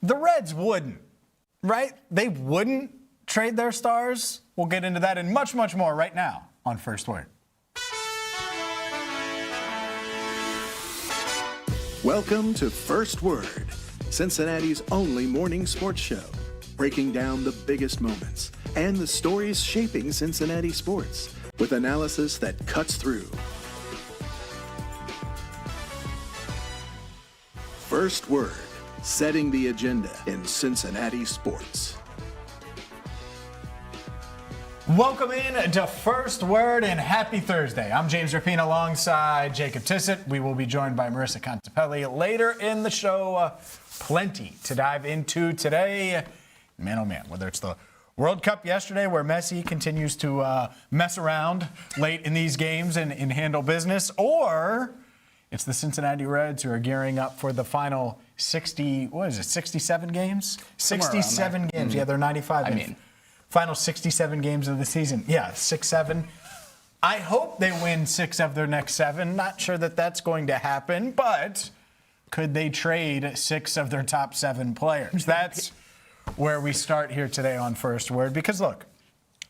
The Reds wouldn't, right? They wouldn't trade their stars. We'll get into that and much, much more right now on First Word. Welcome to First Word, Cincinnati's only morning sports show, breaking down the biggest moments and the stories shaping Cincinnati sports with analysis that cuts through. First Word, setting the agenda in Cincinnati sports. Welcome in to First Word and happy Thursday. I'm James Rapien alongside Jacob Tissot. We will be joined by Marisa Contipelli later in the show. Plenty to dive into today. Man, oh man, whether it's the World Cup yesterday where Messi continues to mess around late in these games and handle business, or it's the Cincinnati Reds who are gearing up for the final 67 games? 67 games. Yeah, they're 95. Final 67 games of the season. Yeah, 6-7. I hope they win 6 of their next 7. Not sure that that's going to happen, but could they trade 6 of their top 7 players? That's where we start here today on First Word. Because look,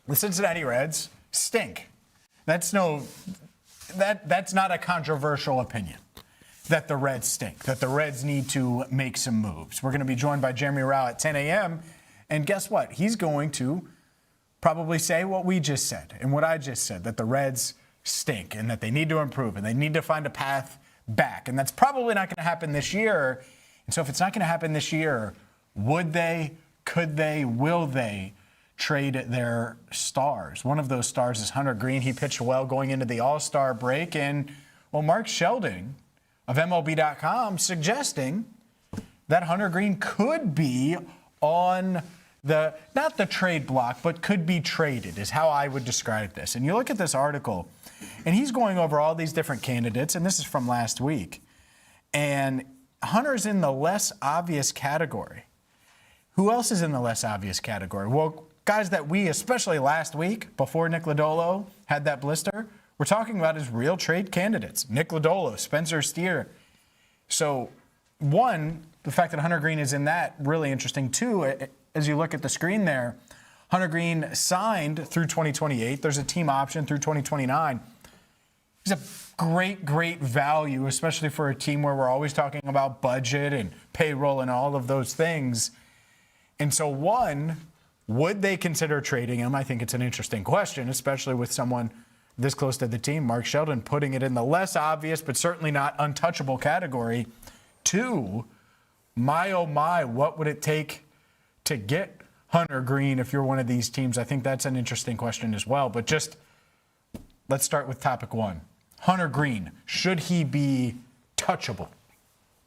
the Cincinnati Reds stink. That's not a controversial opinion, that the Reds stink, that the Reds need to make some moves. We're going to be joined by Jeremy Rauch at 10 a.m., and guess what? He's going to probably say what we just said and what I just said, that the Reds stink and that they need to improve and they need to find a path back. And that's probably not going to happen this year. And so if it's not going to happen this year, would they, could they, will they trade their stars? One of those stars is Hunter Greene. He pitched well going into the All-Star break. And, well, Mark Sheldon of MLB.com suggesting that Hunter Greene could be on the, not the trade block, but could be traded is how I would describe this. And you look at this article, and he's going over all these different candidates, and this is from last week. And Hunter's in the less obvious category. Who else is in the less obvious category? Well, guys that we, especially last week, before Nick Lodolo had that blister, we're talking about as real trade candidates. Nick Lodolo, Spencer Steer. So, one, the fact that Hunter Greene is in that, really interesting. Two, as you look at the screen there, Hunter Greene signed through 2028. There's a team option through 2029. He's a great, great value, especially for a team where we're always talking about budget and payroll and all of those things. And so, one, would they consider trading him? I think it's an interesting question, especially with someone this close to the team, Mark Sheldon, putting it in the less obvious but certainly not untouchable category. Two, my oh my, what would it take to get Hunter Greene if you're one of these teams? I think that's an interesting question as well. But just let's start with topic one. Hunter Greene, should he be touchable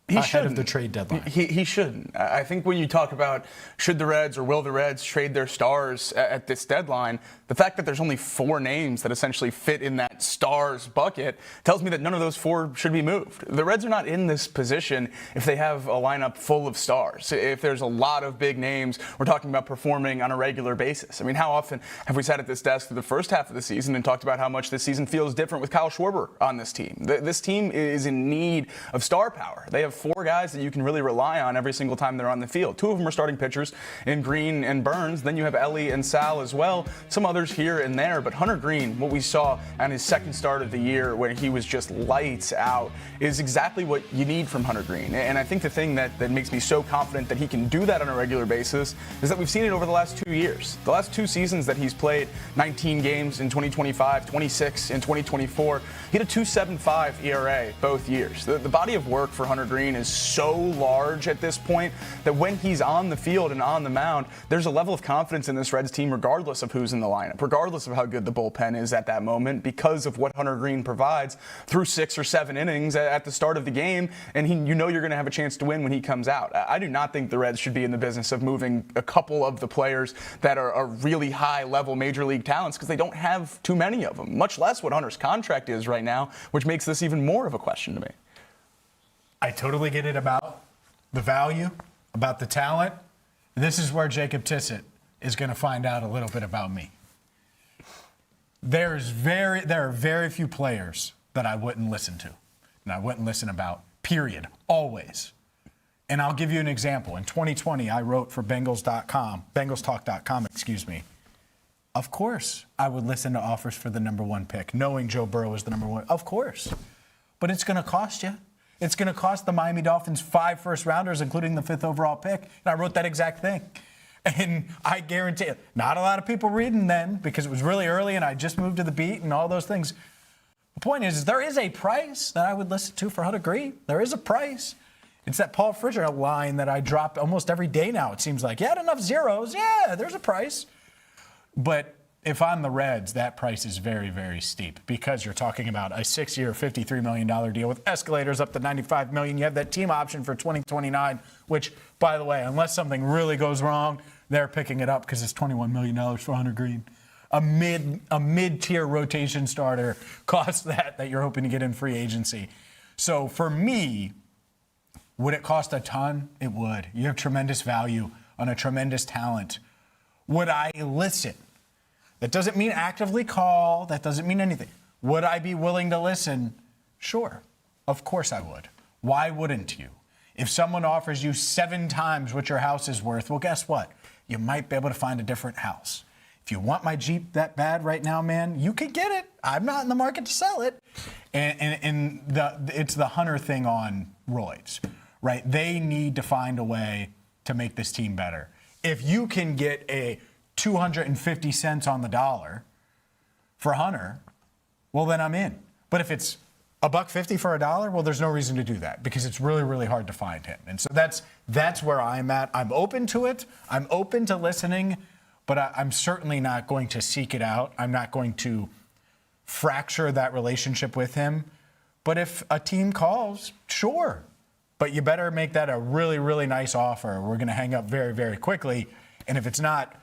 ahead of the trade deadline? He shouldn't. I think when you talk about should the Reds or will the Reds trade their stars at this deadline, the fact that there's only 4 names that essentially fit in that stars bucket tells me that none of those 4 should be moved. The Reds are not in this position if they have a lineup full of stars. If there's a lot of big names, we're talking about performing on a regular basis. I mean, how often have we sat at this desk through the first half of the season and talked about how much this season feels different with Kyle Schwarber on this team? This team is in need of star power. They have 4 guys that you can really rely on every single time they're on the field. 2 of them are starting pitchers in Greene and Burns. Then you have Ellie and Sal as well. Some others here and there. But Hunter Greene, what we saw on his second start of the year where he was just lights out, is exactly what you need from Hunter Greene. And I think the thing that makes me so confident that he can do that on a regular basis is that we've seen it over the last 2 years. The last 2 seasons that he's played, 19 games in 2025, 26 in 2024, he had a 2.75 ERA both years. The body of work for Hunter Greene is so large at this point that when he's on the field and on the mound, there's a level of confidence in this Reds team regardless of who's in the lineup, regardless of how good the bullpen is at that moment, because of what Hunter Greene provides through 6 or 7 innings at the start of the game, and you know you're going to have a chance to win when he comes out. I do not think the Reds should be in the business of moving a couple of the players that are really high-level major league talents because they don't have too many of them, much less what Hunter's contract is right now, which makes this even more of a question to me. I totally get it about the value, about the talent. This is where Jacob Tissot is going to find out a little bit about me. There are very few players that I wouldn't listen to and I wouldn't listen about, period, always. And I'll give you an example. In 2020, I wrote for BengalsTalk.com, excuse me. Of course, I would listen to offers for the number 1 pick, knowing Joe Burrow is the number 1. Of course. But it's going to cost you. It's going to cost the Miami Dolphins 5 first-rounders, including the 5th overall pick. And I wrote that exact thing. And I guarantee it, not a lot of people reading then because it was really early and I just moved to the beat and all those things. The point is there is a price that I would listen to for Hunter Greene. There is a price. It's that Paul Frischer line that I drop almost every day now, it seems like. You had enough zeros. Yeah, there's a price. But if I'm the Reds, that price is very, very steep because you're talking about a 6-year, $53 million deal with escalators up to $95 million. You have that team option for 2029, which, by the way, unless something really goes wrong, they're picking it up because it's $21 million for Hunter Greene. A mid-tier rotation starter costs that you're hoping to get in free agency. So for me, would it cost a ton? It would. You have tremendous value on a tremendous talent. Would I listen? That doesn't mean actively call. That doesn't mean anything. Would I be willing to listen? Sure. Of course I would. Why wouldn't you? If someone offers you 7 times what your house is worth, well, guess what? You might be able to find a different house. If you want my Jeep that bad right now, man, you could get it. I'm not in the market to sell it. And it's the Hunter thing on roids, right? They need to find a way to make this team better. If you can get a 250 cents on the dollar for Hunter, well, then I'm in. But if it's $1.50 for $1, well, there's no reason to do that because it's really, really hard to find him. And so that's where I'm at. I'm open to it. I'm open to listening, but I'm certainly not going to seek it out. I'm not going to fracture that relationship with him. But if a team calls, sure. But you better make that a really, really nice offer. We're going to hang up very, very quickly. And if it's not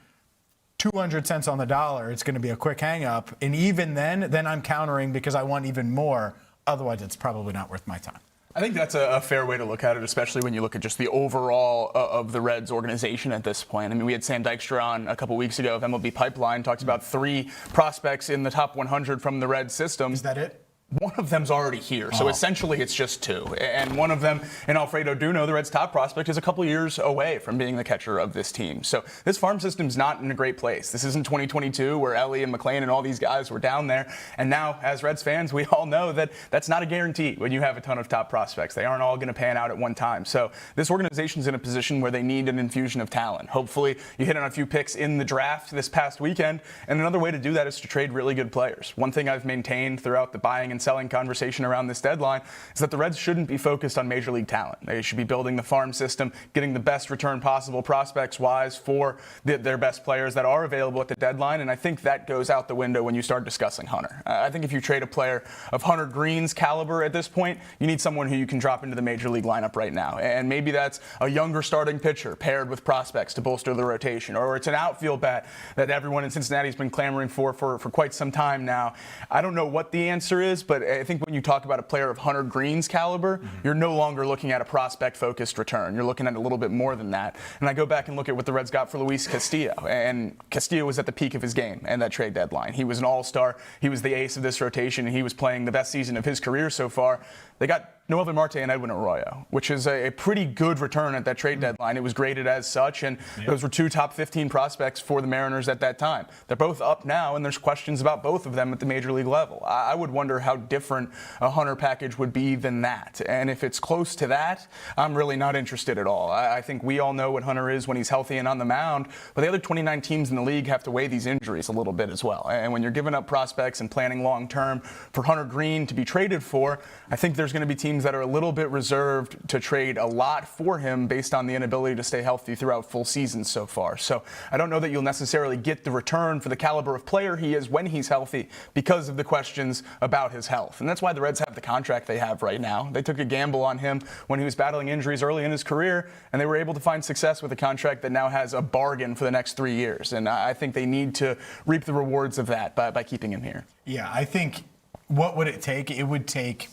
200 cents on the dollar, it's going to be a quick hang up. And even then I'm countering because I want even more. Otherwise, it's probably not worth my time. I think that's a fair way to look at it, especially when you look at just the overall of the Reds organization at this point. I mean, we had Sam Dykstra on a couple weeks ago of MLB Pipeline, talked about 3 prospects in the top 100 from the Reds system. Is that it? One of them's already here, so essentially it's just 2. And one of them, in Alfredo Duno, the Reds' top prospect, is a couple years away from being the catcher of this team. So this farm system's not in a great place. This isn't 2022 where Ellie and McClain and all these guys were down there. And now, as Reds fans, we all know that that's not a guarantee when you have a ton of top prospects. They aren't all going to pan out at one time. So this organization's in a position where they need an infusion of talent. Hopefully, you hit on a few picks in the draft this past weekend. And another way to do that is to trade really good players. One thing I've maintained throughout the buying and selling conversation around this deadline is that the Reds shouldn't be focused on major league talent. They should be building the farm system, getting the best return possible prospects-wise for their best players that are available at the deadline, and I think that goes out the window when you start discussing Hunter. I think if you trade a player of Hunter Greene's caliber at this point, you need someone who you can drop into the major league lineup right now, and maybe that's a younger starting pitcher paired with prospects to bolster the rotation, or it's an outfield bat that everyone in Cincinnati has been clamoring for quite some time now. I don't know what the answer is, but I think when you talk about a player of Hunter Greene's caliber, you're no longer looking at a prospect-focused return. You're looking at a little bit more than that. And I go back and look at what the Reds got for Luis Castillo. And Castillo was at the peak of his game and that trade deadline. He was an all-star. He was the ace of this rotation, and he was playing the best season of his career so far. They got Noelvi Marte and Edwin Arroyo, which is a pretty good return at that trade deadline. It was graded as such, and those were 2 top 15 prospects for the Mariners at that time. They're both up now, and there's questions about both of them at the major league level. I would wonder how different a Hunter package would be than that. And if it's close to that, I'm really not interested at all. I think we all know what Hunter is when he's healthy and on the mound, but the other 29 teams in the league have to weigh these injuries a little bit as well. And when you're giving up prospects and planning long-term for Hunter Greene to be traded for, I think there's going to be teams that are a little bit reserved to trade a lot for him based on the inability to stay healthy throughout full seasons so far. So I don't know that you'll necessarily get the return for the caliber of player he is when he's healthy because of the questions about his health. And that's why the Reds have the contract they have right now. They took a gamble on him when he was battling injuries early in his career, and they were able to find success with a contract that now has a bargain for the next 3 years. And I think they need to reap the rewards of that by keeping him here. Yeah, I think what would it take? It would take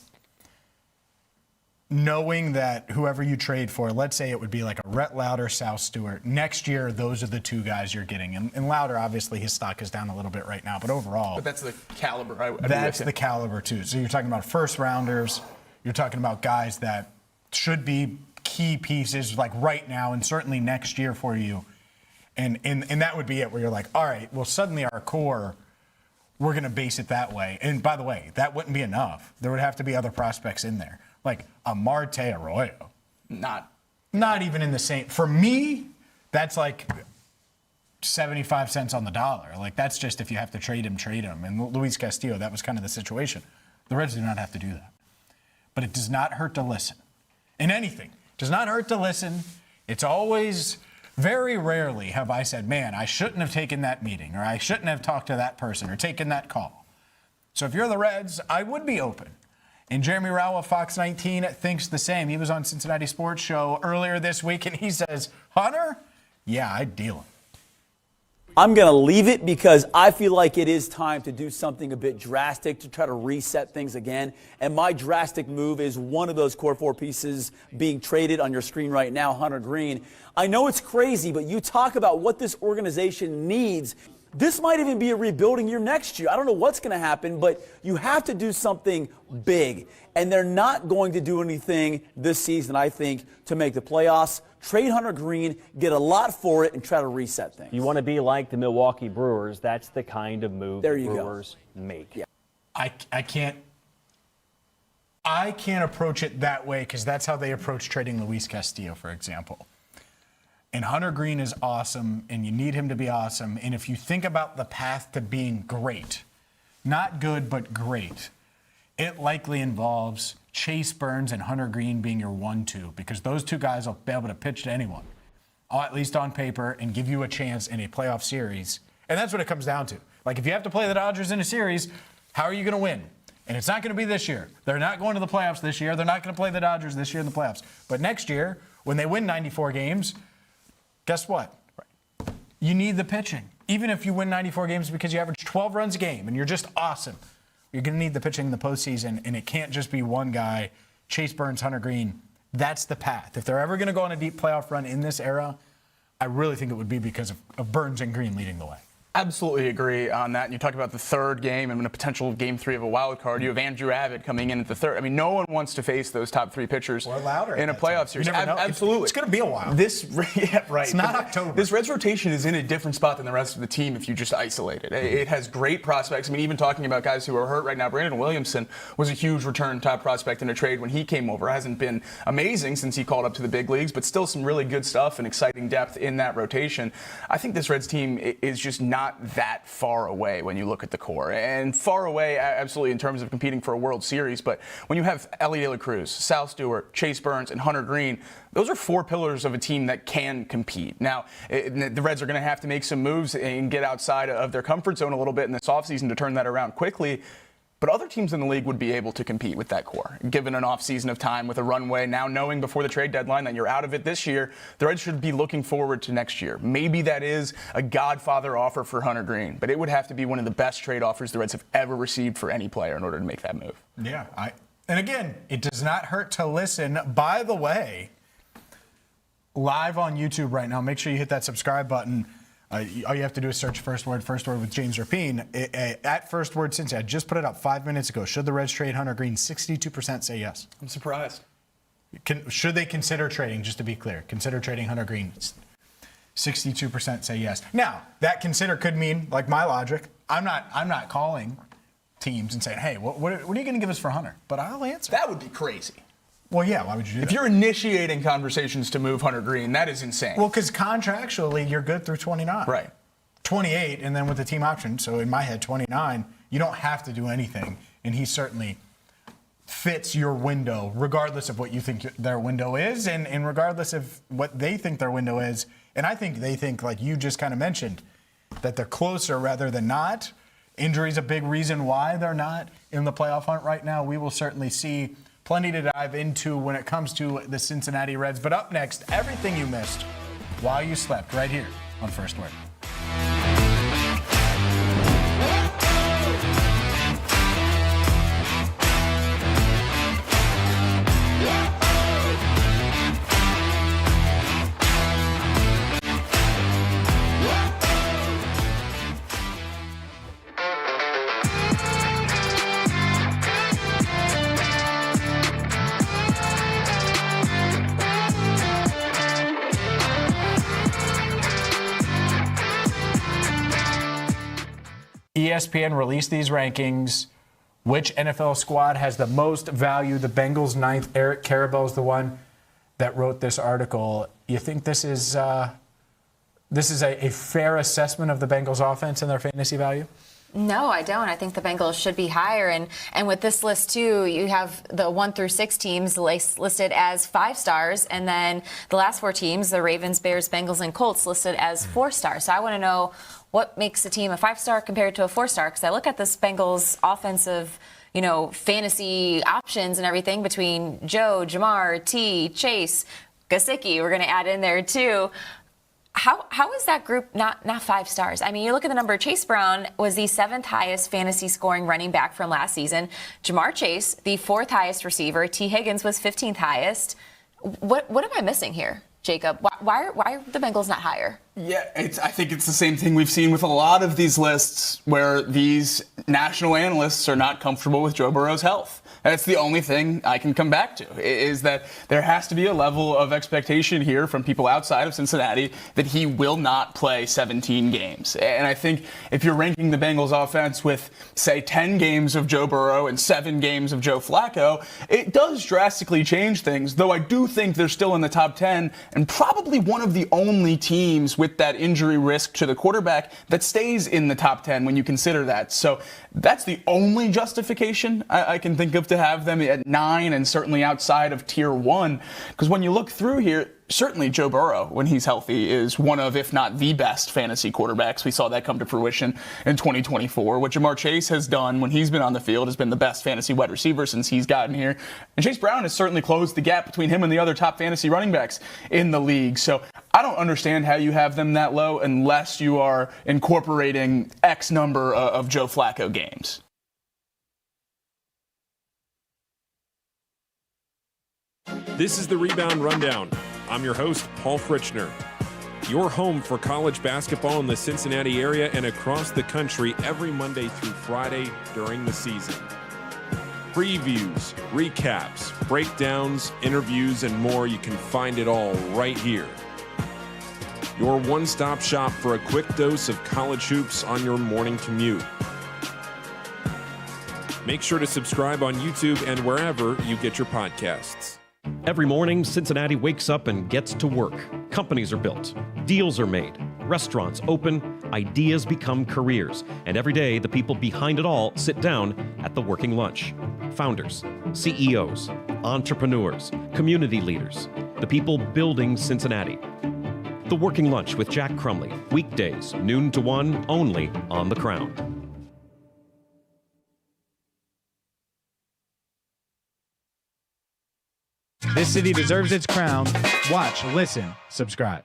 knowing that whoever you trade for, let's say it would be like a Rhett Lauder, Sal Stewart. Next year, those are the 2 guys you're getting. And Lauder, obviously, his stock is down a little bit right now, but overall. But that's the caliber. That's the caliber, too. So you're talking about first rounders. You're talking about guys that should be key pieces like right now and certainly next year for you. And that would be it, where you're like, all right, well, suddenly our core, we're going to base it that way. And by the way, that wouldn't be enough. There would have to be other prospects in there, like a Marte Arroyo. Not even in the same. For me, that's like 75 cents on the dollar. Like, that's just if you have to trade him. And Luis Castillo, that was kind of the situation. The Reds do not have to do that. But it does not hurt to listen. In anything, it does not hurt to listen. It's always, very rarely have I said, man, I shouldn't have taken that meeting, or I shouldn't have talked to that person, or taken that call. So if you're the Reds, I would be open. And Jeremy Rauch of FOX19 thinks the same. He was on Cincinnati Sports Show earlier this week, and he says, Hunter, yeah, I'd deal him. I'm going to leave it because I feel like it is time to do something a bit drastic to try to reset things again. And my drastic move is one of those core four pieces being traded on your screen right now, Hunter Greene. I know it's crazy, but you talk about what this organization needs. This might even be a rebuilding year next year. I don't know what's going to happen, but you have to do something big. And they're not going to do anything this season, I think, to make the playoffs. Trade Hunter Greene, get a lot for it, and try to reset things. You want to be like the Milwaukee Brewers. That's the kind of move the Brewers make. Yeah. I can't approach it that way because that's how they approach trading Luis Castillo, for example. And Hunter Greene is awesome, and you need him to be awesome. And if you think about the path to being great, not good, but great, it likely involves Chase Burns and Hunter Greene being your 1-2, because those two guys will be able to pitch to anyone, at least on paper, and give you a chance in a playoff series. And that's what it comes down to. Like, if you have to play the Dodgers in a series, how are you going to win? And it's not going to be this year. They're not going to the playoffs this year. They're not going to play the Dodgers this year in the playoffs. But next year, when they win 94 games, guess what? You need the pitching. Even if you win 94 games because you average 12 runs a game and you're just awesome, you're going to need the pitching in the postseason, and it can't just be one guy, Chase Burns, Hunter Greene. That's the path. If they're ever going to go on a deep playoff run in this era, I really think it would be because of Burns and Greene leading the way. Absolutely agree on that. And you talked about the third game and a potential game 3 of a wild card. You have Andrew Abbott coming in at the third. I mean, no one wants to face those top 3 pitchers in a playoff series. Absolutely. It's going to be a while. Yeah, right. It's not October. This Reds rotation is in a different spot than the rest of the team if you just isolate it. It has great prospects. I mean, even talking about guys who are hurt right now, Brandon Williamson was a huge return top prospect in a trade when he came over. Hasn't been amazing since he called up to the big leagues, but still some really good stuff and exciting depth in that rotation. I think this Reds team is just not that far away when you look at the core. And far away, absolutely, in terms of competing for a World Series. But when you have Ellie De La Cruz, Sal Stewart, Chase Burns, and Hunter Greene, those are 4 pillars of a team that can compete. Now, the Reds are going to have to make some moves and get outside of their comfort zone a little bit in this offseason to turn that around quickly. But other teams in the league would be able to compete with that core, given an offseason of time with a runway. Now, knowing before the trade deadline that you're out of it this year, the Reds should be looking forward to next year. Maybe that is a godfather offer for Hunter Greene, but it would have to be one of the best trade offers the Reds have ever received for any player in order to make that move. Yeah. And again, it does not hurt to listen. By the way, live on YouTube right now, make sure you hit that subscribe button. All you have to do is search First Word with James Rapien. At First Word Cincy, I just put it up 5 minutes ago. Should the Reds trade Hunter Greene? 62% say yes. I'm surprised. Should they consider trading, just to be clear, consider trading Hunter Greene? 62% say yes. Now, that consider could mean, like my logic, I'm not calling teams and saying, hey, what are you going to give us for Hunter? But I'll answer. That would be crazy. Well, yeah, why would you do that? If you're initiating conversations to move Hunter Greene, that is insane. Well, because contractually, you're good through 29. Right. 28, and then with the team option, so in my head, 29, you don't have to do anything. And he certainly fits your window, regardless of what you think their window is, and regardless of what they think their window is. And I think they think, like you just kind of mentioned, that they're closer rather than not. Injury's a big reason why they're not in the playoff hunt right now. We will certainly see plenty to dive into when it comes to the Cincinnati Reds. But up next, everything you missed while you slept, right here on First Word. ESPN released these rankings. Which NFL squad has the most value? The Bengals 9th. Eric Carabel's the one that wrote this article. You think this is a fair assessment of the Bengals offense and their fantasy value? No, I don't. I think the Bengals should be higher. And with this list, too, you have the 1 through 6 teams listed as 5 stars. And then the last 4 teams, the Ravens, Bears, Bengals, and Colts, listed as 4 stars. So I want to know what makes a team a 5-star compared to a 4-star. Because I look at this Bengals offensive, fantasy options and everything between Joe, Jamar, T, Chase, Gesicki. We're going to add in there, too. How is that group not 5 stars? I mean, you look at the number. Chase Brown was the 7th highest fantasy scoring running back from last season. Jamar Chase, the 4th highest receiver. T. Higgins was 15th highest. What am I missing here, Jacob? Why are the Bengals not higher? Yeah, I think it's the same thing we've seen with a lot of these lists where these national analysts are not comfortable with Joe Burrow's health. That's the only thing I can come back to, is that there has to be a level of expectation here from people outside of Cincinnati that he will not play 17 games. And I think if you're ranking the Bengals offense with, say, 10 games of Joe Burrow and 7 games of Joe Flacco, it does drastically change things, though I do think they're still in the top 10 and probably one of the only teams with that injury risk to the quarterback that stays in the top 10 when you consider that. So that's the only justification I can think of to have them at 9 and certainly outside of tier 1. Because when you look through here, certainly Joe Burrow, when he's healthy, is one of, if not the best fantasy quarterbacks. We saw that come to fruition in 2024. What Jamar Chase has done when he's been on the field has been the best fantasy wide receiver since he's gotten here. And Chase Brown has certainly closed the gap between him and the other top fantasy running backs in the league. So I don't understand how you have them that low unless you are incorporating X number of Joe Flacco games. This is the Rebound Rundown. I'm your host, Paul Fritchner. Your home for college basketball in the Cincinnati area and across the country every Monday through Friday during the season. Previews, recaps, breakdowns, interviews, and more. You can find it all right here. Your one-stop shop for a quick dose of college hoops on your morning commute. Make sure to subscribe on YouTube and wherever you get your podcasts. Every morning, Cincinnati wakes up and gets to work. Companies are built, deals are made, restaurants open, ideas become careers, and every day the people behind it all sit down at the working lunch. Founders, CEOs, entrepreneurs, community leaders, the people building Cincinnati. The Working Lunch with Jack Crumley, weekdays, noon to 1, only on The Crown. This city deserves its crown. Watch, listen, subscribe.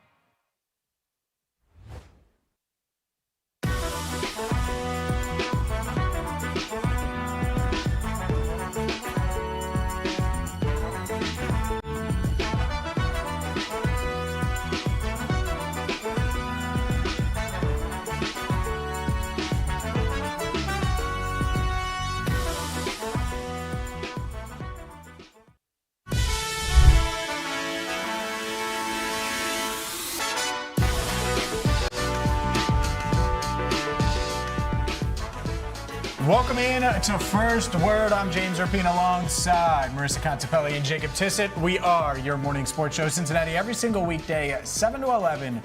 Welcome in to First Word. I'm James Rapien alongside Marisa Contipelli and Jacob Tissot. We are your morning sports show, Cincinnati, every single weekday at 7 to 11,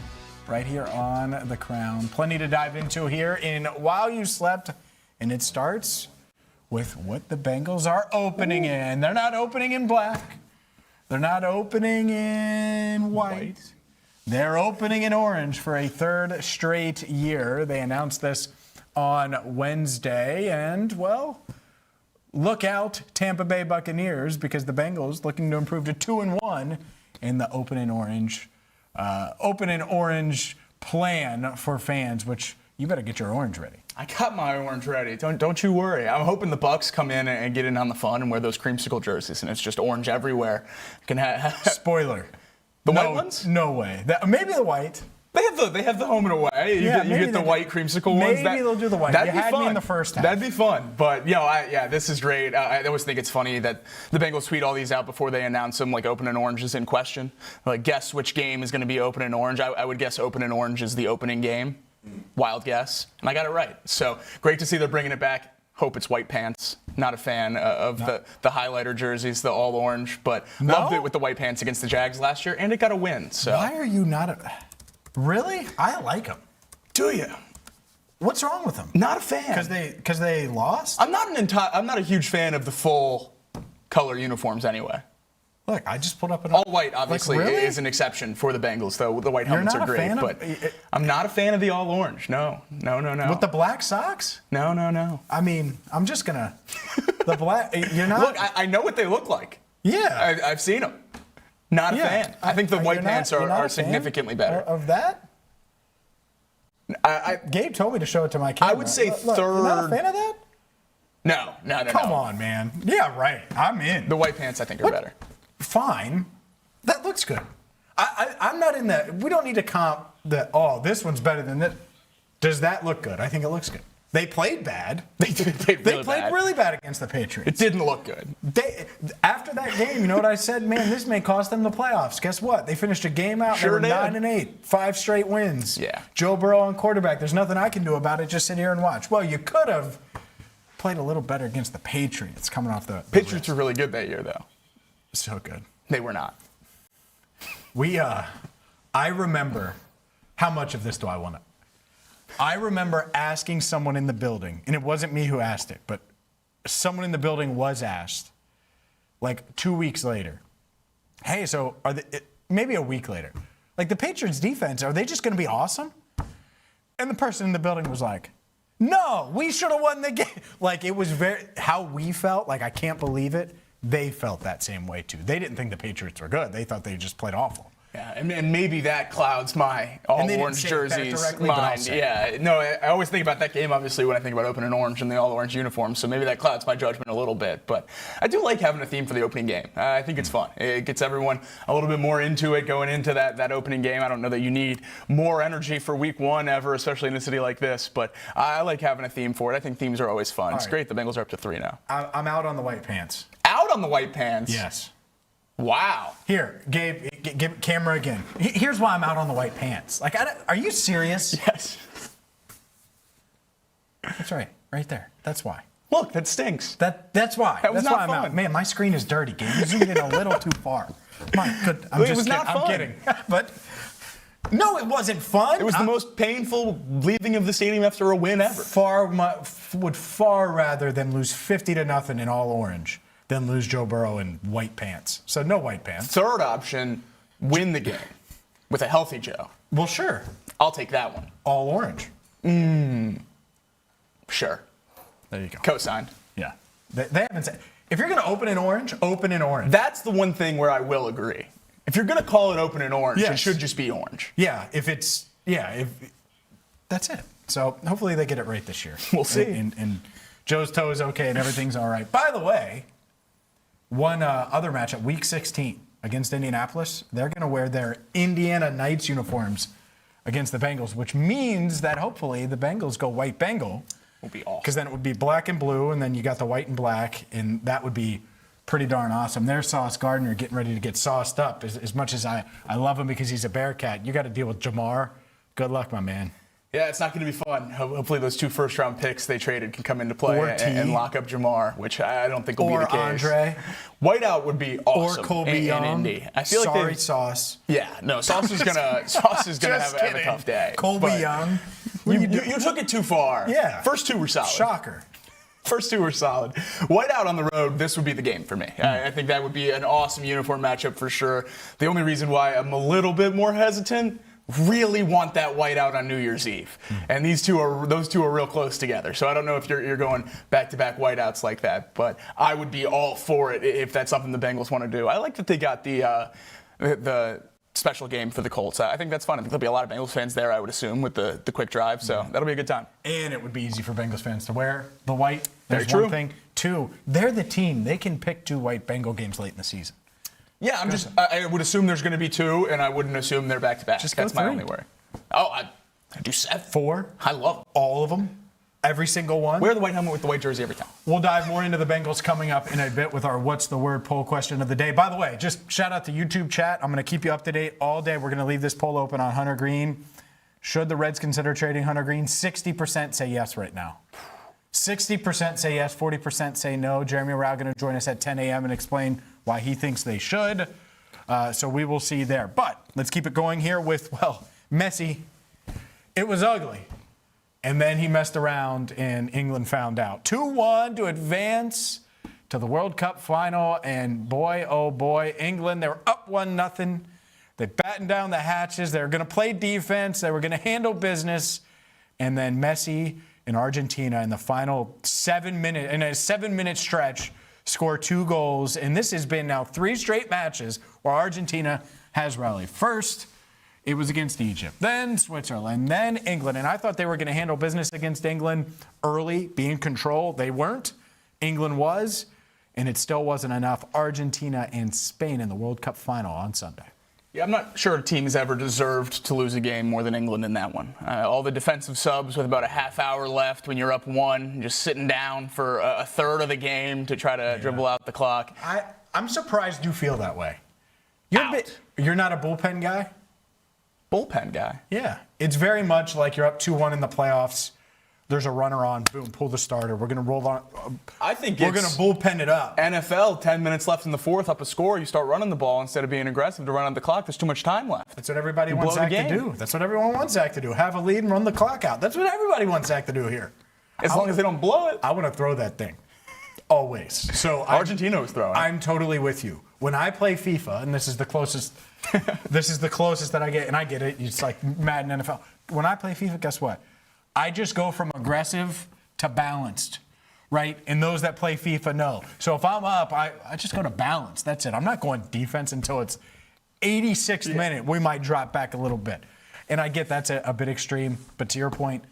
right here on The Crown. Plenty to dive into here in While You Slept, and it starts with what the Bengals are opening in. They're not opening in black. They're not opening in white. They're opening in orange for a 3rd straight year. They announced this on Wednesday, and, well, look out, Tampa Bay Buccaneers, because the Bengals looking to improve to 2-1 in the open in orange plan for fans, which you better get your orange ready. I got my orange ready. Don't you worry. I'm hoping the Bucs come in and get in on the fun and wear those creamsicle jerseys, and it's just orange everywhere. Spoiler. White ones? No way. Maybe the white. They have the home and away. You get the white creamsicle ones. Maybe they'll do the white. That'd you be had fun. me in the first half. That'd be fun. But, this is great. I always think it's funny that the Bengals tweet all these out before they announce them, like open and orange is in question. Like, guess which game is going to be open and orange. I would guess open and orange is the opening game. Wild guess, and I got it right. So great to see they're bringing it back. Hope it's white pants. Not a fan of the highlighter jerseys, the all orange, but loved it with the white pants against the Jags last year, and it got a win. So why are you not really? I like them. Do you? What's wrong with them? Not a fan. Because they lost? I'm not a huge fan of the full color uniforms anyway. Look, I just pulled up an all white. Obviously, really? is an exception for the Bengals, though. The white helmets are great, but I'm not a fan of the all orange. No. With the black socks? No. I mean, I'm just gonna the black. You're not. Look, I know what they look like. Yeah, I've seen them. Not a fan. I think the white pants are significantly better. Of that? Gabe told me to show it to my camera. I would say Look, third. You're not a fan of that? No. Come on, man. Yeah, right. I'm in. The white pants, I think, are better. Fine. That looks good. I'm not in that. We don't need to comp that, this one's better than this. Does that look good? I think it looks good. They played bad. They played really bad against the Patriots. It didn't look good. After that game, you know what I said? Man, this may cost them the playoffs. Guess what? They finished a game out. Sure they were 9-8, 5 straight wins. Yeah. Joe Burrow on quarterback. There's nothing I can do about it. Just sit here and watch. Well, you could have played a little better against the Patriots coming off the Patriots were really good that year, though. So good. They were not. I remember, how much of this do I want to? I remember asking someone in the building, and it wasn't me who asked it, but someone in the building was asked, like 2 weeks later, hey, so maybe a week later, like the Patriots defense, are they just going to be awesome? And the person in the building was like, no, we should have won the game. Like it was how we felt, like I can't believe it. They felt that same way too. They didn't think the Patriots were good. They thought they just played awful. Yeah, and maybe that clouds my all-orange jerseys mind. Yeah, no, I always think about that game, obviously, when I think about opening orange and the all-orange uniform, so maybe that clouds my judgment a little bit. But I do like having a theme for the opening game. I think it's fun. It gets everyone a little bit more into it going into that opening game. I don't know that you need more energy for week one ever, especially in a city like this, but I like having a theme for it. I think themes are always fun. It's great. The Bengals are up to 3 now. I'm out on the white pants. Out on the white pants? Yes. Wow. Here, Gabe, give camera again. Here's why I'm out on the white pants. Like, are you serious? Yes. That's right there. That's why. Look, that stinks. That's why. That's why I'm out. Man, my screen is dirty, Gabe. You zoomed in a little too far. My good. It was not fun. I'm kidding. But no, it wasn't fun. It was the most painful leaving of the stadium after a win ever. Would far rather than lose 50-0 in all orange than lose Joe Burrow in white pants. So no white pants. Third option, win the game with a healthy Joe. Well, sure. I'll take that one. All orange. Sure. There you go. Co-signed. Yeah. They haven't said. If you're going to open in orange, open in orange. That's the one thing where I will agree. If you're going to call it open in orange, it should just be orange. Yeah. That's it. So hopefully they get it right this year. We'll see. And Joe's toe is okay and everything's all right. By the way, one other matchup, Week 16 against Indianapolis, they're going to wear their Indiana Knights uniforms against the Bengals, which means that hopefully the Bengals go white Bengal. Will be awesome. Because then it would be black and blue, and then you got the white and black, and that would be pretty darn awesome. There's Sauce Gardner getting ready to get sauced up. As much as I love him because he's a Bearcat, you got to deal with Jamar. Good luck, my man. Yeah, it's not going to be fun. Hopefully those 2 first-round picks they traded can come into play and lock up Jamar, which I don't think will be the case. Or Andre. Whiteout would be awesome. Or Colby Young. In Indy. I feel like Sauce. Yeah, no, Sauce is gonna have a tough day. Colby Young. You took it too far. Yeah. First 2 were solid. Shocker. First 2 were solid. Whiteout on the road, this would be the game for me. I think that would be an awesome uniform matchup for sure. The only reason why I'm a little bit more hesitant, really want that whiteout on New Year's Eve. And those two are real close together. So I don't know if you're going back-to-back whiteouts like that, but I would be all for it if that's something the Bengals want to do. I like that they got the special game for the Colts. I think that's fun. I think there'll be a lot of Bengals fans there, I would assume, with the quick drive. So that'll be a good time. And it would be easy for Bengals fans to wear the white. Very true. One thing. 2, they're the team. They can pick 2 white Bengal games late in the season. Yeah, I would assume there's going to be 2, and I wouldn't assume they're back-to-back. That's my only worry. Oh, I do 7. 4. I love them. All of them. Every single one. Wear the white helmet with the white jersey every time. We'll dive more into the Bengals coming up in a bit with our What's the Word poll question of the day. By the way, just shout out to YouTube chat. I'm going to keep you up to date all day. We're going to leave this poll open on Hunter Greene. Should the Reds consider trading Hunter Greene? 60% say yes right now. 60% say yes, 40% say no. Jeremy Rauch going to join us at 10 a.m. and explain why he thinks they should. So we will see there. But let's keep it going here with, well, Messi. It was ugly. And then he messed around and England found out. 2-1 to advance to the World Cup final. And boy, oh boy, England, they were up 1-0. They battened down the hatches. They were going to play defense. They were going to handle business. And then Messi in Argentina in the final 7-minute stretch score 2 goals. And this has been now 3 straight matches where Argentina has rallied. First, it was against Egypt, then Switzerland, then England. And I thought they were going to handle business against England early, be in control. They weren't. England was. And it still wasn't enough. Argentina and Spain in the World Cup final on Sunday. Yeah, I'm not sure a team has ever deserved to lose a game more than England in that one. All the defensive subs with about a half hour left when you're up 1, just sitting down for a third of the game to try to dribble out the clock. I'm surprised you feel that way. You're not a bullpen guy? Bullpen guy? Yeah. It's very much like you're up 2-1 in the playoffs. There's a runner on, boom, pull the starter. We're going to roll on. I think we're going to bullpen it up. NFL, 10 minutes left in the fourth, up a score. You start running the ball instead of being aggressive to run out the clock. There's too much time left. That's what everybody wants Zach to do. That's what everyone wants Zach to do. Have a lead and run the clock out. That's what everybody wants Zach to do here. As long as they don't blow it. I want to throw that thing. Always. So Argentina was throwing. I'm totally with you. When I play FIFA, and this is the closest that I get, and I get it, it's like Madden NFL. When I play FIFA, guess what? I just go from aggressive to balanced, right? And those that play FIFA know. So if I'm up, I just go to balance. That's it. I'm not going defense until it's 86th minute. We might drop back a little bit. And I get that's a bit extreme. But to your point,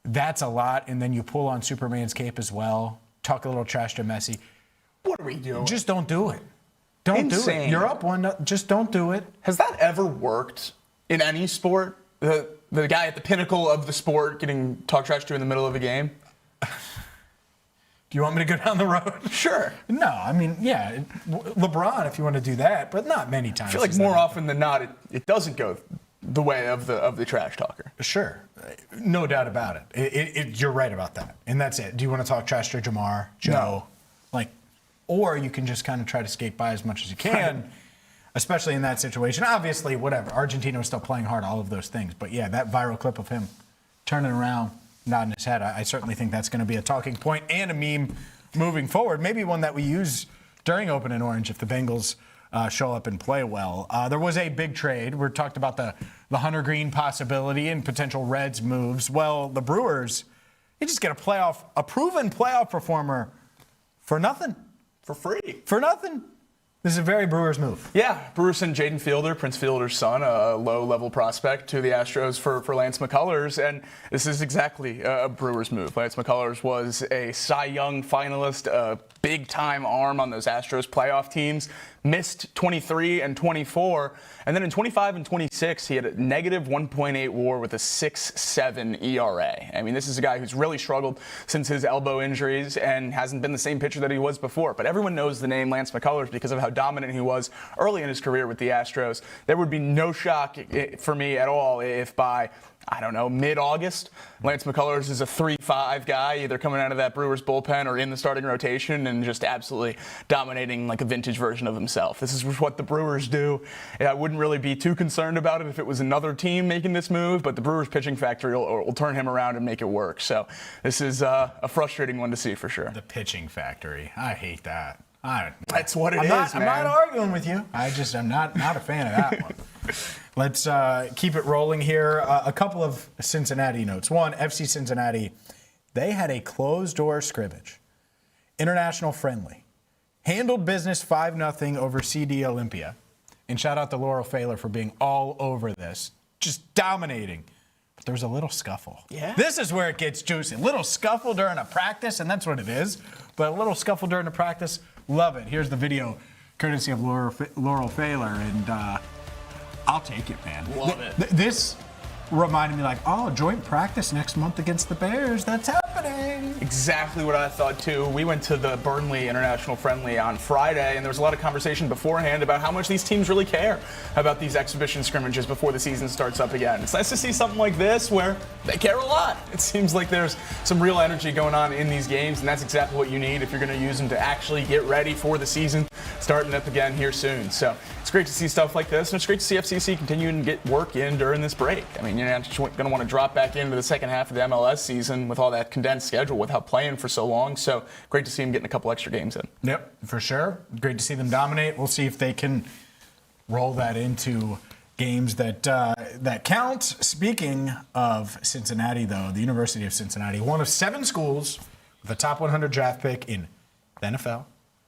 that's a lot. And then you pull on Superman's cape as well. Talk a little trash to Messi. What are we doing? Just don't do it. Don't do it. You're up 1. Just don't do it. Has that ever worked in any sport? The guy at the pinnacle of the sport getting talk trash to in the middle of a game? Do you want me to go down the road? Sure. No, I mean, yeah, LeBron if you want to do that, but not many times. I feel like more often than not, it doesn't go the way of the trash talker. Sure. No doubt about it. You're right about that. And that's it. Do you want to talk trash to Jamar, Joe? No. Or you can just kind of try to skate by as much as you can. Especially in that situation. Obviously, whatever. Argentina was still playing hard, all of those things. But, yeah, that viral clip of him turning around, nodding his head, I certainly think that's going to be a talking point and a meme moving forward. Maybe one that we use during Open and Orange if the Bengals show up and play well. There was a big trade. We talked about the Hunter Greene possibility and potential Reds moves. Well, the Brewers, they just get a proven playoff performer for nothing. For free. For nothing. This is a very Brewers move. Yeah, Brewers sent Jaden Fielder, Prince Fielder's son, a low-level prospect, to the Astros for Lance McCullers, and this is exactly a Brewers move. Lance McCullers was a Cy Young finalist, a big-time arm on those Astros playoff teams, missed 23 and 24, and then in 25 and 26, he had a negative 1.8 WAR with a 6.7 ERA. I mean, this is a guy who's really struggled since his elbow injuries and hasn't been the same pitcher that he was before. But everyone knows the name Lance McCullers because of how dominant he was early in his career with the Astros. There would be no shock for me at all if by, I don't know, mid-August, Lance McCullers is a 3-5 guy, either coming out of that Brewers bullpen or in the starting rotation and just absolutely dominating like a vintage version of himself. This is what the Brewers do. I wouldn't really be too concerned about it if it was another team making this move, but the Brewers pitching factory will turn him around and make it work. So this is a frustrating one to see for sure. The pitching factory. I hate that. That's what it is, man. I'm not arguing with you. I'm not a fan of that one. Let's keep it rolling here. A couple of Cincinnati notes. One, FC Cincinnati, they had a closed-door scrimmage, international friendly, handled business 5-0 over CD Olympia, and shout out to Laurel Pfahler for being all over this, just dominating. But there was a little scuffle. Yeah. This is where it gets juicy. Little scuffle during a practice, and that's what it is. But a little scuffle during the practice, love it. Here's the video, courtesy of Laurel Pfahler, and I'll take it, man. Love it. This reminded me like, oh, joint practice next month against the Bears. That's happening. Exactly what I thought too. We went to the Burnley International Friendly on Friday, and there was a lot of conversation beforehand about how much these teams really care about these exhibition scrimmages before the season starts up again. It's nice to see something like this where they care a lot. It seems like there's some real energy going on in these games, and that's exactly what you need if you're going to use them to actually get ready for the season starting up again here soon. So it's great to see stuff like this, and it's great to see FCC continuing to get work in during this break. I mean, you're not just going to want to drop back into the second half of the MLS season with all that condensed schedule without playing for so long. So great to see them getting a couple extra games in. Yep, for sure. Great to see them dominate. We'll see if they can roll that into games that count. Speaking of Cincinnati, though, the University of Cincinnati, one of 7 schools with a top 100 draft pick in the NFL,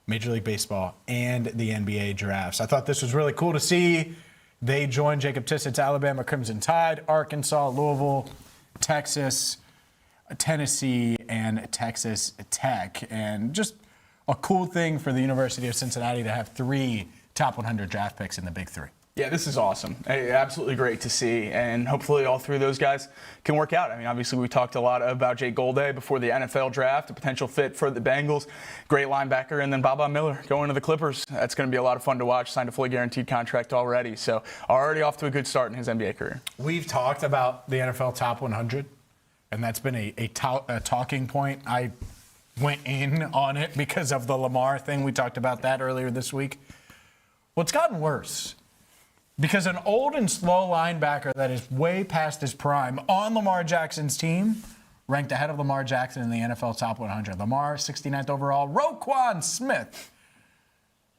Major League Baseball, and the NBA drafts. I thought this was really cool to see. They joined Jacob Tissot's Alabama Crimson Tide, Arkansas, Louisville, Texas, Tennessee, and Texas Tech. And just a cool thing for the University of Cincinnati to have 3 top 100 draft picks in the Big 3. Yeah, this is awesome. Absolutely great to see, and hopefully all 3 of those guys can work out. I mean, obviously we talked a lot about Jake Golday before the NFL draft, a potential fit for the Bengals, great linebacker, and then Baba Miller going to the Clippers. That's going to be a lot of fun to watch. Signed a fully guaranteed contract already, so already off to a good start in his NBA career. We've talked about the NFL top 100, and that's been a talking point. I went in on it because of the Lamar thing. We talked about that earlier this week. What's gotten worse? Because an old and slow linebacker that is way past his prime on Lamar Jackson's team, ranked ahead of Lamar Jackson in the NFL top 100. Lamar, 69th overall. Roquan Smith,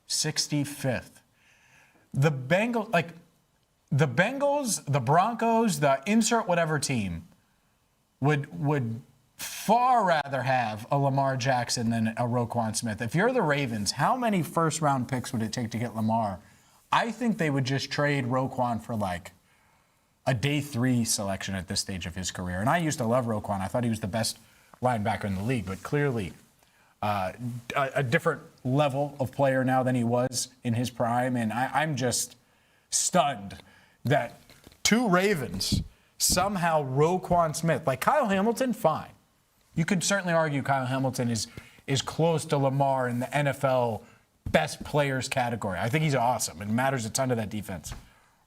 65th. The Bengals, the Broncos, the insert whatever team would far rather have a Lamar Jackson than a Roquan Smith. If you're the Ravens, how many first-round picks would it take to get Lamar? I think they would just trade Roquan for like a day 3 selection at this stage of his career. And I used to love Roquan. I thought he was the best linebacker in the league, but clearly a different level of player now than he was in his prime. And I'm just stunned that 2 Ravens, somehow Roquan Smith, like Kyle Hamilton, fine. You could certainly argue Kyle Hamilton is close to Lamar in the NFL best players category. I think he's awesome and matters a ton to that defense.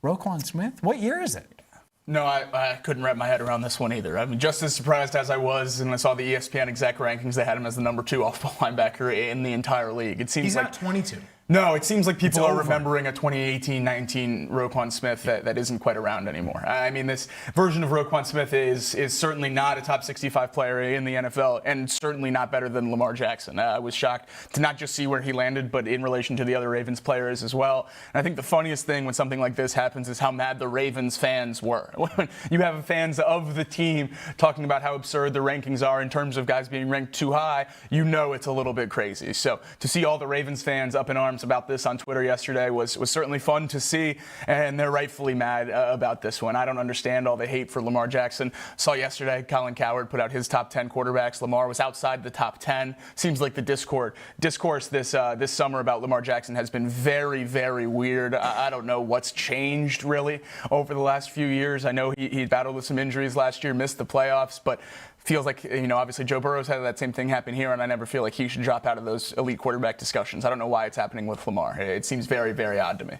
Roquan Smith, what year is it? No, I couldn't wrap my head around this one either. I mean, just as surprised as I was when I saw the ESPN exec rankings, they had him as the number 2 off-ball linebacker in the entire league. It seems he's like not 22. No, it seems like people are remembering a 2018-19 Roquan Smith that isn't quite around anymore. I mean, this version of Roquan Smith is certainly not a top 65 player in the NFL, and certainly not better than Lamar Jackson. I was shocked to not just see where he landed, but in relation to the other Ravens players as well. And I think the funniest thing when something like this happens is how mad the Ravens fans were. When you have fans of the team talking about how absurd the rankings are in terms of guys being ranked too high, you know it's a little bit crazy. So to see all the Ravens fans up in arms about this on Twitter yesterday was certainly fun to see, and they're rightfully mad about this one. I don't understand all the hate for Lamar Jackson. Saw yesterday Colin Cowherd put out his top 10 quarterbacks. Lamar was outside the top 10. Seems like the discourse this summer about Lamar Jackson has been very, very weird. I don't know what's changed really over the last few years. I know he battled with some injuries last year, missed the playoffs, but feels like, obviously Joe Burrow's had that same thing happen here, and I never feel like he should drop out of those elite quarterback discussions. I don't know why it's happening with Lamar. It seems very, very odd to me.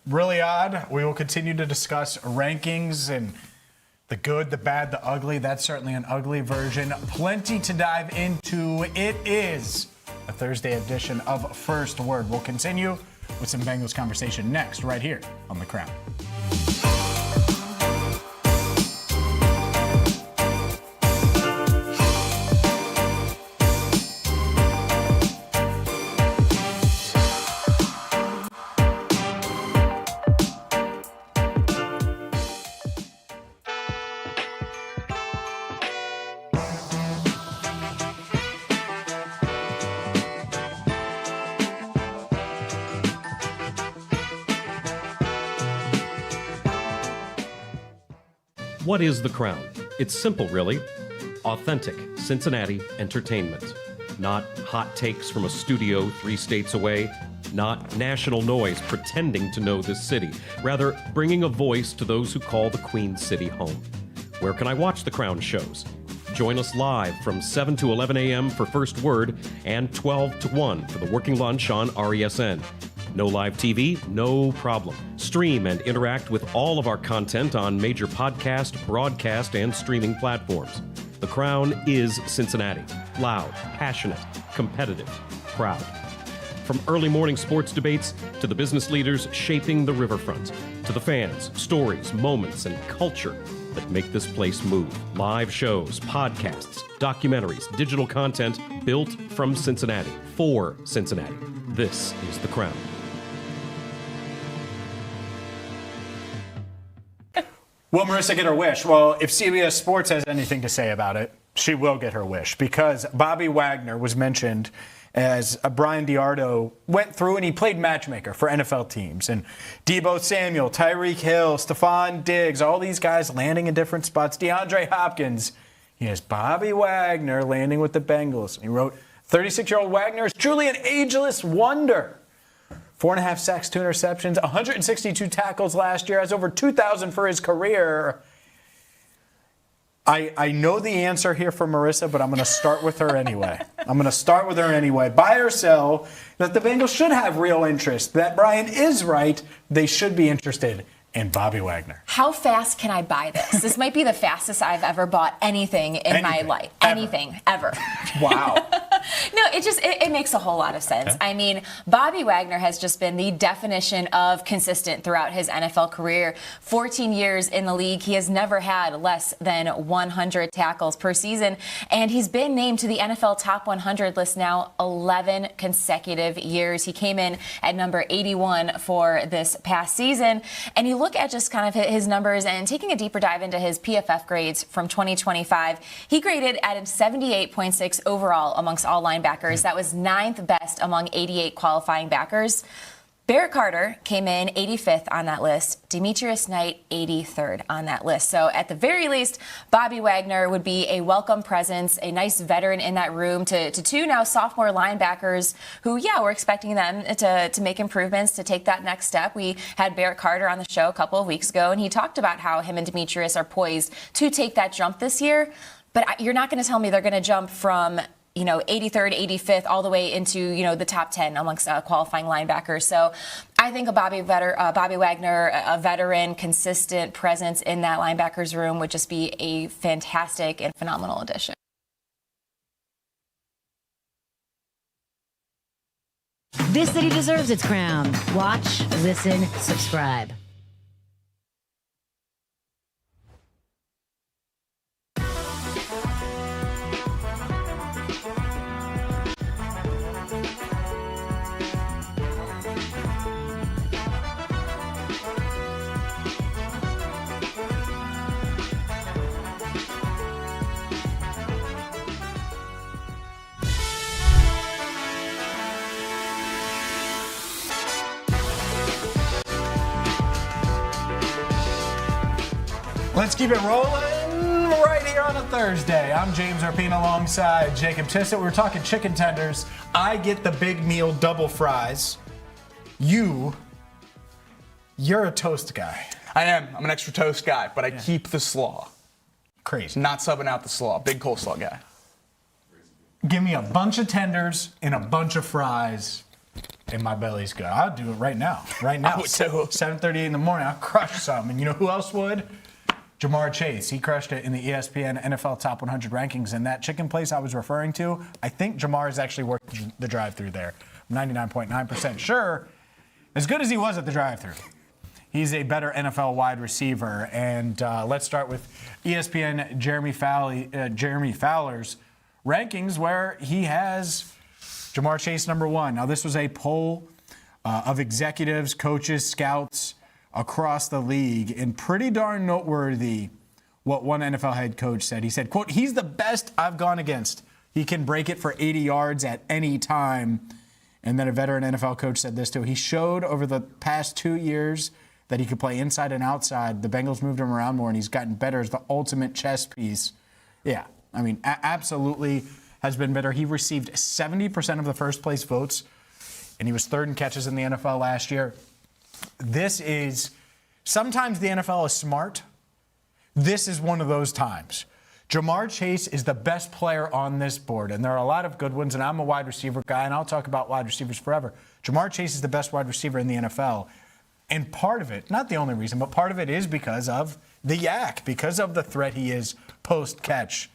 Really odd. We will continue to discuss rankings and the good, the bad, the ugly. That's certainly an ugly version. Plenty to dive into. It is a Thursday edition of First Word. We'll continue with some Bengals conversation next, right here on The Crown. What is The Crown? It's simple, really. Authentic Cincinnati entertainment. Not hot takes from a studio 3 states away, Not national noise pretending to know this city, rather bringing a voice to those who call the Queen City home. Where can I watch the Crown shows? Join us live from 7 to 11 a.m. for First Word and 12 to 1 for the Working Lunch on RESN. No live TV? No problem. Stream and interact with all of our content on major podcast, broadcast, and streaming platforms. The Crown is Cincinnati. Loud, passionate, competitive, proud. From early morning sports debates to the business leaders shaping the riverfront, to the fans, stories, moments, and culture that make this place move. Live shows, podcasts, documentaries, digital content built from Cincinnati, for Cincinnati. This is The Crown. Will Marisa get her wish? Well, if CBS Sports has anything to say about it, she will get her wish, because Bobby Wagner was mentioned as Brian DiArdo went through and he played matchmaker for NFL teams. And Deebo Samuel, Tyreek Hill, Stephon Diggs, all these guys landing in different spots. DeAndre Hopkins, he has Bobby Wagner landing with the Bengals. And he wrote, 36-year-old Wagner is truly an ageless wonder. 4.5 sacks, 2 interceptions, 162 tackles last year, has over 2,000 for his career. I know the answer here for Marisa, but I'm going to start with her anyway. Buy or sell that the Bengals should have real interest, that Brian is right, they should be interested in Bobby Wagner. How fast can I buy this? This might be the fastest I've ever bought anything in my life. Anything, ever. Wow. No, it makes a whole lot of sense. Okay. I mean, Bobby Wagner has just been the definition of consistent throughout his NFL career. 14 years in the league. He has never had less than 100 tackles per season. And he's been named to the NFL Top 100 list now 11 consecutive years. He came in at number 81 for this past season. And you look at just kind of his numbers and taking a deeper dive into his PFF grades from 2025, he graded at a 78.6 overall amongst all linebackers. That was 9th best among 88 qualifying backers. Barrett Carter came in 85th on that list. Demetrius Knight, 83rd on that list. So at the very least, Bobby Wagner would be a welcome presence, a nice veteran in that room to two now sophomore linebackers who, yeah, we're expecting them to make improvements, to take that next step. We had Barrett Carter on the show a couple of weeks ago, and he talked about how him and Demetrius are poised to take that jump this year. But you're not going to tell me they're going to jump from 83rd, 85th, all the way into, the top 10 amongst qualifying linebackers. So I think Bobby Wagner, a veteran, consistent presence in that linebackers room would just be a fantastic and phenomenal addition. This city deserves its crown. Watch, listen, subscribe. Let's keep it rolling right here on a Thursday. I'm James Rapien alongside Jacob Tissot. We're talking chicken tenders. I get the big meal double fries. You're a toast guy. I am. I'm an extra toast guy, but I keep the slaw. Crazy. Not subbing out the slaw. Big coleslaw guy. Give me a bunch of tenders and a bunch of fries, and my belly's good. I'll do it right now. Right now. I would too. 7:38 in the morning, I'll crush some. And you know who else would? Jamar Chase. He crushed it in the ESPN NFL Top 100 rankings. And that chicken place I was referring to, I think Jamar has actually worked the drive-thru there. I'm 99.9% sure. As good as he was at the drive-thru, he's a better NFL wide receiver. And let's start with ESPN Jeremy Fowler's rankings, where he has Jamar Chase number 1. Now, this was a poll of executives, coaches, scouts across the league, and pretty darn noteworthy what one NFL head coach said. He said, quote, "He's the best I've gone against. He can break it for 80 yards at any time." And then a veteran NFL coach said this too. He showed over the past 2 years that he could play inside and outside. The Bengals moved him around more, and he's gotten better as the ultimate chess piece. Yeah, I mean, absolutely has been better. He received 70% of the first place votes and he was third in catches in the NFL last year. Sometimes the NFL is smart. This is one of those times. Jamar Chase is the best player on this board, and there are a lot of good ones, and I'm a wide receiver guy, and I'll talk about wide receivers forever. Jamar Chase is the best wide receiver in the NFL, and part of it, not the only reason, but part of it is because of the yak, because of the threat he is post-catch.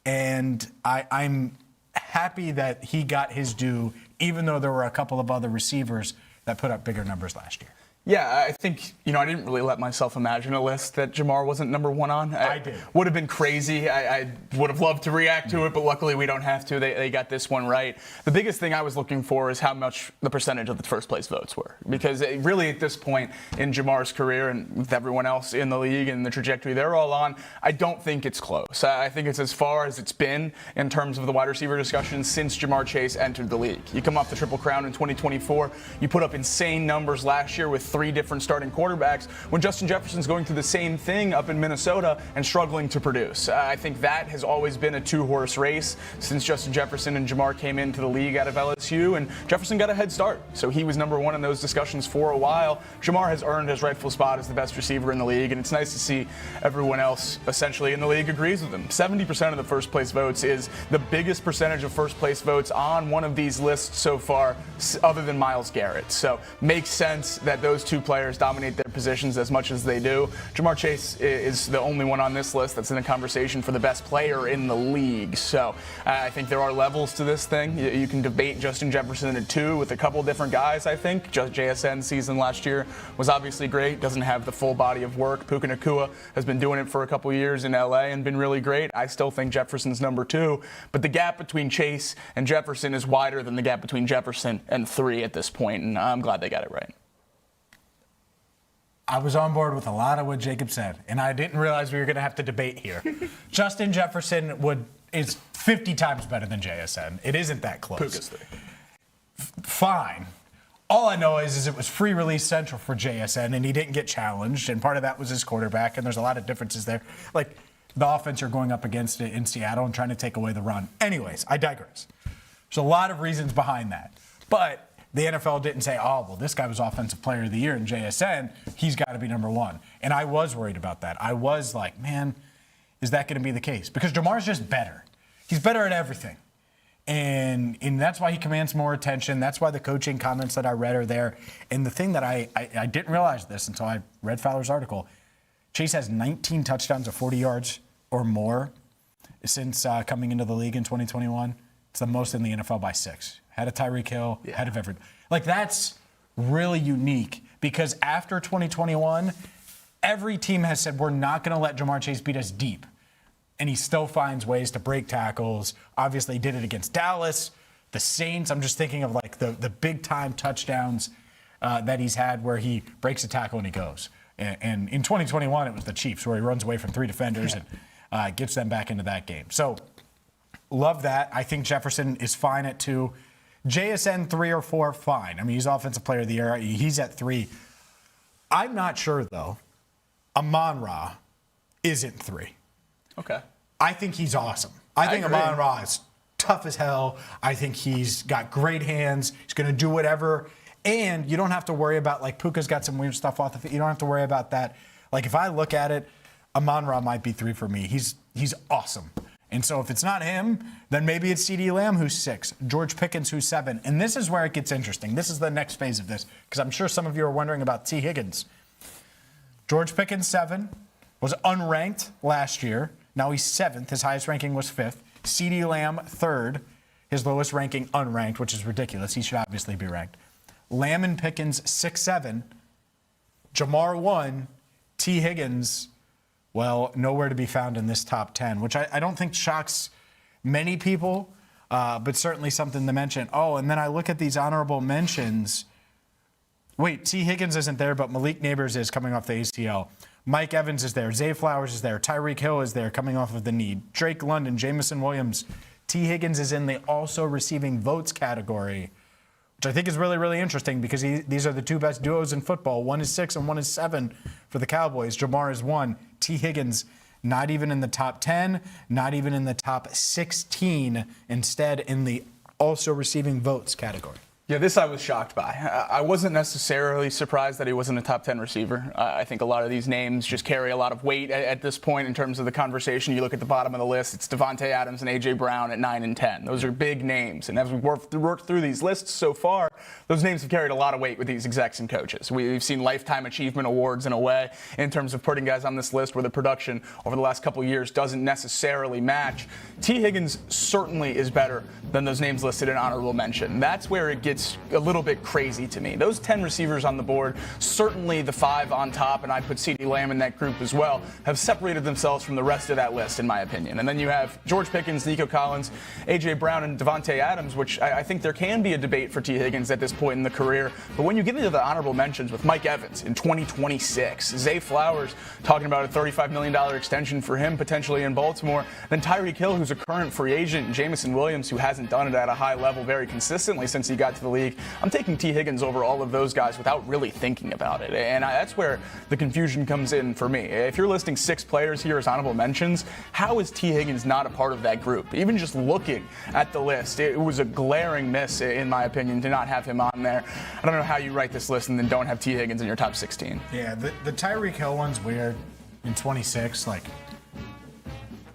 And I'm happy that he got his due, even though there were a couple of other receivers that put up bigger numbers last year. Yeah, I think, I didn't really let myself imagine a list that Jamar wasn't number one on. I did. Would have been crazy. I would have loved to react to it, but luckily we don't have to. They got this one right. The biggest thing I was looking for is how much the percentage of the first place votes were. Because really at this point in Jamar's career and with everyone else in the league and the trajectory they're all on, I don't think it's close. I think it's as far as it's been in terms of the wide receiver discussion since Jamar Chase entered the league. You come off the Triple Crown in 2024. You put up insane numbers last year with 3 different starting quarterbacks when Justin Jefferson's going through the same thing up in Minnesota and struggling to produce. I think that has always been a 2-horse race since Justin Jefferson and Jamar came into the league out of LSU, and Jefferson got a head start. So he was number one in those discussions for a while. Jamar has earned his rightful spot as the best receiver in the league, and it's nice to see everyone else essentially in the league agrees with him. 70% of the first place votes is the biggest percentage of first place votes on one of these lists so far, other than Myles Garrett. So makes sense that those two players dominate their positions as much as they do. Jamar Chase is the only one on this list that's in a conversation for the best player in the league. So I think there are levels to this thing. You can debate Justin Jefferson at 2 with a couple different guys, I think. JSN's season last year was obviously great. Doesn't have the full body of work. Puka Nacua has been doing it for a couple years in LA and been really great. I still think Jefferson's number 2. But the gap between Chase and Jefferson is wider than the gap between Jefferson and 3 at this point, and I'm glad they got it right. I was on board with a lot of what Jacob said, and I didn't realize we were going to have to debate here. Justin Jefferson is 50 times better than JSN. It isn't that close. Puka's 3. Fine. All I know is it was free release central for JSN, and he didn't get challenged, and part of that was his quarterback, and there's a lot of differences there. Like, the offense you're going up against it in Seattle and trying to take away the run. Anyways, I digress. There's a lot of reasons behind that. But the NFL didn't say, oh, well, this guy was Offensive Player of the Year in JSN. He's got to be number 1. And I was worried about that. I was like, man, is that going to be the case? Because Jamar's just better. He's better at everything. And that's why he commands more attention. That's why the coaching comments that I read are there. And the thing that I didn't realize this until I read Fowler's article, Chase has 19 touchdowns of 40 yards or more since coming into the league in 2021. It's the most in the NFL by 6. Head of Tyreek Hill, head of everything. Like, that's really unique because after 2021, every team has said, we're not going to let Jamar Chase beat us deep. And he still finds ways to break tackles. Obviously, he did it against Dallas, the Saints. I'm just thinking of, like, the big-time touchdowns that he's had where he breaks a tackle and he goes. And in 2021, it was the Chiefs where he runs away from 3 defenders and gets them back into that game. So, love that. I think Jefferson is fine at 2. JSN 3 or 4, fine. I mean, he's Offensive Player of the Year. He's at 3. I'm not sure, though. Amon-Ra isn't 3. Okay. I think he's awesome. I think Amon-Ra is tough as hell. I think he's got great hands. He's going to do whatever. And you don't have to worry about, like, Puka's got some weird stuff off the field. You don't have to worry about that. Like, if I look at it, Amon-Ra might be 3 for me. He's awesome. And so if it's not him, then maybe it's CeeDee Lamb, who's 6, George Pickens, who's 7. And this is where it gets interesting. This is the next phase of this, because I'm sure some of you are wondering about T. Higgins. George Pickens, 7, was unranked last year. Now he's 7th. His highest ranking was 5th. CeeDee Lamb, 3rd. His lowest ranking, unranked, which is ridiculous. He should obviously be ranked. Lamb and Pickens, 6, 7. Jamar, 1. T. Higgins, well, nowhere to be found in this top 10, which I don't think shocks many people, but certainly something to mention. Oh, and then I look at these honorable mentions. Wait, T. Higgins isn't there, but Malik Neighbors is coming off the ACL. Mike Evans is there. Zay Flowers is there. Tyreek Hill is there coming off of the knee. Drake London, Jamison Williams. T. Higgins is in the also receiving votes category, which I think is really, really interesting because these are the 2 best duos in football. 1 is 6 and 1 is 7 for the Cowboys. Jamar is 1. T. Higgins, not even in the top 10, not even in the top 16, instead in the also receiving votes category. Yeah, this I was shocked by. I wasn't necessarily surprised that he wasn't a top 10 receiver. I think a lot of these names just carry a lot of weight at this point in terms of the conversation. You look at the bottom of the list, it's Davante Adams and A.J. Brown at 9 and 10. Those are big names. And as we've worked through these lists so far, those names have carried a lot of weight with these execs and coaches. We've seen lifetime achievement awards in a way in terms of putting guys on this list where the production over the last couple of years doesn't necessarily match. T. Higgins certainly is better than those names listed in honorable mention. That's where it gets a little bit crazy to me. Those 10 receivers on the board, certainly the 5 on top, and I put CeeDee Lamb in that group as well, have separated themselves from the rest of that list, in my opinion. And then you have George Pickens, Nico Collins, A.J. Brown, and Davante Adams, which I think there can be a debate for T. Higgins at this point in the career. But when you get into the honorable mentions with Mike Evans in 2026, Zay Flowers talking about a $35 million extension for him potentially in Baltimore, then Tyreek Hill, who's a current free agent, and Jameson Williams, who hasn't done it at a high level very consistently since he got to the league. I'm taking T. Higgins over all of those guys without really thinking about it. And that's where the confusion comes in for me. If you're listing 6 players here as honorable mentions, how is T. Higgins not a part of that group? Even just looking at the list, it was a glaring miss, in my opinion, to not have him on there. I don't know how you write this list and then don't have T. Higgins in your top 16. Yeah, the Tyreek Hill one's weird in 26. Like,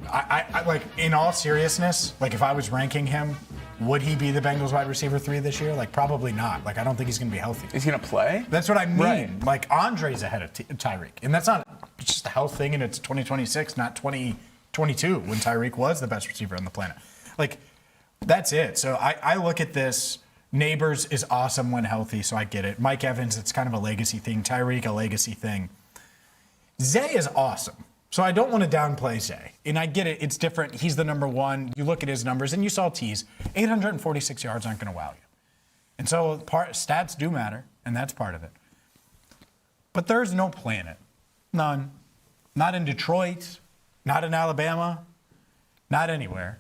I like, in all seriousness, like, if I was ranking him, would he be the Bengals wide receiver 3 this year? Like, probably not. Like, I don't think he's going to be healthy. He's going to play? That's what I mean. Right. Like, Andre's ahead of Tyreek. And that's not just a health thing, and it's 2026, not 2022, when Tyreek was the best receiver on the planet. Like, that's it. So I look at this. Neighbors is awesome when healthy, so I get it. Mike Evans, it's kind of a legacy thing. Tyreek, a legacy thing. Zay is awesome. So I don't want to downplay Zay. And I get it. It's different. He's the number one. You look at his numbers, and you saw T's. 846 yards aren't going to wow you. And so stats do matter, and that's part of it. But there's no planet. None. Not in Detroit. Not in Alabama. Not anywhere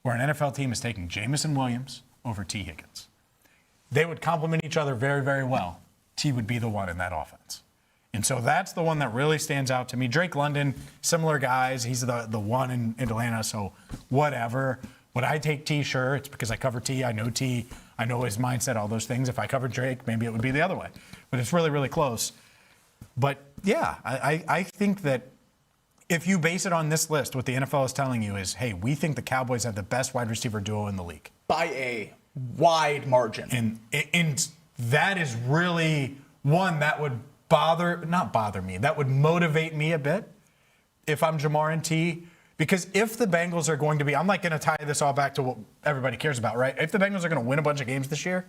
where an NFL team is taking Jameson Williams over T. Higgins. They would complement each other very, very well. T would be the one in that offense. And so that's the one that really stands out to me. Drake London, similar guys. He's the one in Atlanta, so whatever. Would I take T? Sure. It's because I cover T. I know T. I know his mindset, all those things. If I covered Drake, maybe it would be the other way. But it's really, really close. But, yeah, I think that if you base it on this list, what the NFL is telling you is, hey, we think the Cowboys have the best wide receiver duo in the league. By a wide margin. And that is really one that would not bother me. That would motivate me a bit if I'm Jamar and T. Because if the Bengals are going to be, I'm not going to tie this all back to what everybody cares about, right? If the Bengals are going to win a bunch of games this year,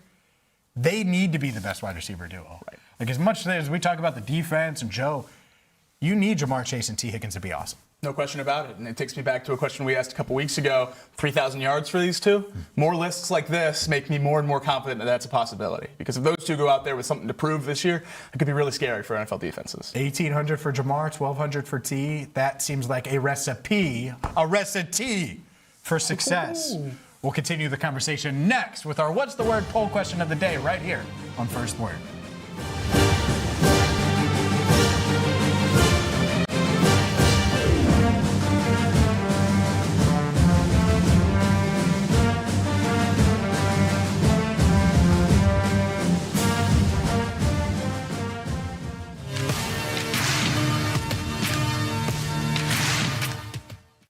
they need to be the best wide receiver duo. Right. Like, as much as we talk about the defense and Joe, you need Jamar Chase and T. Higgins to be awesome. No question about it. And it takes me back to a question we asked a couple weeks ago. 3,000 yards for these two? More lists like this make me more and more confident that that's a possibility. Because if those two go out there with something to prove this year, it could be really scary for NFL defenses. 1,800 for Jamar, 1,200 for T. That seems like a recipe for success. Ooh. We'll continue the conversation next with our What's the Word poll question of the day right here on First Word.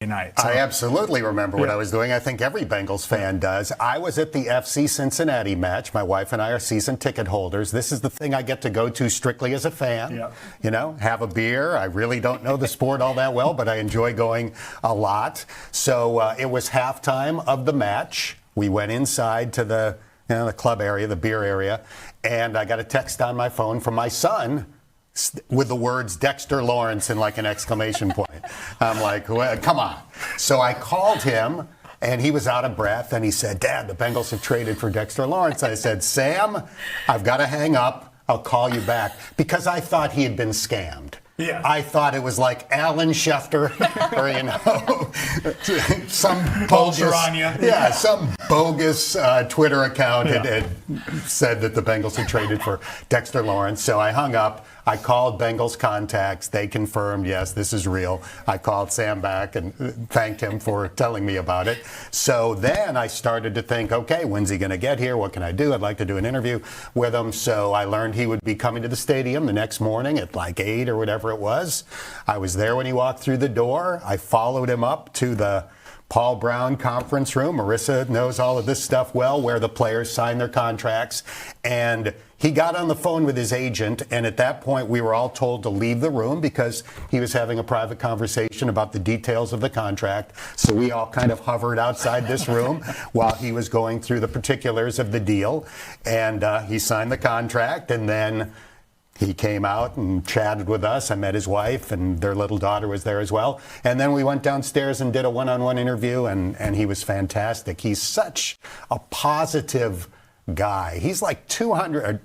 Night. So, I absolutely remember what I was doing. I think every Bengals fan does. I was at the FC Cincinnati match. My wife and I are season ticket holders. This is the thing I get to go to strictly as a fan. Yeah. You know, have a beer. I really don't know the sport all that well, but I enjoy going a lot. So it was halftime of the match. We went inside to the club area, the beer area, and I got a text on my phone from my son with the words Dexter Lawrence and like an exclamation point. I'm like, well, come on. So I called him, and he was out of breath, and he said, Dad, the Bengals have traded for Dexter Lawrence. I said, Sam, I've got to hang up. I'll call you back. Because I thought he had been scammed. Yeah. I thought it was like Alan Schefter, or, some bogus, some bogus Twitter account had said that the Bengals had traded for Dexter Lawrence. So I hung up. I called Bengals contacts. They confirmed, yes, this is real. I called Sam back and thanked him for telling me about it. So then I started to think, okay, when's he going to get here? What can I do? I'd like to do an interview with him. So I learned he would be coming to the stadium the next morning at like 8 or whatever it was. I was there when he walked through the door. I followed him up to the Paul Brown conference room. Marisa knows all of this stuff well, where the players sign their contracts. And he got on the phone with his agent, and at that point we were all told to leave the room because he was having a private conversation about the details of the contract. So we all kind of hovered outside this room while he was going through the particulars of the deal. And he signed the contract, and then he came out and chatted with us. I met his wife, and their little daughter was there as well. And then we went downstairs and did a one-on-one interview, and he was fantastic. He's such a positive guy. He's like 300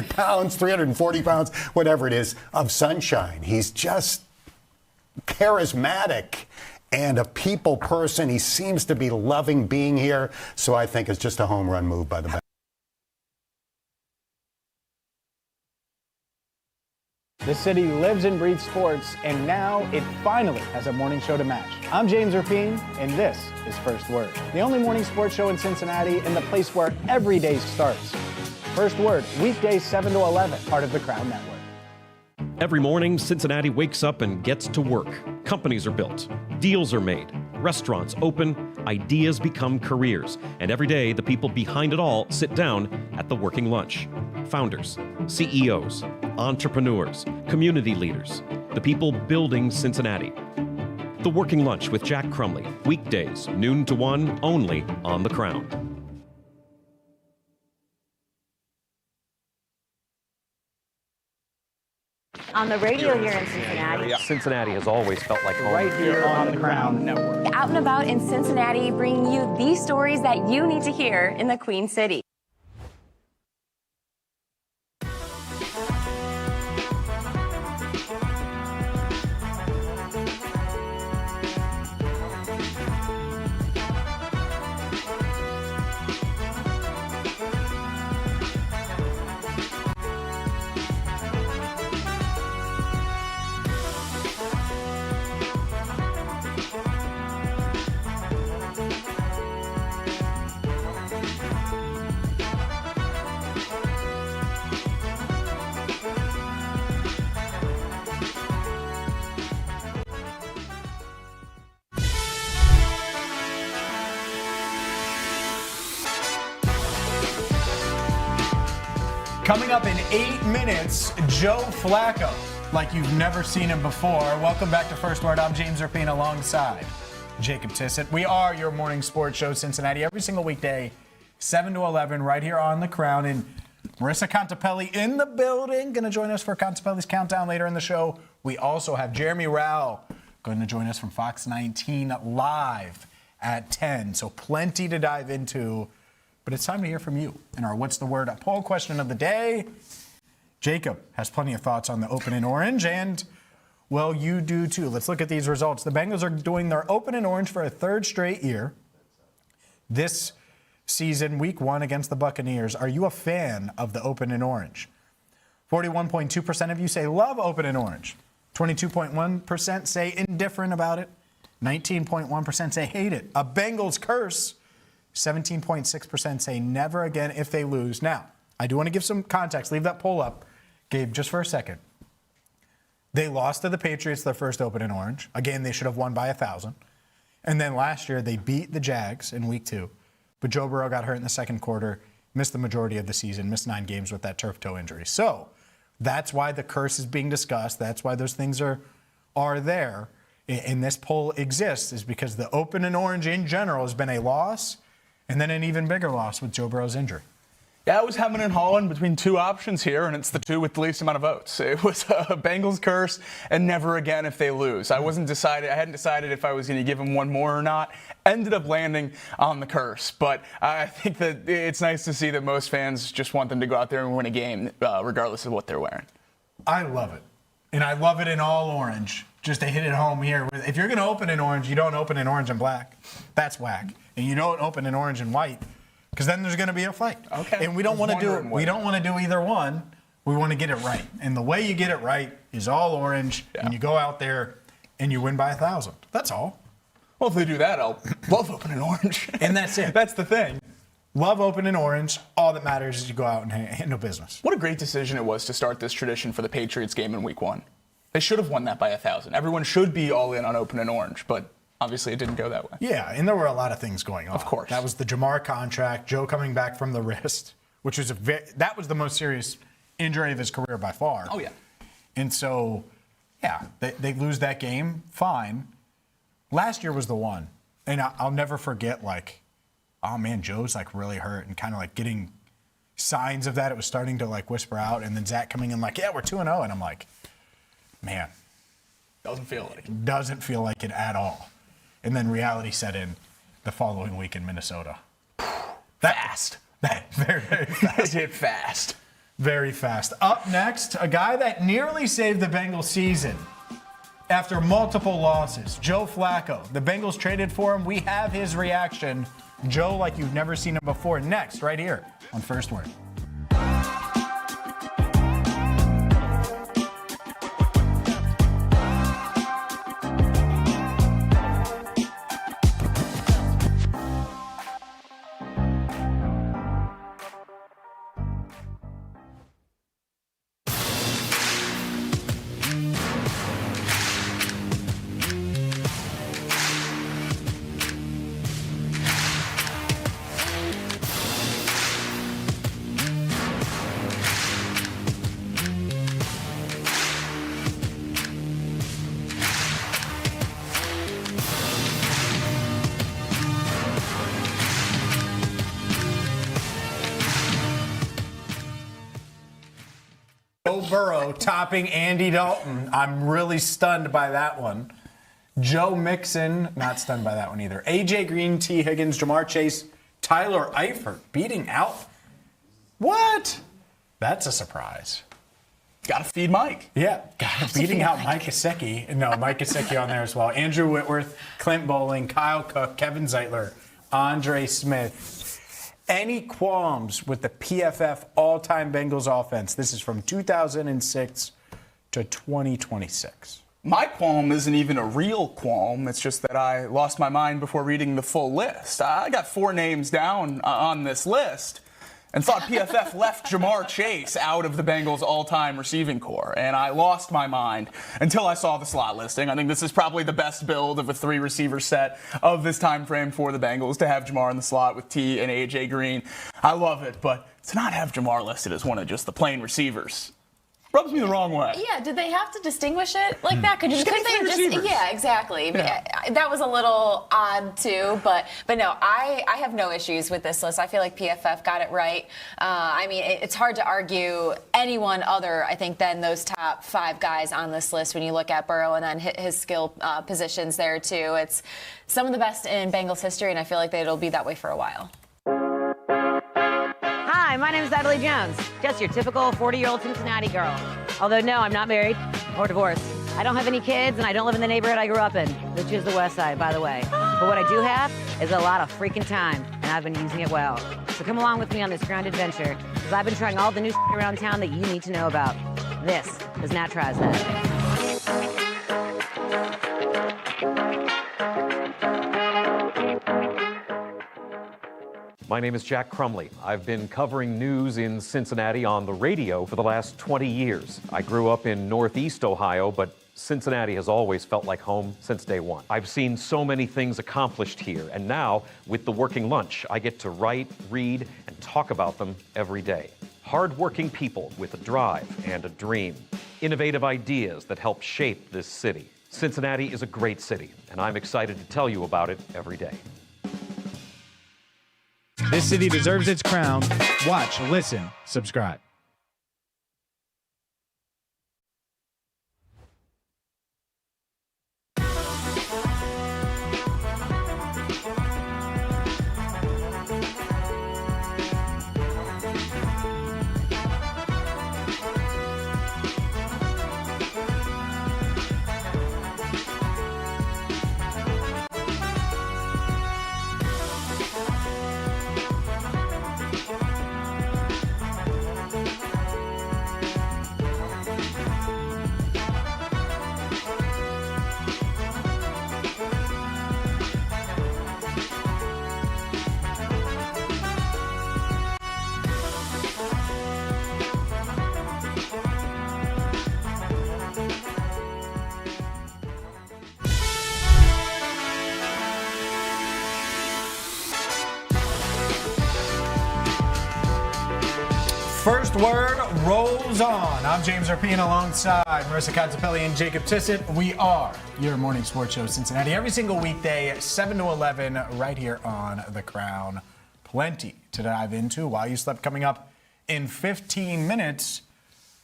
pounds, 340 pounds, whatever it is, of sunshine. He's just charismatic and a people person. He seems to be loving being here. So I think it's just a home run move by the Bengals. This city lives and breathes sports, and now it finally has a morning show to match. I'm James Rapien, and this is First Word, the only morning sports show in Cincinnati and the place where every day starts. First Word, weekdays 7 to 11, part of the Crown Network. Every morning, Cincinnati wakes up and gets to work. Companies are built, deals are made, restaurants open, ideas become careers, and every day the people behind it all sit down at the working lunch. Founders, CEOs, entrepreneurs, community leaders, the people building Cincinnati. The Working Lunch with Jack Crumley, weekdays, noon to 1, only on The Crown. On the radio here in Cincinnati. Cincinnati has always felt like home. Right here on the Crown Network. Out and about in Cincinnati, bringing you these stories that you need to hear in the Queen City. Coming up in 8 minutes, Joe Flacco, like you've never seen him before. Welcome back to First Word. I'm James Rapien alongside Jacob Tissot. We are your morning sports show, Cincinnati, every single weekday, 7 to 11, right here on The Crown. And Marisa Contipelli in the building, going to join us for Contipelli's Countdown later in the show. We also have Jeremy Rauch going to join us from FOX19 live at 10. So plenty to dive into. But it's time to hear from you in our What's the Word poll question of the day. Jacob has plenty of thoughts on the Open in Orange, and, well, you do too. Let's look at these results. The Bengals are doing their Open in Orange for a third straight year. This season, week 1 against the Buccaneers. Are you a fan of the Open in Orange? 41.2% of you say love Open in Orange. 22.1% say indifferent about it. 19.1% say hate it. A Bengals curse. 17.6% say never again if they lose. Now, I do want to give some context. Leave that poll up, Gabe, just for a second. They lost to the Patriots their first Open in Orange. Again, they should have won by 1,000. And then last year, they beat the Jags in week 2. But Joe Burrow got hurt in the second quarter, missed the majority of the season, missed 9 games with that turf toe injury. So that's why the curse is being discussed. That's why those things are there. And this poll exists is because the Open in Orange in general has been a loss, and then an even bigger loss with Joe Burrow's injury. Yeah, I was hemming and hawing between two options here, and it's the two with the least amount of votes. It was a Bengals curse and never again if they lose. I hadn't decided if I was going to give them one more or not. Ended up landing on the curse. But I think that it's nice to see that most fans just want them to go out there and win a game, regardless of what they're wearing. I love it. And I love it in all orange. Just to hit it home here. If you're going to open in orange, you don't open in orange and black. That's whack. And you don't open in orange and white, because then there's going to be a fight. Okay. And we don't want to do either one. We want to get it right. And the way you get it right is all orange, and you go out there and you win by 1,000. That's all. Well, if they do that, I'll love opening orange. And that's it. That's the thing. Love opening orange. All that matters is you go out and handle business. What a great decision it was to start this tradition for the Patriots game in Week 1. They should have won that by 1,000. Everyone should be all in on opening orange, but obviously it didn't go that way. Yeah, and there were a lot of things going on. Of course. That was the Jamar contract, Joe coming back from the wrist, which was that was the most serious injury of his career by far. Oh, yeah. And so, yeah, they lose that game, fine. Last year was the one. And I'll never forget, like, oh, man, Joe's, like, really hurt and kind of, like, getting signs of that. It was starting to, like, whisper out. And then Zach coming in like, yeah, we're 2-0. And I'm like, man. Doesn't feel like it. Doesn't feel like it at all. And then reality set in the following week in Minnesota. Fast. Very, very fast. It hit fast. Very fast. Up next, a guy that nearly saved the Bengals season after multiple losses, Joe Flacco. The Bengals traded for him. We have his reaction. Joe, like you've never seen him before. Next, right here on First Word. Joe Burrow topping Andy Dalton. I'm really stunned by that one. Joe Mixon, not stunned by that one either. AJ Green, T. Higgins, Jamar Chase, Tyler Eifert beating out. What? That's a surprise. Gotta feed Mike. Yeah, beating out Mike Gesicki. No, Mike Gesicki on there as well. Andrew Whitworth, Clint Bowling, Kyle Cook, Kevin Zeitler, Andre Smith. Any qualms with the PFF all-time Bengals offense? This is from 2006 to 2026. My qualm isn't even a real qualm. It's just that I lost my mind before reading the full list. I got 4 names down on this list and thought PFF left Jamar Chase out of the Bengals' all-time receiving core. And I lost my mind until I saw the slot listing. I think this is probably the best build of a 3-receiver set of this time frame for the Bengals, to have Jamar in the slot with T and AJ Green. I love it, but to not have Jamar listed as one of just the plain receivers rubs me the wrong way. Yeah, did they have to distinguish it like that? Couldn't they receivers. Yeah, exactly. Yeah. That was a little odd too, but no, I have no issues with this list. I feel like PFF got it right. I mean, it's hard to argue anyone other, I think, than those top 5 guys on this list when you look at Burrow and then his skill positions there too. It's some of the best in Bengals history, and I feel like it'll be that way for a while. Hi, my name is Natalie Jones. Just your typical 40-year-old Cincinnati girl. Although, no, I'm not married or divorced. I don't have any kids, and I don't live in the neighborhood I grew up in, which is the West Side, by the way. But what I do have is a lot of freaking time, and I've been using it well. So come along with me on this grand adventure, because I've been trying all the new around town that you need to know about. This is Nat Tries That. My name is Jack Crumley. I've been covering news in Cincinnati on the radio for the last 20 years. I grew up in Northeast Ohio, but Cincinnati has always felt like home since day one. I've seen so many things accomplished here, and now, with the Working Lunch, I get to write, read, and talk about them every day. Hard-working people with a drive and a dream. Innovative ideas that help shape this city. Cincinnati is a great city, and I'm excited to tell you about it every day. This city deserves its crown. Watch, listen, subscribe. First Word rolls on. I'm James Rapien alongside Marisa, Contipelli, and Jacob Tissot. We are your morning sports show, Cincinnati, every single weekday, 7 to 11, right here on The Crown. Plenty to dive into while you slept coming up in 15 minutes.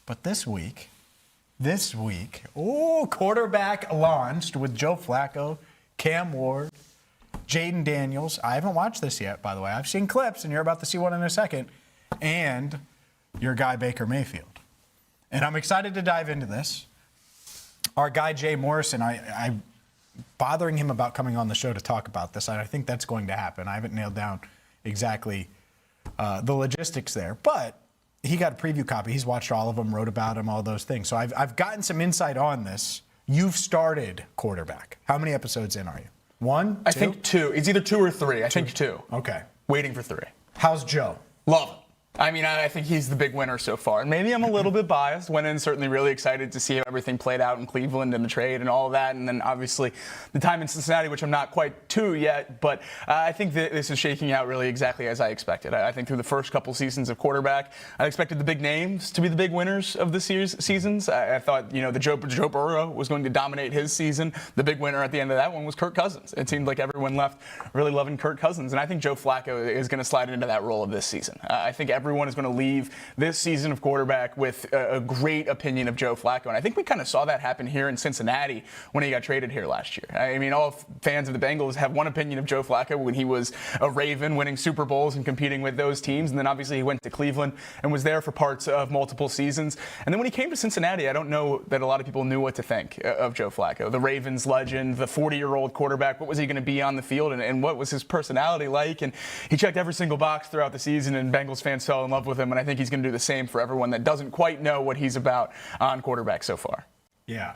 But this week, quarterback launched with Joe Flacco, Cam Ward, Jaden Daniels. I haven't watched this yet, by the way. I've seen clips, and you're about to see one in a second. And your guy, Baker Mayfield. And I'm excited to dive into this. Our guy, Jay Morrison, I'm bothering him about coming on the show to talk about this. I think that's going to happen. I haven't nailed down exactly the logistics there. But he got a preview copy. He's watched all of them, wrote about them, all those things. So I've gotten some insight on this. You've started quarterback. How many episodes in are you? One? I think two. It's either 2 or 3. I think 2. Okay. Waiting for 3. How's Joe? Love him. I mean, I think he's the big winner so far. And maybe I'm a little bit biased. Went in certainly really excited to see how everything played out in Cleveland and the trade and all of that. And then obviously the time in Cincinnati, which I'm not quite to yet. But I think that this is shaking out really exactly as I expected. I think through the first couple seasons of quarterback, I expected the big names to be the big winners of the seasons. I thought, the Joe Burrow was going to dominate his season. The big winner at the end of that one was Kirk Cousins. It seemed like everyone left really loving Kirk Cousins. And I think Joe Flacco is going to slide into that role of this season. I think everyone is going to leave this season of quarterback with a great opinion of Joe Flacco. And I think we kind of saw that happen here in Cincinnati when he got traded here last year. I mean, all fans of the Bengals have one opinion of Joe Flacco when he was a Raven winning Super Bowls and competing with those teams. And then obviously he went to Cleveland and was there for parts of multiple seasons. And then when he came to Cincinnati, I don't know that a lot of people knew what to think of Joe Flacco. The Ravens legend, the 40-year-old quarterback, what was he going to be on the field and what was his personality like? And he checked every single box throughout the season, and Bengals fans fell in love with him. And I think he's going to do the same for everyone that doesn't quite know what he's about on quarterback so far. Yeah,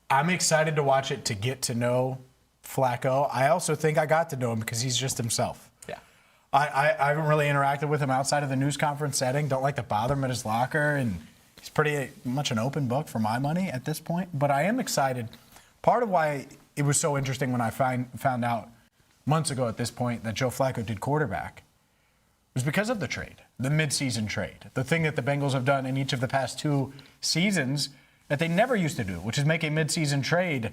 I'm excited to watch it to get to know Flacco. I also think I got to know him because he's just himself. Yeah. I haven't really interacted with him outside of the news conference setting. Don't like to bother him at his locker, and he's pretty much an open book for my money at this point. But I am excited. Part of why it was so interesting when I found out months ago at this point that Joe Flacco did quarterback was because of the trade, the midseason trade, the thing that the Bengals have done in each of the past 2 seasons that they never used to do, which is make a midseason trade.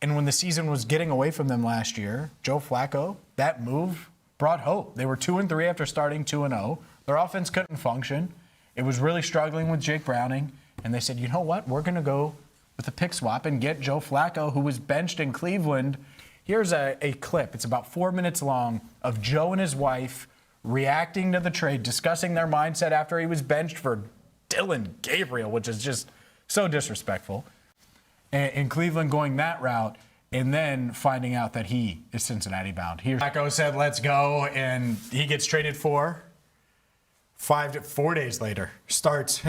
And when the season was getting away from them last year, Joe Flacco, that move brought hope. They were 2-3 after starting 2-0. Their offense couldn't function. It was really struggling with Jake Browning. And they said, you know what? We're going to go with a pick swap and get Joe Flacco, who was benched in Cleveland. Here's a clip. It's about 4 minutes long of Joe and his wife reacting to the trade, discussing their mindset after he was benched for Dylan Gabriel, which is just so disrespectful. And Cleveland going that route, and then finding out that he is Cincinnati bound. Here, Flacco said, let's go, and he gets traded for 4 days later. Starts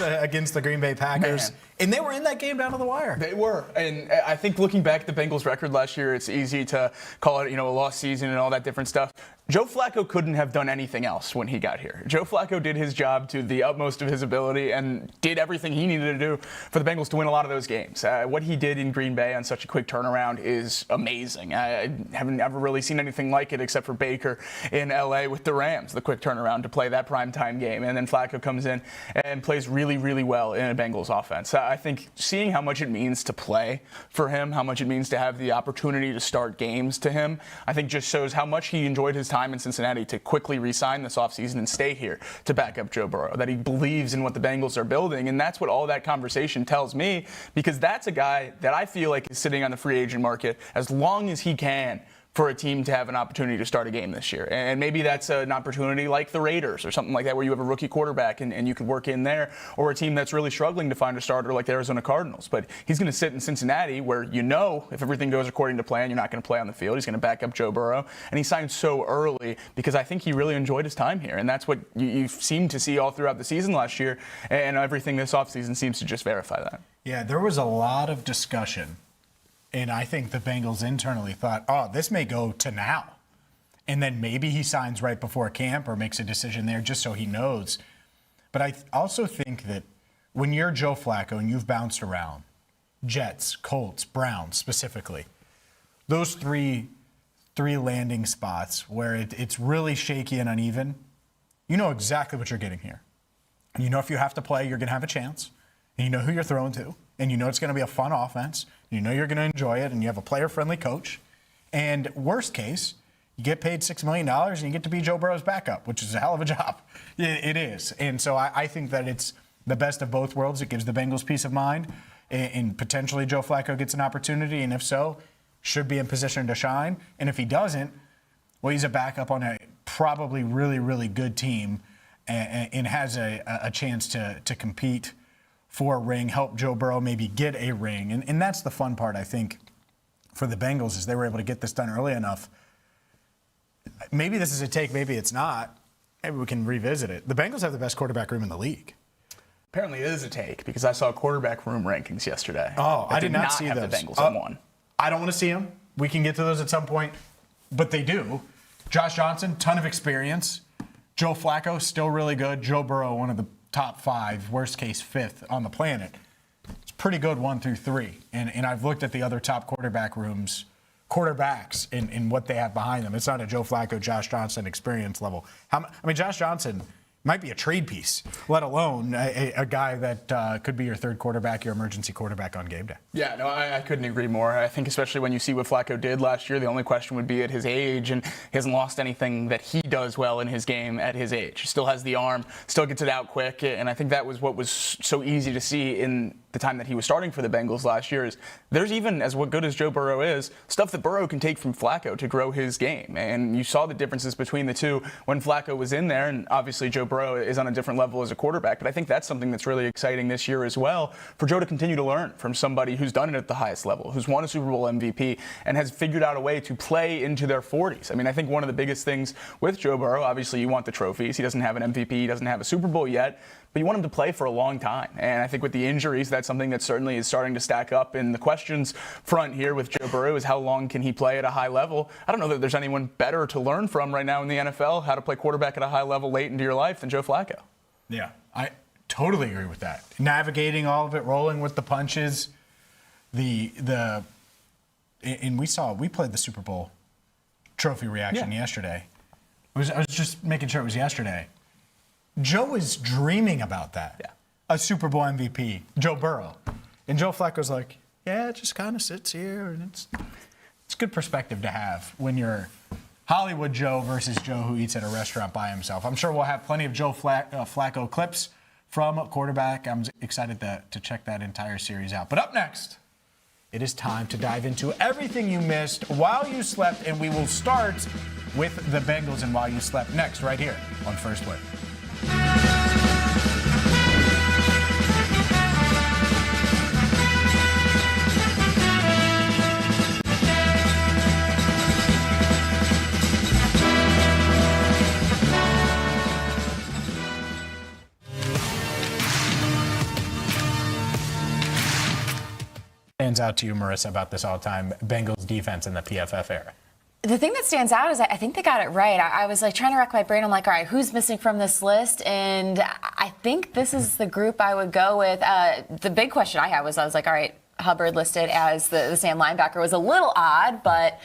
against the Green Bay Packers. Man. And they were in that game down to the wire. They were. And I think looking back at the Bengals' record last year, it's easy to call it, a lost season and all that different stuff. Joe Flacco couldn't have done anything else when he got here. Joe Flacco did his job to the utmost of his ability and did everything he needed to do for the Bengals to win a lot of those games. What he did in Green Bay on such a quick turnaround is amazing. I haven't ever really seen anything like it except for Baker in L.A. with the Rams, the quick turnaround to play that primetime game. And then Flacco comes in and plays really, really well in a Bengals offense. I think seeing how much it means to play for him, how much it means to have the opportunity to start games to him, I think just shows how much he enjoyed his time in Cincinnati to quickly re-sign this offseason and stay here to back up Joe Burrow, that he believes in what the Bengals are building. And that's what all that conversation tells me, because that's a guy that I feel like is sitting on the free agent market as long as he can for a team to have an opportunity to start a game this year. And maybe that's an opportunity like the Raiders or something like that, where you have a rookie quarterback and you can work in there, or a team that's really struggling to find a starter like the Arizona Cardinals. But he's going to sit in Cincinnati where, if everything goes according to plan, you're not going to play on the field. He's going to back up Joe Burrow. And he signed so early because I think he really enjoyed his time here. And that's what you seem to see all throughout the season last year. And everything this offseason seems to just verify that. Yeah, there was a lot of discussion. And I think the Bengals internally thought, this may go to now. And then maybe he signs right before camp or makes a decision there just so he knows. But I also think that when you're Joe Flacco and you've bounced around, Jets, Colts, Browns specifically, those three landing spots where it's really shaky and uneven, you know exactly what you're getting here. You know if you have to play, you're going to have a chance. And you know who you're throwing to. And you know it's going to be a fun offense. You know you're going to enjoy it. And you have a player-friendly coach. And worst case, you get paid $6 million and you get to be Joe Burrow's backup, which is a hell of a job. It is. And so I think that it's the best of both worlds. It gives the Bengals peace of mind. And potentially Joe Flacco gets an opportunity. And if so, should be in position to shine. And if he doesn't, well, he's a backup on a probably really, really good team and has a chance to compete for a ring, help Joe Burrow maybe get a ring. And that's the fun part, I think, for the Bengals is they were able to get this done early enough. Maybe this is a take, maybe it's not. Maybe we can revisit it. The Bengals have the best quarterback room in the league. Apparently it is a take because I saw quarterback room rankings yesterday. Oh, I did not see have those. The Bengals at 1. I don't want to see them. We can get to those at some point, but they do. Josh Johnson, ton of experience. Joe Flacco, still really good. Joe Burrow, one of the top 5, worst case 5th on the planet. It's pretty good 1 through 3. And I've looked at the other top quarterbacks in what they have behind them. It's not a Joe Flacco, Josh Johnson experience level. Josh Johnson might be a trade piece, let alone a guy that could be your third quarterback, your emergency quarterback on game day. Yeah, no, I couldn't agree more. I think especially when you see what Flacco did last year, the only question would be at his age, and he hasn't lost anything that he does well in his game at his age. He still has the arm, still gets it out quick, and I think that was what was so easy to see in the time that he was starting for the Bengals last year is there's even, as good as Joe Burrow is, stuff that Burrow can take from Flacco to grow his game. And you saw the differences between the two when Flacco was in there, and obviously Joe Burrow is on a different level as a quarterback. But I think that's something that's really exciting this year as well for Joe to continue to learn from somebody who's done it at the highest level, who's won a Super Bowl MVP, and has figured out a way to play into their 40s. I think one of the biggest things with Joe Burrow, obviously you want the trophies. He doesn't have an MVP, he doesn't have a Super Bowl yet, but you want him to play for a long time. And I think with the injuries, that's something that certainly is starting to stack up in the questions front here with Joe Burrow is how long can he play at a high level? I don't know that there's anyone better to learn from right now in the NFL, how to play quarterback at a high level late into your life than Joe Flacco. Yeah, I totally agree with that. Navigating all of it, rolling with the punches, and we played the Super Bowl trophy reaction yesterday. I was just making sure it was yesterday. Joe is dreaming about that. Yeah. A Super Bowl MVP, Joe Burrow. And Joe Flacco's like, yeah, it just kind of sits here. And it's good perspective to have when you're Hollywood Joe versus Joe who eats at a restaurant by himself. I'm sure we'll have plenty of Joe Flacco clips from quarterback. I'm excited to check that entire series out. But up next, it is time to dive into everything you missed while you slept. And we will start with the Bengals and while you slept next right here on First Word. Stands out to you, Marisa, about this all-time Bengals defense in the PFF era? The thing that stands out is I think they got it right. I was like trying to rack my brain. I'm like, all right, who's missing from this list? And I think this is the group I would go with. The big question I had was, I was like, all right, Hubbard listed as the Sam linebacker was a little odd, but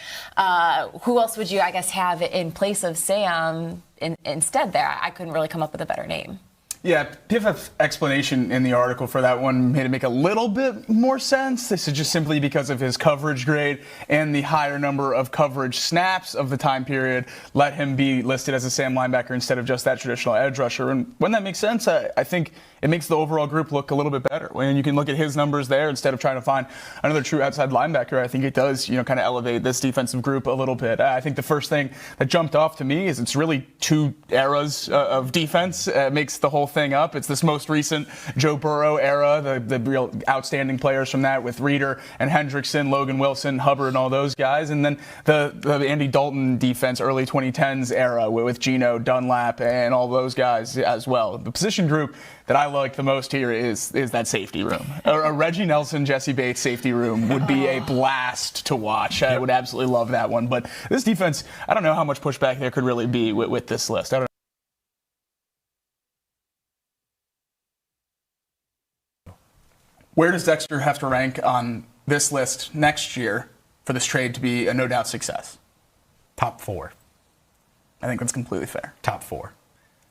who else would you, I guess, have in place of Sam instead there? I couldn't really come up with a better name. Yeah, PFF explanation in the article for that one made it make a little bit more sense. This is just simply because of his coverage grade and the higher number of coverage snaps of the time period let him be listed as a Sam linebacker instead of just that traditional edge rusher. And when that makes sense, I think it makes the overall group look a little bit better. When you can look at his numbers there instead of trying to find another true outside linebacker, I think it does, kind of elevate this defensive group a little bit. I think the first thing that jumped off to me is it's really two eras of defense. Makes the whole thing up. It's this most recent Joe Burrow era, the real outstanding players from that with Reeder and Hendrickson, Logan Wilson, Hubbard, and all those guys. And then the Andy Dalton defense, early 2010s era with Geno, Dunlap, and all those guys as well. The position group that I like the most here is that safety room. A Reggie Nelson, Jesse Bates safety room would be a blast to watch. I would absolutely love that one. But this defense, I don't know how much pushback there could really be with this list. I don't know. Where does Dexter have to rank on this list next year for this trade to be a no doubt success? Top 4. I think that's completely fair. Top 4.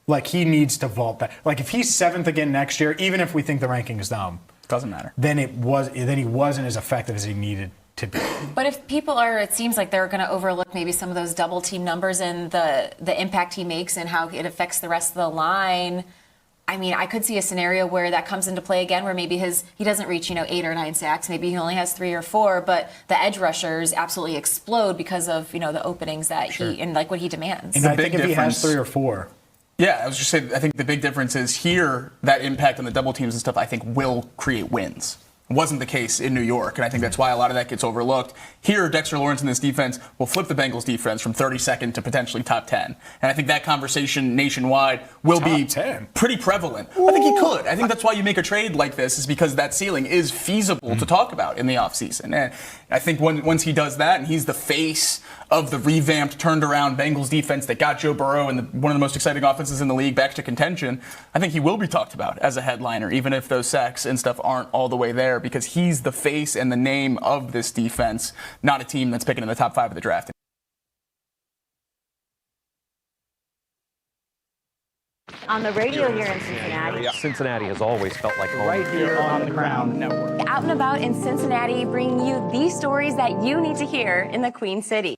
Like, he needs to vault that. Like, if he's 7th again next year, even if we think the ranking is dumb, doesn't matter. Then he wasn't as effective as he needed to be. But if people it seems like they're going to overlook maybe some of those double team numbers and the impact he makes and how it affects the rest of the line. I mean, I could see a scenario where that comes into play again, where maybe he doesn't reach 8 or 9 sacks. Maybe he only has 3 or 4, but the edge rushers absolutely explode because of the openings that he and like what he demands. And I think if he has 3 or 4. Yeah, I was just saying, I think the big difference is here, that impact on the double teams and stuff, I think will create wins. It wasn't the case in New York, and I think that's why a lot of that gets overlooked. Here, Dexter Lawrence in this defense will flip the Bengals defense from 32nd to potentially top 10. And I think that conversation nationwide will be pretty prevalent. Ooh. I think he could. I think that's why you make a trade like this, is because that ceiling is feasible to talk about in the offseason. And I think once he does that, and he's the face of the revamped, turned-around Bengals defense that got Joe Burrow and one of the most exciting offenses in the league back to contention, I think he will be talked about as a headliner, even if those sacks and stuff aren't all the way there, because he's the face and the name of this defense, not a team that's picking in the top 5 of the draft. On the radio here in Cincinnati. Cincinnati has always felt like home. Right here on the Crown Network. Out and about in Cincinnati, bringing you the stories that you need to hear in the Queen City.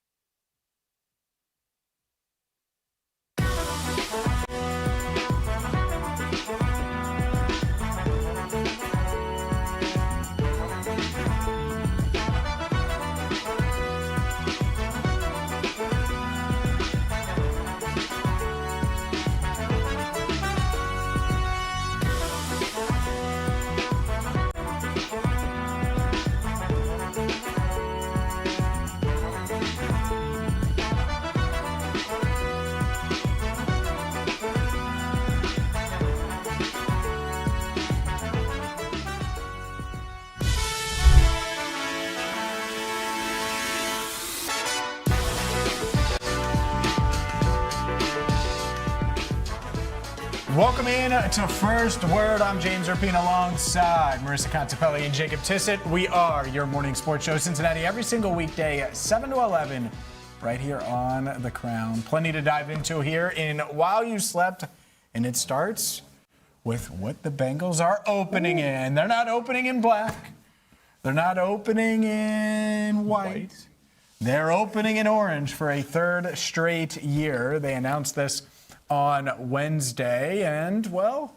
Welcome in to First Word. I'm James Rapien alongside Marisa, Contipelli, and Jacob Tissot. We are your morning sports show, Cincinnati, every single weekday at 7 to 11, right here on The Crown. Plenty to dive into here in While You Slept, and it starts with what the Bengals are opening in. They're not opening in black. They're not opening in white. They're opening in orange for a 3rd straight year. They announced this on Wednesday, and, well,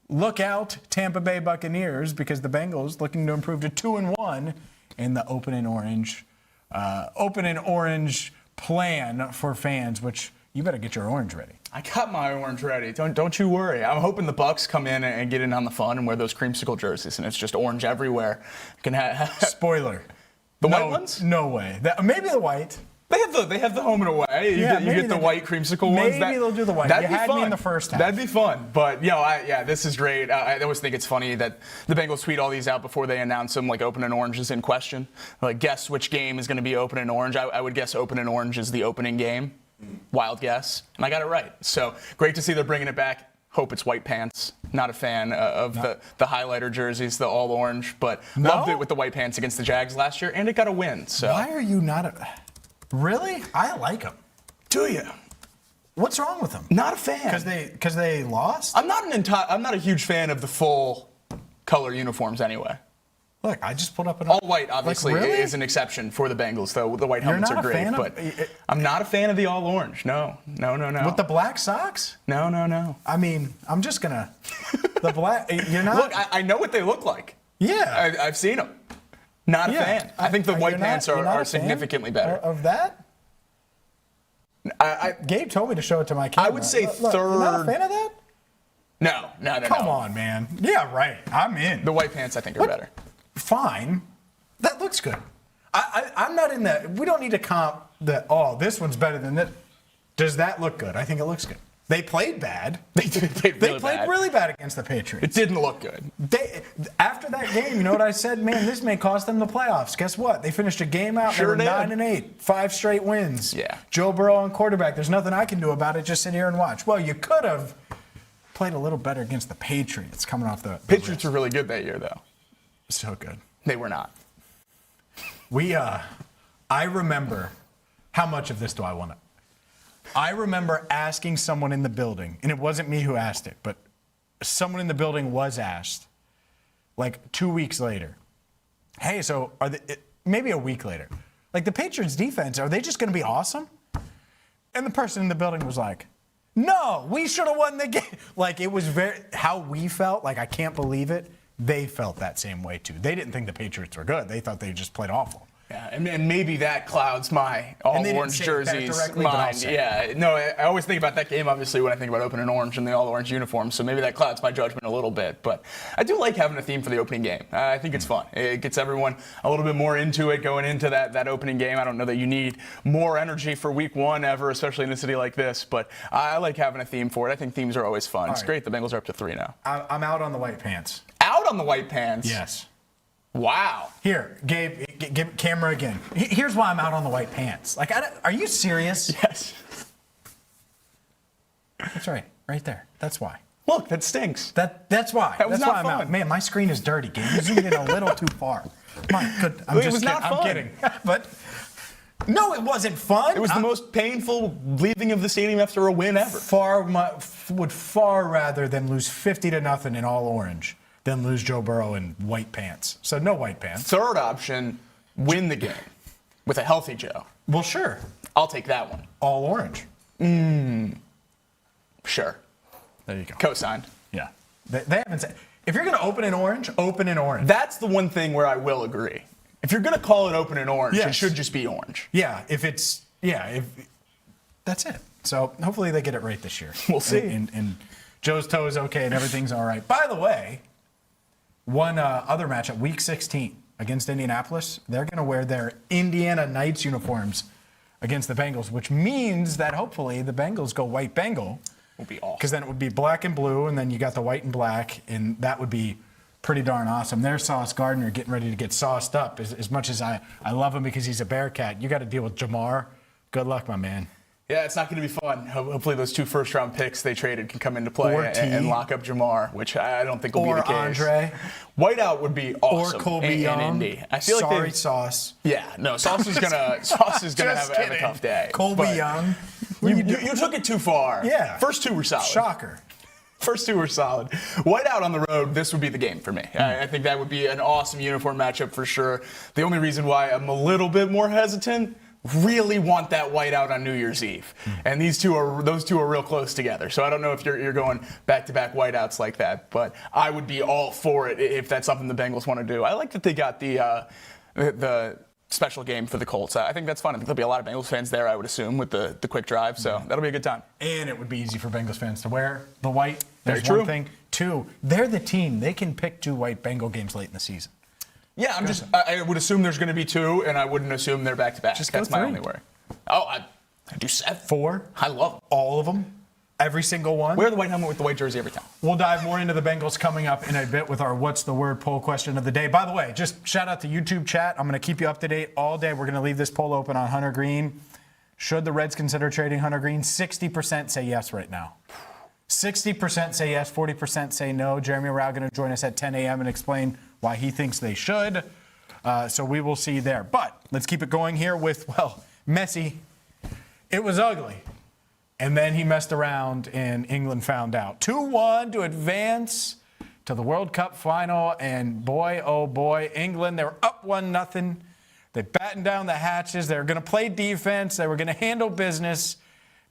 look out, Tampa Bay Buccaneers, because the Bengals looking to improve to 2-1 in the open in orange plan for fans, which you better get your orange ready. I got my orange ready. Don't you worry. I'm hoping the Bucs come in and get in on the fun and wear those creamsicle jerseys, and it's just orange everywhere. Spoiler. White ones? No way. Maybe the white. They have the home and away. You get the white creamsicle ones. Maybe they'll do the white. That'd you be had fun. me in the first half. That'd be fun. But this is great. I always think it's funny that the Bengals tweet all these out before they announce them, like open and orange is in question. Like, guess which game is going to be open and orange. I would guess open and orange is the opening game. Wild guess, and I got it right. So great to see they're bringing it back. Hope it's white pants. Not a fan of the highlighter jerseys, the all orange, but loved it with the white pants against the Jags last year, and it got a win. So why are you not Really? I like them. Do you? What's wrong with them? Not a fan. Because they lost? I'm not a huge fan of the full color uniforms anyway. Look, I just pulled up an all white. Obviously, really? is an exception for the Bengals, though. The white helmets are great, but I'm not a fan of the all orange. No. With the black socks? No. I mean, I'm just gonna the black. You're not. Look, I know what they look like. Yeah, I've seen them. Not a fan. I think the white pants are significantly better. Of that? Gabe told me to show it to my camera. I would say third. You're not a fan of that? No. Come on, man. Yeah, right. I'm in. The white pants, I think, are better. Fine. That looks good. I'm not in that. We don't need to comp that, this one's better than this. Does that look good? I think it looks good. They played bad. They played really bad against the Patriots. It didn't look good. After that game, you know what I said? Man, this may cost them the playoffs. Guess what? They finished a game out. Sure they were 9-8, 5 straight wins. Yeah. Joe Burrow on quarterback. There's nothing I can do about it. Just sit here and watch. Well, you could have played a little better against the Patriots coming off the Patriots were really good that year, though. So good. They were not. I remember, how much of this do I want to? I remember asking someone in the building, and it wasn't me who asked it, but someone in the building was asked, like 2 weeks later, hey, so maybe a week later, like the Patriots defense, are they just going to be awesome? And the person in the building was like, no, we should have won the game. Like, it was how we felt, like, I can't believe it. They felt that same way, too. They didn't think the Patriots were good. They thought they just played awful. Yeah, and maybe that clouds my all-orange jerseys mind. Yeah, no, I always think about that game, obviously, when I think about opening orange and the all-orange uniforms, so maybe that clouds my judgment a little bit. But I do like having a theme for the opening game. I think it's fun. It gets everyone a little bit more into it going into that opening game. I don't know that you need more energy for week one ever, especially in a city like this, but I like having a theme for it. I think themes are always fun. It's great. The Bengals are up to 3 now. I'm out on the white pants. Out on the white pants? Yes. Wow. Here, Gabe, give camera again. Here's why I'm out on the white pants. Like, are you serious? Yes. That's right there. That's why. Look, that stinks. That's why. That was That's not why I'm fun. out. Man, my screen is dirty, Gabe. You zoomed in a little too far. My good. I'm just kidding. I'm kidding. But no, it wasn't fun. It was the most painful leaving of the stadium after a win ever. Would far rather than lose 50-0 in all orange than lose Joe Burrow in white pants. So no white pants. Third option, win the game with a healthy Joe. Well, sure. I'll take that one. All orange. Sure. There you go. Co-signed. Yeah. They haven't said. If you're going to open in orange, open in orange. That's the one thing where I will agree. If you're going to call it open in orange, it should just be orange. Yeah. That's it. So hopefully they get it right this year. We'll see. And Joe's toe is okay and everything's all right. By the way, one other matchup, Week 16 against Indianapolis, they're going to wear their Indiana Knights uniforms against the Bengals, which means that hopefully the Bengals go white Bengal. Will be awesome. Because then it would be black and blue, and then you got the white and black, and that would be pretty darn awesome. There's Sauce Gardner getting ready to get sauced up. As much as I love him because he's a Bearcat, you got to deal with Jamar. Good luck, my man. Yeah, it's not going to be fun. Hopefully those 2 first-round picks they traded can come into play and lock up Jamar, which I don't think will be the case. Or Andre. Whiteout would be awesome. Or Colby Young. In Indy. I feel like Sauce. Yeah, no, Sauce is gonna have a tough day. Colby Young. You took it too far. Yeah. First 2 were solid. Shocker. First 2 were solid. Whiteout on the road, this would be the game for me. I think that would be an awesome uniform matchup for sure. The only reason why I'm a little bit more hesitant, really want that whiteout on New Year's Eve. And those two are real close together. So I don't know if you're going back-to-back whiteouts like that, but I would be all for it if that's something the Bengals want to do. I like that they got the special game for the Colts. I think that's fun. I think there'll be a lot of Bengals fans there, I would assume, with the quick drive. So that'll be a good time. And it would be easy for Bengals fans to wear the white. There's Very true. one thing. 2, they're the team. They can pick 2 white Bengal games late in the season. Yeah, I would assume there's going to be 2, and I wouldn't assume they're back-to-back. That's my only worry. Oh, I do 7. 4. I love them. All of them. Every single one. Wear the white helmet with the white jersey every time. We'll dive more into the Bengals coming up in a bit with our What's the Word poll question of the day. By the way, just shout out to YouTube chat. I'm going to keep you up to date all day. We're going to leave this poll open on Hunter Greene. Should the Reds consider trading Hunter Greene? 60% say yes right now. 60% say yes, 40% say no. Jeremy Rauch going to join us at 10 a.m. and explain why he thinks they should. So we will see there. But let's keep it going here with, Messi. It was ugly. And then he messed around and England found out. 2-1 to advance to the World Cup final. And boy, oh boy, England, they were up 1-0. They battened down the hatches. They were going to play defense. They were going to handle business.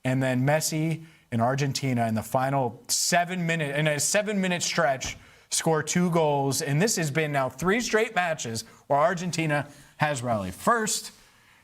And then Messi in Argentina in the final 7-minute stretch score 2 goals. And this has been now 3 straight matches where Argentina has rallied. First,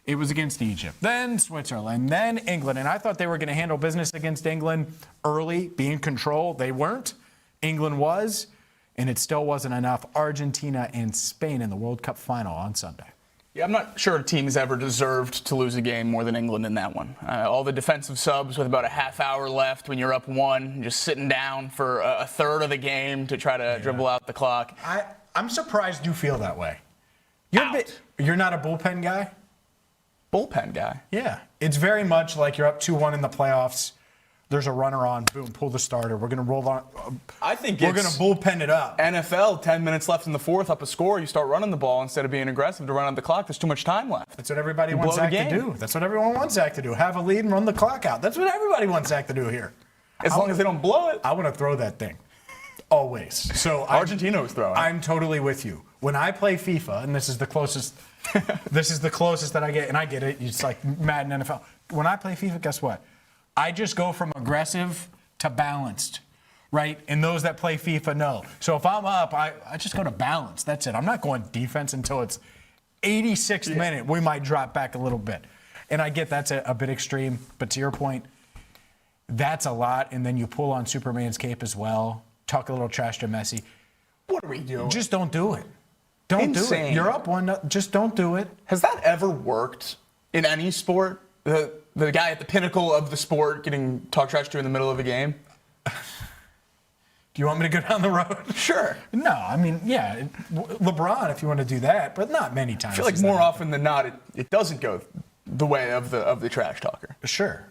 it was against Egypt, then Switzerland, then England. And I thought they were going to handle business against England early, be in control. They weren't. England was, and it still wasn't enough. Argentina and Spain in the World Cup final on Sunday. Yeah, I'm not sure a team has ever deserved to lose a game more than England in that one. All the defensive subs with about a half hour left when you're up 1, just sitting down for a third of the game to try to dribble out the clock. I'm surprised you feel that way. You're not a bullpen guy? Bullpen guy? Yeah. It's very much like you're up 2-1 in the playoffs There's a runner on, boom, pull the starter. We're going to roll on. I think we're going to bullpen it up. NFL, 10 minutes left in the fourth, up a score. You start running the ball instead of being aggressive to run on the clock. There's too much time left. That's what everybody wants Zach to do. That's what everyone wants Zach to do. Have a lead and run the clock out. That's what everybody wants Zach to do here. As long as they don't blow it. I want to throw that thing. Always. So Argentina was throwing. I'm totally with you. When I play FIFA, and this is the closest that I get, and I get it, it's like Madden NFL. When I play FIFA, guess what? I just go from aggressive to balanced, right? And those that play FIFA know. So if I'm up, I just go to balance. That's it. I'm not going defense until it's 86th minute. We might drop back a little bit. And I get that's a bit extreme, but to your point, that's a lot. And then you pull on Superman's cape as well. Talk a little trash to Messi. What are we doing? Just don't do it. Don't do it. You're up 1-0. Just don't do it. Has that ever worked in any sport? The guy at the pinnacle of the sport getting talk trash to in the middle of a game? Do you want me to go down the road? Sure. No, I mean, yeah, LeBron if you want to do that, but not many times. I feel like more often than not, it doesn't go the way of the trash talker. Sure.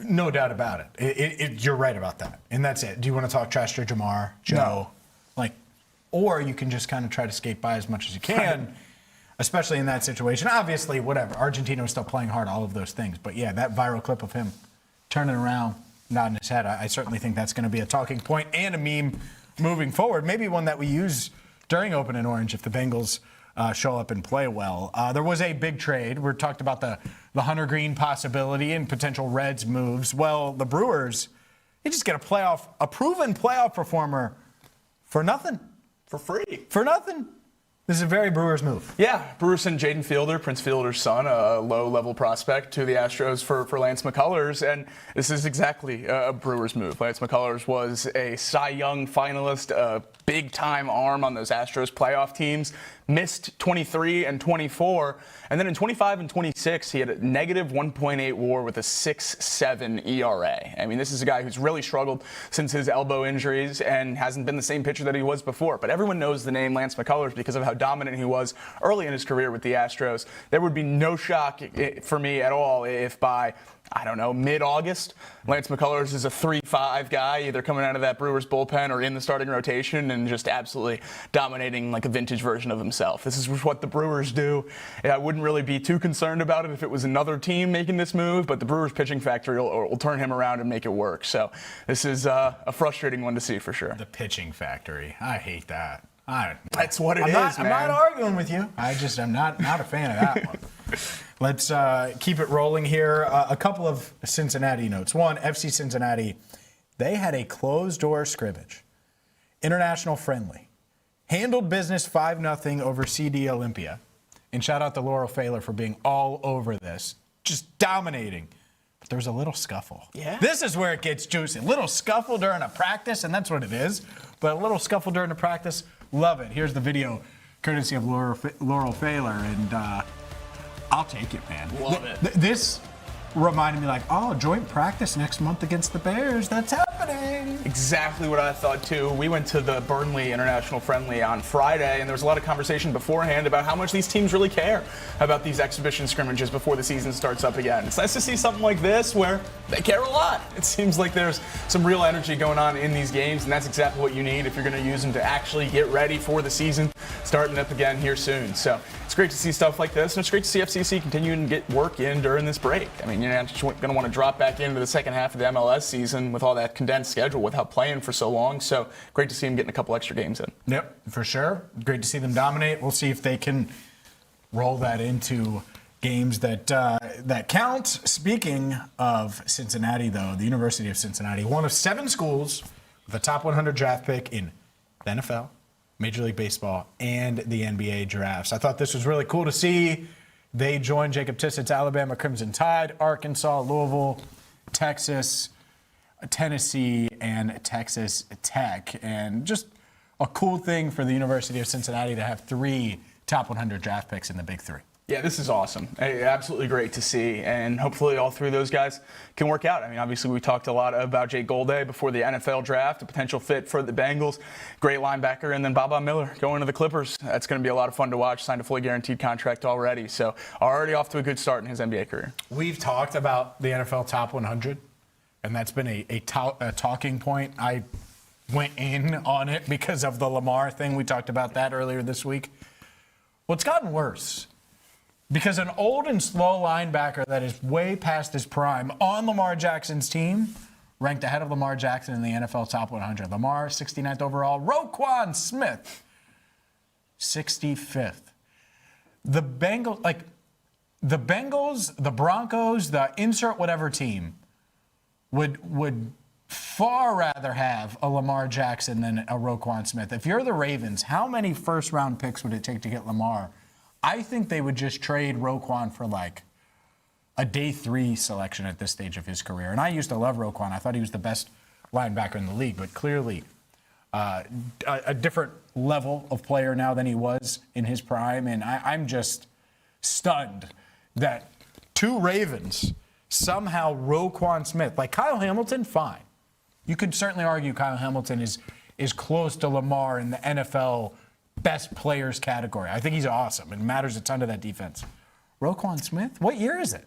No doubt about it. You're right about that. And that's it. Do you want to talk trash to Jamar, Joe? No. Or you can just kind of try to skate by as much as you can, especially in that situation. Obviously, whatever. Argentina was still playing hard, all of those things. But, yeah, that viral clip of him turning around, nodding his head, I certainly think that's going to be a talking point and a meme moving forward. Maybe one that we use during Open and Orange if the Bengals show up and play well. There was a big trade. We talked about the Hunter Greene possibility and potential Reds moves. Well, the Brewers, they just get a proven playoff performer for nothing. For free. For nothing. This is a very Brewers move. Yeah, Brewers sent Jaden Fielder, Prince Fielder's son, a low-level prospect, to the Astros for Lance McCullers, and this is exactly a Brewers move. Lance McCullers was a Cy Young finalist, a big-time arm on those Astros playoff teams, missed 23 and 24, and then in 25 and 26, he had a negative 1.8 WAR with a 6.7 ERA. I mean, this is a guy who's really struggled since his elbow injuries and hasn't been the same pitcher that he was before. But everyone knows the name Lance McCullers because of how dominant he was early in his career with the Astros. There would be no shock for me at all if by, I don't know, mid-August, Lance McCullers is a 3-5 guy, either coming out of that Brewers bullpen or in the starting rotation and just absolutely dominating like a vintage version of himself. This is what the Brewers do. I wouldn't really be too concerned about it if it was another team making this move, but the Brewers pitching factory will turn him around and make it work. So this is a frustrating one to see for sure. The pitching factory. I hate that. That's what it is, man. I'm not arguing with you. I'm not a fan of that one. Let's keep it rolling here. A couple of Cincinnati notes. One, FC Cincinnati, they had a closed-door scrimmage, international friendly, handled business 5-0 over CD Olympia, and shout out to Laurel Pfahler for being all over this, just dominating. But there was a little scuffle. Yeah. This is where it gets juicy. Little scuffle during a practice, and that's what it is. But a little scuffle during the practice, love it. Here's the video, courtesy of Laurel Pfahler, and I'll take it, man. Love it. This reminded me joint practice next month against the Bears. That's happening. Exactly what I thought, too. We went to the Burnley International Friendly on Friday, and there was a lot of conversation beforehand about how much these teams really care about these exhibition scrimmages before the season starts up again. It's nice to see something like this where they care a lot. It seems like there's some real energy going on in these games, and that's exactly what you need if you're going to use them to actually get ready for the season starting up again here soon. So it's great to see stuff like this, and it's great to see FCC continuing to get work in during this break. I mean, you're not just going to want to drop back into the second half of the MLS season with all that condensed schedule without playing for so long. So great to see them getting a couple extra games in. Yep, for sure. Great to see them dominate. We'll see if they can roll that into games that count. Speaking of Cincinnati, though, the University of Cincinnati, one of 7 schools with a top 100 draft pick in the NFL, Major League Baseball, and the NBA drafts. I thought this was really cool to see. They joined Jacob Tissot's Alabama Crimson Tide, Arkansas, Louisville, Texas, Tennessee, and Texas Tech. And just a cool thing for the University of Cincinnati to have 3 top 100 draft picks in the Big 3. Yeah, this is awesome. Absolutely great to see, and hopefully all 3 of those guys can work out. I mean, obviously we talked a lot about Jake Golday before the NFL draft, a potential fit for the Bengals, great linebacker, and then Baba Miller going to the Clippers. That's going to be a lot of fun to watch, signed a fully guaranteed contract already, so already off to a good start in his NBA career. We've talked about the NFL top 100 and that's been a talking point. I went in on it because of the Lamar thing. We talked about that earlier this week. Well, it's gotten worse because an old and slow linebacker that is way past his prime on Lamar Jackson's team ranked ahead of Lamar Jackson in the NFL Top 100. Lamar, 69th overall. Roquan Smith, 65th. The Bengals, the Broncos, the insert whatever team would far rather have a Lamar Jackson than a Roquan Smith. If you're the Ravens, how many first-round picks would it take to get Lamar? I think they would just trade Roquan for like a day 3 selection at this stage of his career. And I used to love Roquan. I thought he was the best linebacker in the league, but clearly a different level of player now than he was in his prime. And I'm just stunned that 2 Ravens somehow Roquan Smith, like Kyle Hamilton, fine. You could certainly argue Kyle Hamilton is close to Lamar in the NFL best players category. I think he's awesome and matters a ton to that defense. Roquan Smith, what year is it?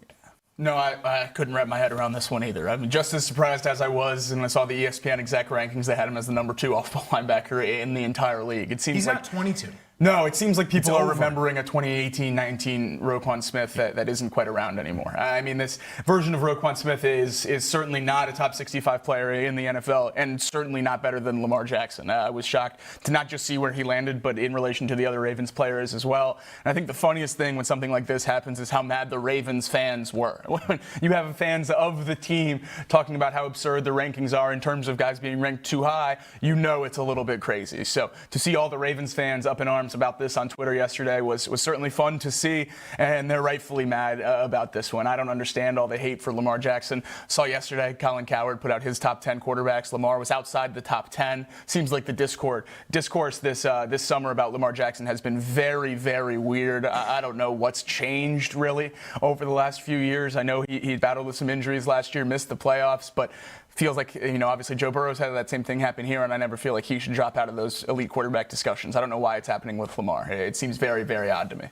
No, I couldn't wrap my head around this one either. I'm just as surprised as I was when I saw the ESPN exec rankings. They had him as the number 2 off-ball linebacker in the entire league. It seems he's like not 22. No, it seems like people are remembering a 2018-19 Roquan Smith that isn't quite around anymore. I mean, this version of Roquan Smith is certainly not a top 65 player in the NFL and certainly not better than Lamar Jackson. I was shocked to not just see where he landed, but in relation to the other Ravens players as well. And I think the funniest thing when something like this happens is how mad the Ravens fans were. When you have fans of the team talking about how absurd the rankings are in terms of guys being ranked too high, you know it's a little bit crazy. So to see all the Ravens fans up in arms about this on Twitter yesterday was certainly fun to see, and they're rightfully mad about this one. I don't understand all the hate for Lamar Jackson. Saw yesterday Colin Cowherd put out his top 10 quarterbacks. Lamar was outside the top 10. Seems like the discourse this summer about Lamar Jackson has been very, very weird. I don't know what's changed really over the last few years. I know he battled with some injuries last year, missed the playoffs, but feels like, obviously Joe Burrow's had that same thing happen here, and I never feel like he should drop out of those elite quarterback discussions. I don't know why it's happening with Lamar. It seems very, very odd to me.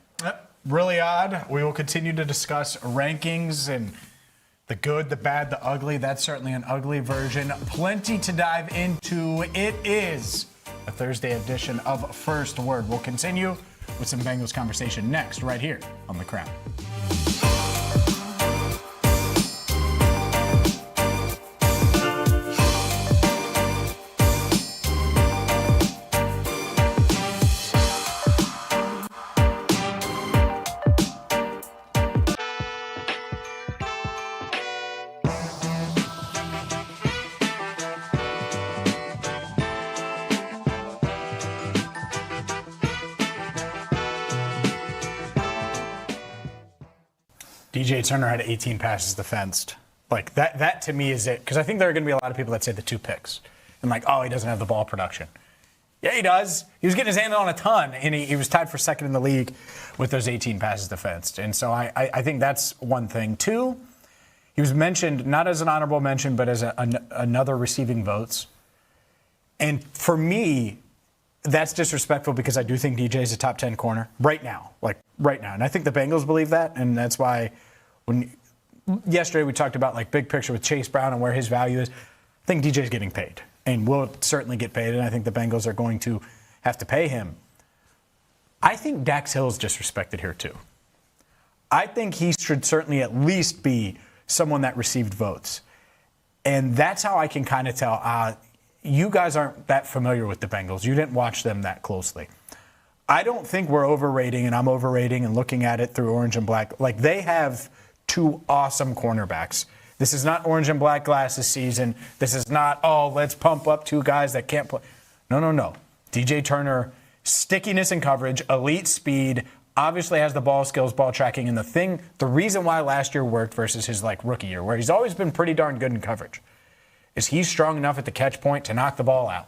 Really odd. We will continue to discuss rankings and the good, the bad, the ugly. That's certainly an ugly version. Plenty to dive into. It is a Thursday edition of First Word. We'll continue with some Bengals conversation next, right here on The Crown. DJ Turner had 18 passes defensed. Like, that to me is it. Because I think there are going to be a lot of people that say the 2 picks. And like, oh, he doesn't have the ball production. Yeah, he does. He was getting his hand on a ton, and he was tied for second in the league with those 18 passes defensed. And so I think that's one thing. 2, he was mentioned not as an honorable mention, but as another receiving votes. And for me, that's disrespectful because I do think DJ is a top 10 corner right now. Like, right now. And I think the Bengals believe that, and that's why yesterday we talked about like big picture with Chase Brown and where his value is. I think DJ's getting paid and will certainly get paid, and I think the Bengals are going to have to pay him. I think Dax Hill is disrespected here too. I think he should certainly at least be someone that received votes. And that's how I can kind of tell, you guys aren't that familiar with the Bengals. You didn't watch them that closely. I don't think we're overrating, and I'm overrating and looking at it through orange and black. Like, they have 2 awesome cornerbacks. This is not orange and black glasses season. This is not, let's pump up 2 guys that can't play. No. DJ Turner, stickiness in coverage, elite speed, obviously has the ball skills, ball tracking, and the reason why last year worked versus his rookie year, where he's always been pretty darn good in coverage, is he's strong enough at the catch point to knock the ball out.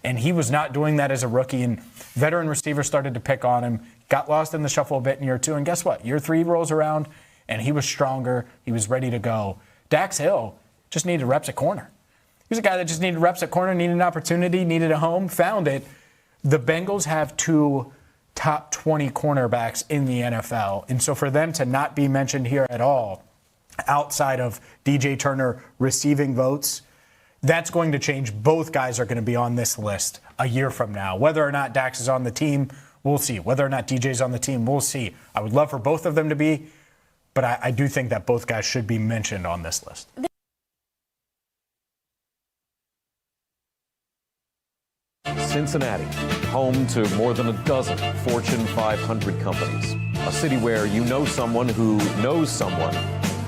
And he was not doing that as a rookie, and veteran receivers started to pick on him, got lost in the shuffle a bit in year 2, and guess what? Year 3 rolls around, and he was stronger. He was ready to go. Dax Hill just needed reps at corner. He was a guy that just needed reps at corner, needed an opportunity, needed a home, found it. The Bengals have 2 top 20 cornerbacks in the NFL, and so for them to not be mentioned here at all outside of DJ Turner receiving votes. That's going to change. Both guys are going to be on this list a year from now. Whether or not Dax is on the team, we'll see. Whether or not DJ's on the team, we'll see. I would love for both of them to be, but I do think that both guys should be mentioned on this list. Cincinnati, home to more than a dozen Fortune 500 companies. A city where you know someone who knows someone,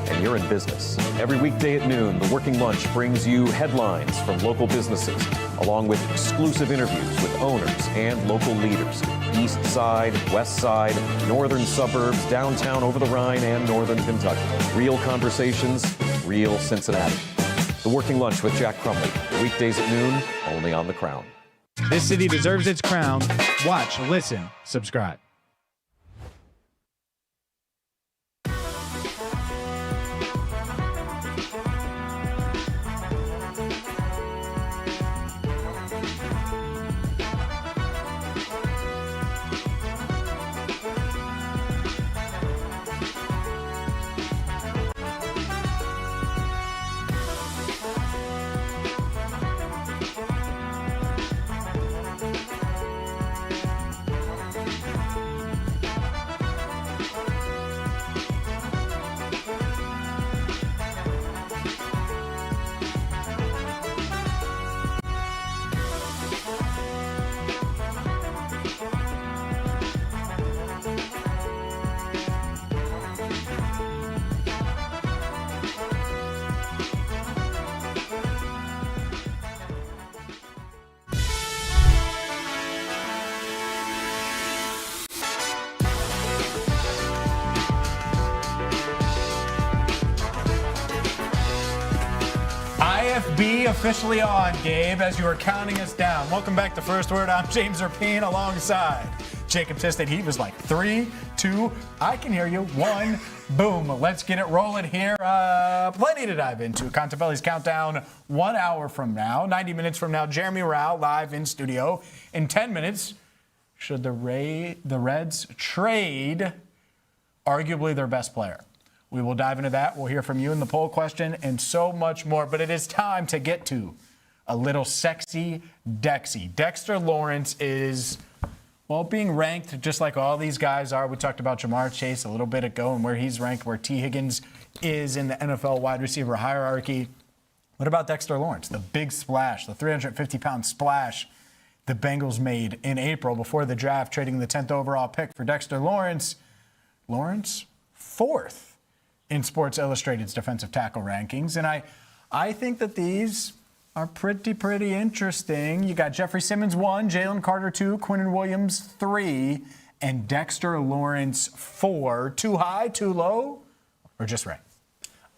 and you're in business. Every weekday at noon, The Working Lunch brings you headlines from local businesses, along with exclusive interviews with owners and local leaders. East Side, West Side, northern suburbs, downtown over the Rhine, and northern Kentucky. Real conversations, real Cincinnati. The Working Lunch with Jack Crumley. Weekdays at noon, only on The Crown. This city deserves its crown. Watch, listen, subscribe. IFB officially on, Gabe, as you are counting us down. Welcome back to First Word. I'm James Rapien alongside Jacob Tissot. He was like 3, 2, I can hear you, 1, boom. Let's get it rolling here. Plenty to dive into. Contipelli's countdown 1 hour from now, 90 minutes from now. Jeremy Rauch live in studio. In 10 minutes, should the Reds trade arguably their best player? We will dive into that. We'll hear from you in the poll question and so much more. But it is time to get to a little sexy Dexy. Dexter Lawrence is, well, being ranked just like all these guys are. We talked about Jamar Chase a little bit ago and where he's ranked, where T. Higgins is in the NFL wide receiver hierarchy. What about Dexter Lawrence? The big splash, the 350-pound splash the Bengals made in April before the draft, trading the 10th overall pick for Dexter Lawrence. Lawrence, 4th in Sports Illustrated's defensive tackle rankings. And I think that these are pretty interesting. You got Jeffrey Simmons 1, Jalen Carter 2, Quinnen Williams 3, and Dexter Lawrence 4. Too high, too low, or just right?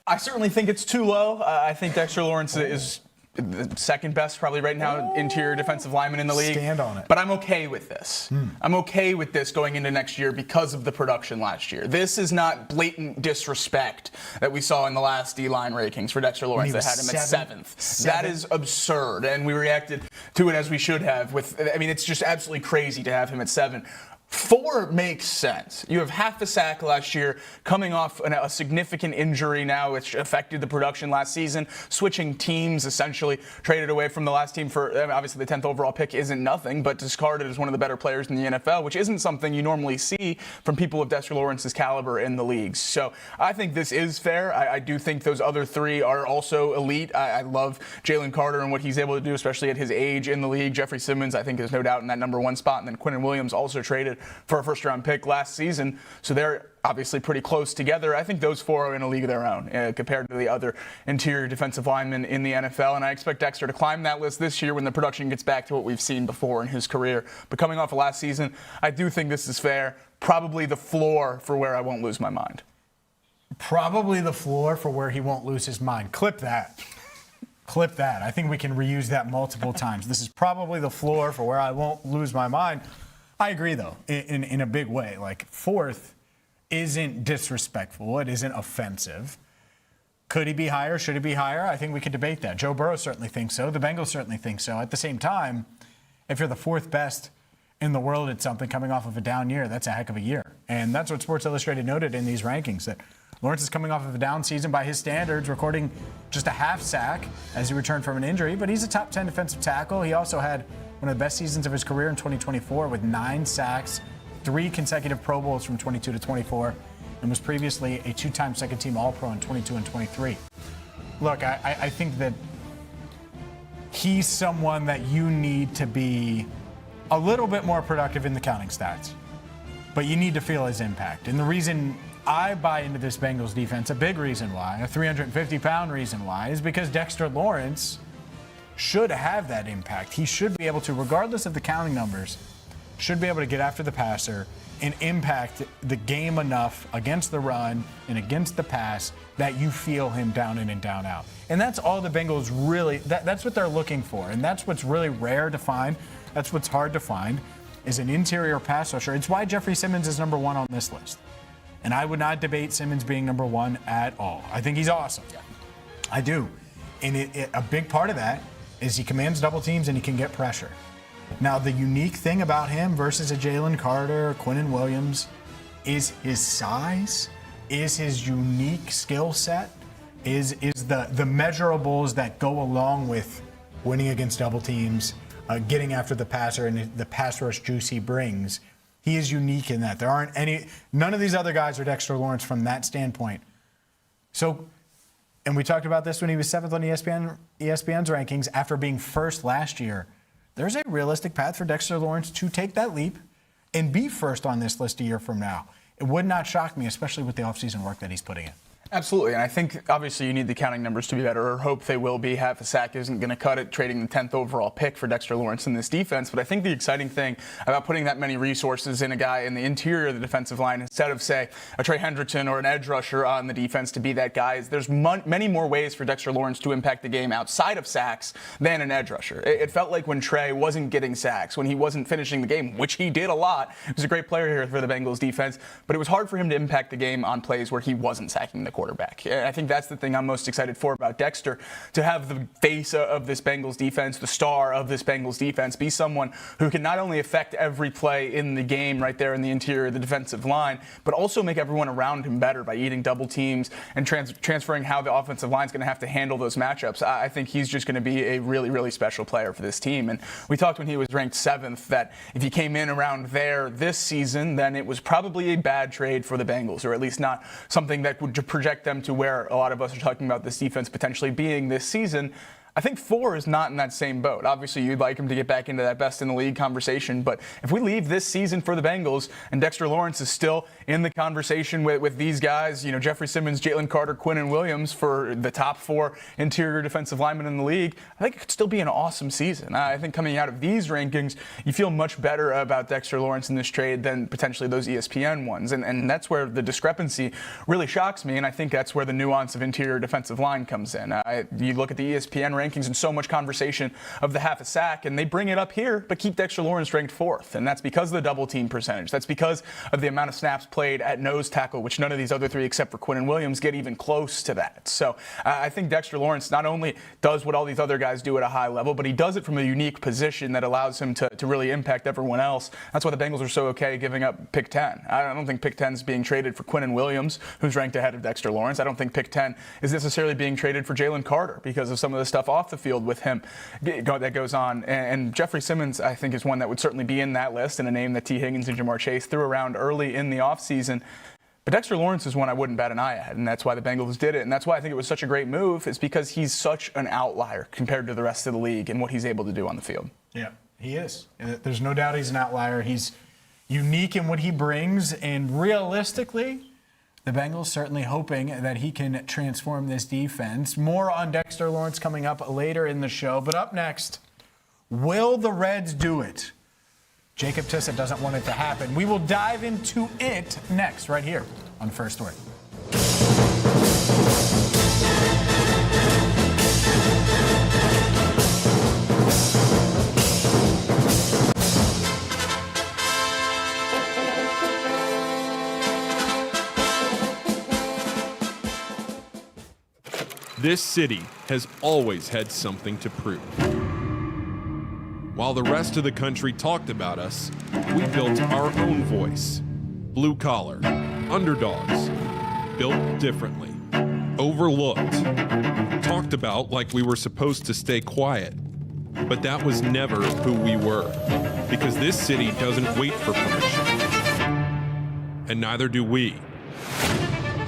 I certainly think it's too low. I think Dexter Lawrence is the second best probably right now interior defensive lineman in the league. Stand on it. But I'm okay with this. I'm okay with this going into next year because of the production last year. This is not blatant disrespect that we saw in the last D-line rankings for Dexter Lawrence that had him at 7th. That is absurd, and we reacted to it as we should have. It's just absolutely crazy to have him at 7. 4 makes sense. You have half a sack last year, coming off a significant injury now, which affected the production last season, switching teams, essentially traded away from the last team for, obviously the 10th overall pick isn't nothing, but discarded as one of the better players in the NFL, which isn't something you normally see from people of Dexter Lawrence's caliber in the leagues. So I think this is fair. I do think those other 3 are also elite. I love Jalen Carter and what he's able to do, especially at his age in the league. Jeffrey Simmons, I think, there's no doubt in that number 1 spot, and then Quinnen Williams also traded for a first-round pick last season, so they're obviously pretty close together. I think those 4 are in a league of their own compared to the other interior defensive linemen in the NFL, and I expect Dexter to climb that list this year when the production gets back to what we've seen before in his career. But coming off of last season, I do think this is fair. Probably the floor for where I won't lose my mind. Probably the floor for where he won't lose his mind. Clip that. Clip that. I think we can reuse that multiple times. This is probably the floor for where I won't lose my mind. I agree, though, in a big way. Like, 4th isn't disrespectful. It isn't offensive. Could he be higher? Should he be higher? I think we could debate that. Joe Burrow certainly thinks so. The Bengals certainly think so. At the same time, if you're the 4th best in the world at something coming off of a down year, that's a heck of a year. And that's what Sports Illustrated noted in these rankings, that Lawrence is coming off of a down season by his standards, recording just a half sack as he returned from an injury, but he's a top 10 defensive tackle. He also had one of the best seasons of his career in 2024 with 9 sacks, 3 consecutive Pro Bowls from 22 to 24, and was previously a 2-time second-team All-Pro in 22 and 23. Look, I think that he's someone that you need to be a little bit more productive in the counting stats, but you need to feel his impact. And the reason I buy into this Bengals defense, a big reason why, a 350-pound reason why, is because Dexter Lawrence should have that impact. He should be able to, regardless of the counting numbers, should be able to get after the passer and impact the game enough against the run and against the pass that you feel him down in and down out. And that's all the Bengals really, that's what they're looking for. And that's what's really rare to find. That's what's hard to find, is an interior pass rusher. It's why Jeffrey Simmons is number 1 on this list. And I would not debate Simmons being number 1 at all. I think he's awesome. Yeah. I do. And a big part of that is he commands double teams and he can get pressure. Now, the unique thing about him versus a Jalen Carter or Quinnen Williams is his size, is his unique skill set, is the measurables that go along with winning against double teams, getting after the passer, and the pass rush juice he brings. He is unique in that. None of these other guys are Dexter Lawrence from that standpoint. So, and we talked about this when he was 7th on ESPN's rankings after being 1st last year. There's a realistic path for Dexter Lawrence to take that leap and be 1st on this list a year from now. It would not shock me, especially with the offseason work that he's putting in. Absolutely, and I think obviously you need the counting numbers to be better, or hope they will be. Half a sack isn't going to cut it, trading the 10th overall pick for Dexter Lawrence in this defense. But I think the exciting thing about putting that many resources in a guy in the interior of the defensive line instead of, say, a Trey Hendrickson or an edge rusher on the defense to be that guy is there's many more ways for Dexter Lawrence to impact the game outside of sacks than an edge rusher. It felt like when Trey wasn't getting sacks, when he wasn't finishing the game, which he did a lot. He was a great player here for the Bengals defense, but it was hard for him to impact the game on plays where he wasn't sacking the quarterback. I think that's the thing I'm most excited for about Dexter, to have the face of this Bengals defense, the star of this Bengals defense, be someone who can not only affect every play in the game right there in the interior of the defensive line, but also make everyone around him better by eating double teams and transferring how the offensive line is going to have to handle those matchups. I think he's just going to be a really, really special player for this team. And we talked when he was ranked 7th that if he came in around there this season, then it was probably a bad trade for the Bengals, or at least not something that would project them to where a lot of us are talking about this defense potentially being this season. I think 4 is not in that same boat. Obviously, you'd like him to get back into that best in the league conversation, but if we leave this season for the Bengals and Dexter Lawrence is still in the conversation with these guys, Jeffrey Simmons, Jalen Carter, Quinnen Williams for the top 4 interior defensive linemen in the league, I think it could still be an awesome season. I think coming out of these rankings, you feel much better about Dexter Lawrence in this trade than potentially those ESPN ones, and that's where the discrepancy really shocks me, and I think that's where the nuance of interior defensive line comes in. You look at the ESPN rankings and so much conversation of the half a sack, and they bring it up here, but keep Dexter Lawrence ranked 4th, and that's because of the double team percentage. That's because of the amount of snaps played at nose tackle, which none of these other 3, except for Quinnen Williams, get even close to that. So I think Dexter Lawrence not only does what all these other guys do at a high level, but he does it from a unique position that allows him to really impact everyone else. That's why the Bengals are so okay giving up pick 10. I don't think pick 10 is being traded for Quinnen Williams, who's ranked ahead of Dexter Lawrence. I don't think pick 10 is necessarily being traded for Jalen Carter because of some of the stuff off the field with him that goes on. And Jeffrey Simmons, I think, is one that would certainly be in that list, and a name that T. Higgins and Jamar Chase threw around early in the offseason. But Dexter Lawrence is one I wouldn't bat an eye at, and that's why the Bengals did it. And that's why I think it was such a great move, is because he's such an outlier compared to the rest of the league and what he's able to do on the field. Yeah, he is. There's no doubt he's an outlier. He's unique in what he brings, and realistically, the Bengals certainly hoping that he can transform this defense. More on Dexter Lawrence coming up later in the show. But up next, will the Reds do it? Jacob Tissot doesn't want it to happen. We will dive into it next, right here on First Word. This city has always had something to prove. While the rest of the country talked about us, we built our own voice. Blue collar, underdogs, built differently, overlooked, talked about like we were supposed to stay quiet. But that was never who we were, because this city doesn't wait for permission. And neither do we.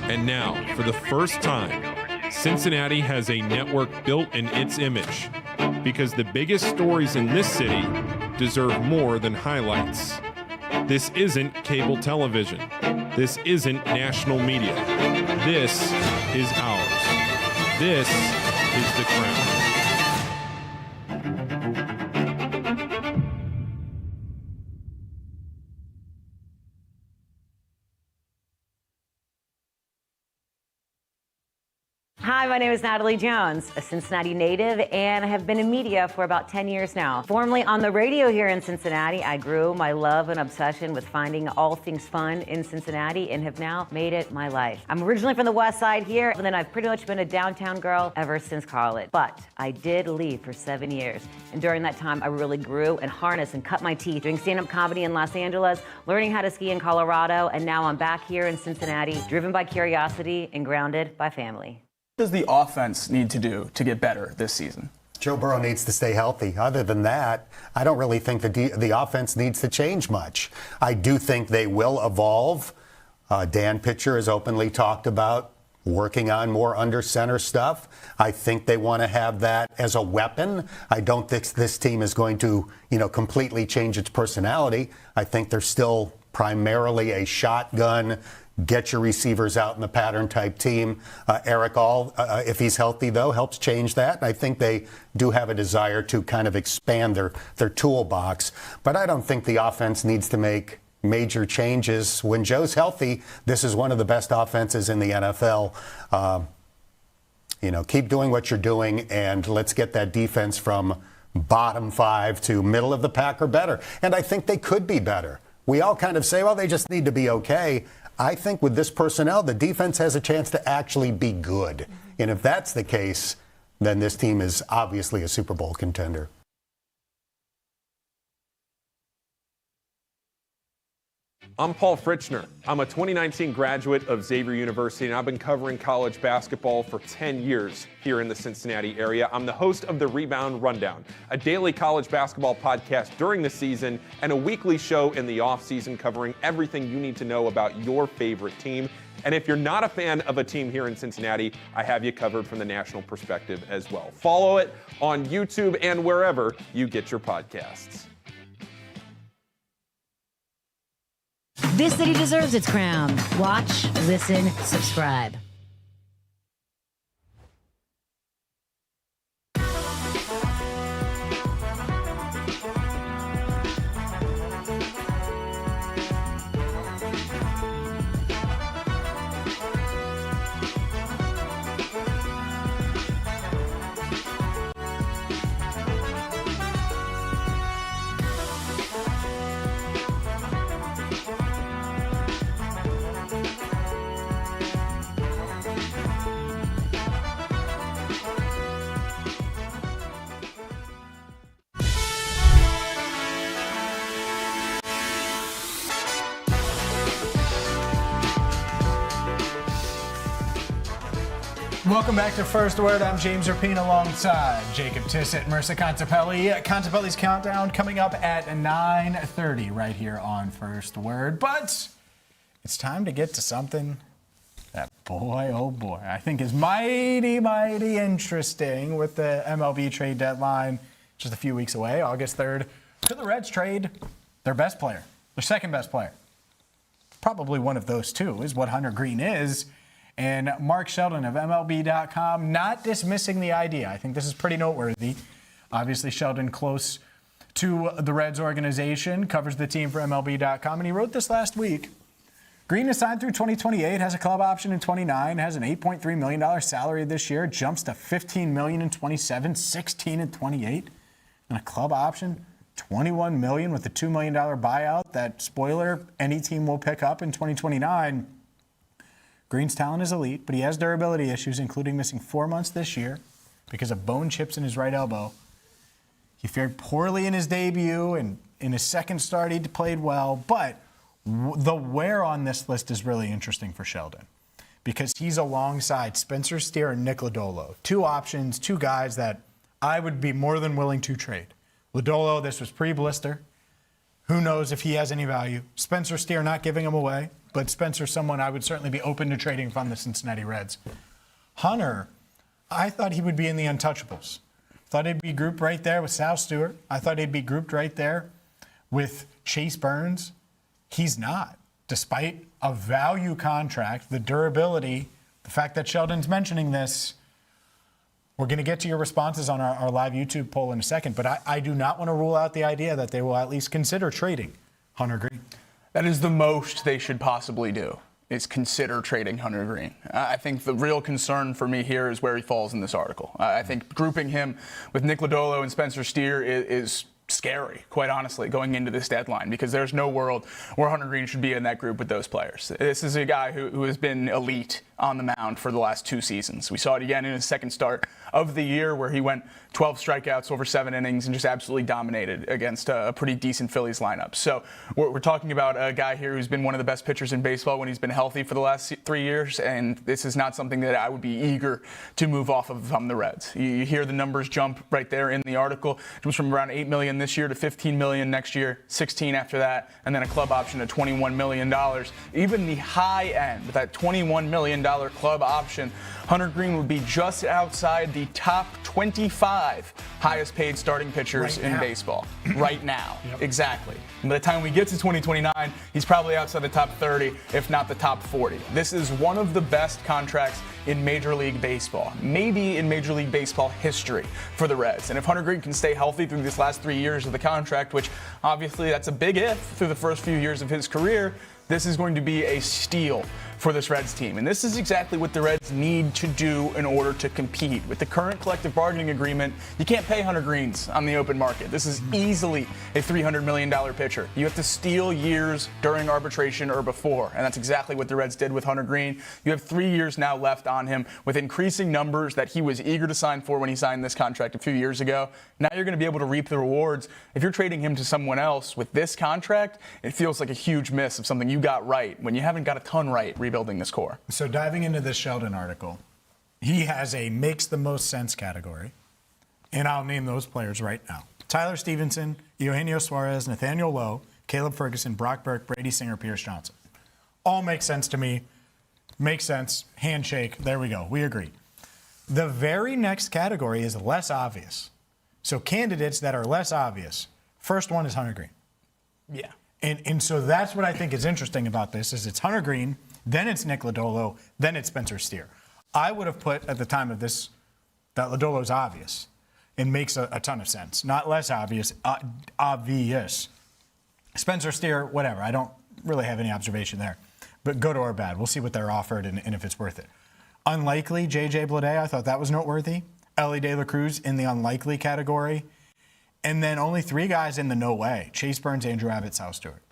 And now, for the first time, Cincinnati has a network built in its image, because the biggest stories in this city deserve more than highlights. This isn't cable television. This isn't national media. This is ours. This is the Crown. Hi, my name is Natalie Jones, a Cincinnati native, and I have been in media for about 10 years now. Formerly on the radio here in Cincinnati, I grew my love and obsession with finding all things fun in Cincinnati and have now made it my life. I'm originally from the West Side here, and then I've pretty much been a downtown girl ever since college. But I did leave for 7 years, and during that time, I really grew and harnessed and cut my teeth doing stand-up comedy in Los Angeles, learning how to ski in Colorado, and now I'm back here in Cincinnati, driven by curiosity and grounded by family. What does the offense need to do to get better this season? Joe Burrow needs to stay healthy. Other than that, I don't really think the offense needs to change much. I do think they will evolve. Dan Pitcher has openly talked about working on more under center stuff. I think they want to have that as a weapon. I don't think this team is going to, completely change its personality. I think they're still primarily a shotgun, get your receivers out in the pattern type team. Eric All, if he's healthy, though, helps change that. I think they do have a desire to kind of expand their toolbox. But I don't think the offense needs to make major changes. When Joe's healthy, this is one of the best offenses in the NFL. Keep doing what you're doing, and let's get that defense from bottom 5 to middle of the pack or better. And I think they could be better. We all kind of say, well, they just need to be okay. I think with this personnel, the defense has a chance to actually be good. And if that's the case, then this team is obviously a Super Bowl contender. I'm Paul Fritchner. I'm a 2019 graduate of Xavier University, and I've been covering college basketball for 10 years here in the Cincinnati area. I'm the host of the Rebound Rundown, a daily college basketball podcast during the season and a weekly show in the offseason covering everything you need to know about your favorite team. And if you're not a fan of a team here in Cincinnati, I have you covered from the national perspective as well. Follow it on YouTube and wherever you get your podcasts. This city deserves its crown. Watch, listen, subscribe. Welcome back to First Word. I'm James Rapien alongside Jacob Tissot, Marisa Contipelli. Contipelli's Countdown coming up at 9:30 right here on First Word. But it's time to get to something that, boy, oh boy, I think is mighty, mighty interesting with the MLB trade deadline just a few weeks away, August 3rd. Could the Reds trade their best player, their second best player? Probably one of those two is what Hunter Greene is. And Mark Sheldon of MLB.com not dismissing the idea. I think this is pretty noteworthy. Obviously, Sheldon close to the Reds organization, covers the team for MLB.com, and he wrote this last week. Greene is signed through 2028, has a club option in 29, has an $8.3 million salary this year, jumps to $15 million in 27, $16 in 28, and a club option, $21 million with a $2 million buyout. That, spoiler, any team will pick up in 2029. Greene's talent is elite, but he has durability issues, including missing 4 months this year because of bone chips in his right elbow. He fared poorly in his debut, and in his second start, he played well. But the where on this list is really interesting for Sheldon because he's alongside Spencer Steer and Nick Lodolo. Two options, two guys that I would be more than willing to trade. Lodolo, this was pre-blister. Who knows if he has any value. Spencer Steer, not giving him away, but Spencer's someone I would certainly be open to trading from the Cincinnati Reds. Hunter, I thought he would be in the untouchables. Thought he'd be grouped right there with Sal Stewart. I thought he'd be grouped right there with Chase Burns. He's not. Despite a value contract, the durability, the fact that Sheldon's mentioning this, we're going to get to your responses on our live YouTube poll in a second, but I do not want to rule out the idea that they will at least consider trading Hunter Greene. That is the most they should possibly do, is consider trading Hunter Greene. I think the real concern for me here is where he falls in this article. I think grouping him with Nick Lodolo and Spencer Steer is scary, quite honestly, going into this deadline, because there's no world where Hunter Greene should be in that group with those players. This is a guy who has been elite on the mound for the last 2 seasons. We saw it again in his second start of the year, where he went 12 strikeouts over 7 innings and just absolutely dominated against a pretty decent Phillies lineup. So we're talking about a guy here who's been one of the best pitchers in baseball when he's been healthy for the last 3 years, and this is not something that I would be eager to move off of from the Reds. You hear the numbers jump right there in the article. It was from around $8 million this year to $15 million next year, $16 after that, and then a club option of $21 million. Even the high end, with that $21 million club option, Hunter Greene would be just outside the top 25 highest paid starting pitchers in baseball right now. Yep. Exactly. And by the time we get to 2029, he's probably outside the top 30, if not the top 40. This is one of the best contracts in Major League Baseball, maybe in Major League Baseball history for the Reds. And if Hunter Greene can stay healthy through these last 3 years of the contract, which obviously that's a big if through the first few years of his career, this is going to be a steal for this Reds team. And this is exactly what the Reds need to do in order to compete. With the current collective bargaining agreement, you can't pay Hunter Greenes on the open market. This is easily a $300 million pitcher. You have to steal years during arbitration or before, and that's exactly what the Reds did with Hunter Greene. You have 3 years now left on him with increasing numbers that he was eager to sign for when he signed this contract a few years ago. Now you're going to be able to reap the rewards. If you're trading him to someone else with this contract, it feels like a huge miss of something you got right when you haven't got a ton right rebuilding this core. So diving into this Sheldon article, he has a makes the most sense category, and I'll name those players right now. Tyler Stevenson, Eugenio Suarez, Nathaniel Lowe, Caleb Ferguson, Brock Burke, Brady Singer, Pierce Johnson. All make sense to me. Makes sense. Handshake. There we go. We agree. The very next category is less obvious. So candidates that are less obvious. First one is Hunter Greene. Yeah. And so that's what I think is interesting about this is it's Hunter Greene, then it's Nick Lodolo, then it's Spencer Steer. I would have put at the time of this that Lodolo's obvious and makes a ton of sense. Not less obvious, obvious. Spencer Steer, whatever. I don't really have any observation there. But good or bad, we'll see what they're offered and if it's worth it. Unlikely, J.J. Bleday, I thought that was noteworthy. Ellie De La Cruz in the unlikely category. And then only 3 guys in the no way. Chase Burns, Andrew Abbott, Sal Stewart.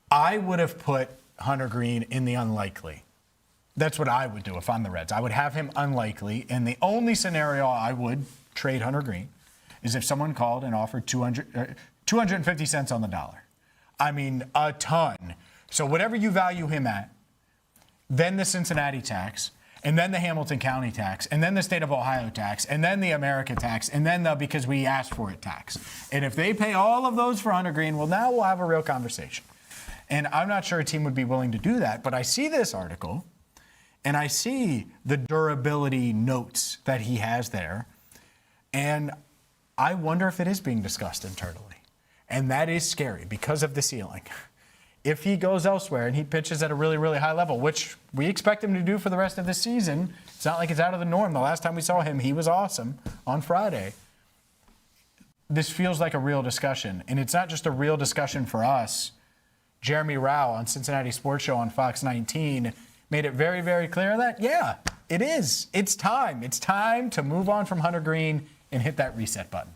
I would have put Hunter Greene in the unlikely. That's what I would do if I'm the Reds. I would have him unlikely. And the only scenario I would trade Hunter Greene is if someone called and offered 250 cents on the dollar. I mean, a ton. So whatever you value him at, then the Cincinnati tax, and then the Hamilton County tax, and then the state of Ohio tax, and then the America tax, and then the because we asked for it tax. And if they pay all of those for Hunter Greene, well, now we'll have a real conversation. And I'm not sure a team would be willing to do that, but I see this article, and I see the durability notes that he has there, and I wonder if it is being discussed internally. And that is scary because of the ceiling. If he goes elsewhere and he pitches at a really, really high level, which we expect him to do for the rest of the season, it's not like it's out of the norm. The last time we saw him, he was awesome on Friday. This feels like a real discussion. And it's not just a real discussion for us. Jeremy Rauch on Cincinnati Sports Show on FOX19 made it very, very clear that, yeah, it is. It's time. It's time to move on from Hunter Greene and hit that reset button.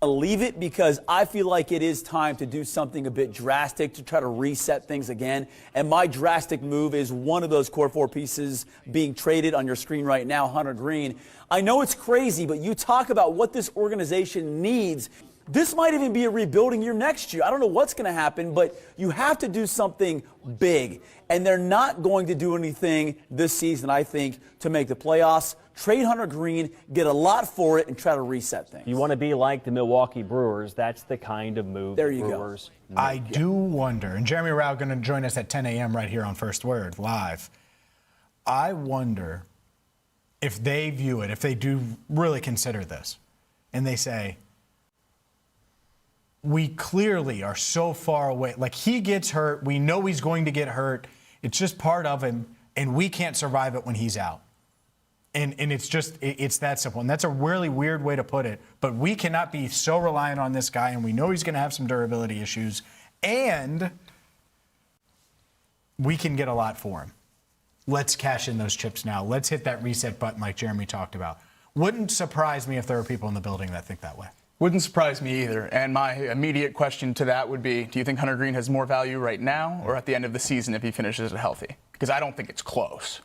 Leave it because I feel like it is time to do something a bit drastic to try to reset things again. And my drastic move is one of those core 4 pieces being traded on your screen right now, Hunter Greene. I know it's crazy, but you talk about what this organization needs. This might even be a rebuilding year next year. I don't know what's going to happen, but you have to do something big. And they're not going to do anything this season, I think, to make the playoffs. Trade Hunter Greene, get a lot for it, and try to reset things. You want to be like the Milwaukee Brewers. That's the kind of move there the you Brewers go. make. I do wonder, and Jeremy Rauch going to join us at 10 a.m. right here on First Word Live. I wonder if they view it, if they do really consider this, and they say, we clearly are so far away. Like, he gets hurt. We know he's going to get hurt. It's just part of him, and we can't survive it when he's out. And it's that simple. And that's a really weird way to put it. But we cannot be so reliant on this guy, and we know he's going to have some durability issues. And we can get a lot for him. Let's cash in those chips now. Let's hit that reset button like Jeremy talked about. Wouldn't surprise me if there are people in the building that think that way. Wouldn't surprise me either. And my immediate question to that would be, do you think Hunter Greene has more value right now or at the end of the season if he finishes it healthy? Because I don't think it's close.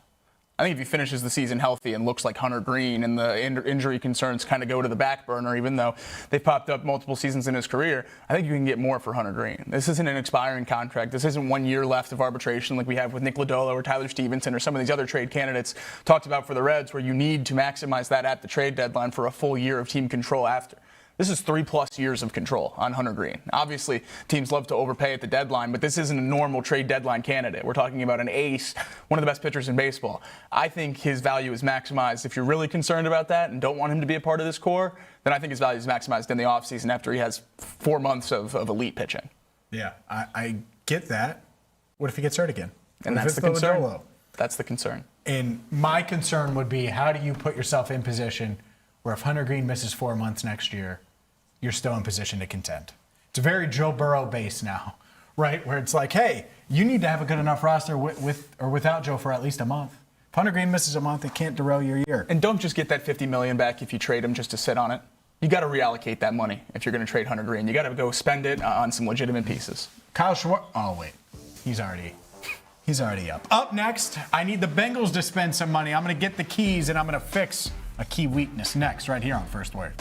I think if he finishes the season healthy and looks like Hunter Greene and the injury concerns kind of go to the back burner, even though they've popped up multiple seasons in his career, I think you can get more for Hunter Greene. This isn't an expiring contract. This isn't 1 year left of arbitration like we have with Nick Lodolo or Tyler Stevenson or some of these other trade candidates talked about for the Reds, where you need to maximize that at the trade deadline for a full year of team control after. This is 3+ years of control on Hunter Greene. Obviously, teams love to overpay at the deadline, but this isn't a normal trade deadline candidate. We're talking about an ace, one of the best pitchers in baseball. I think his value is maximized. If you're really concerned about that and don't want him to be a part of this core, then I think his value is maximized in the offseason after he has 4 months of elite pitching. Yeah, I get that. What if he gets hurt again? And that's the concern. That's the concern. And my concern would be, how do you put yourself in position where if Hunter Greene misses 4 months next year, you're still in position to contend? It's a very Joe Burrow base now, right? Where it's like, hey, you need to have a good enough roster with or without Joe for at least a month. If Hunter Greene misses a month, it can't derail your year. And don't just get that $50 million back if you trade him just to sit on it. You got to reallocate that money if you're going to trade Hunter Greene. You got to go spend it on some legitimate pieces. Kyle Schwarber. Oh wait, he's already up. Up next, I need the Bengals to spend some money. I'm going to get the keys and I'm going to fix a key weakness next, right here on First Word.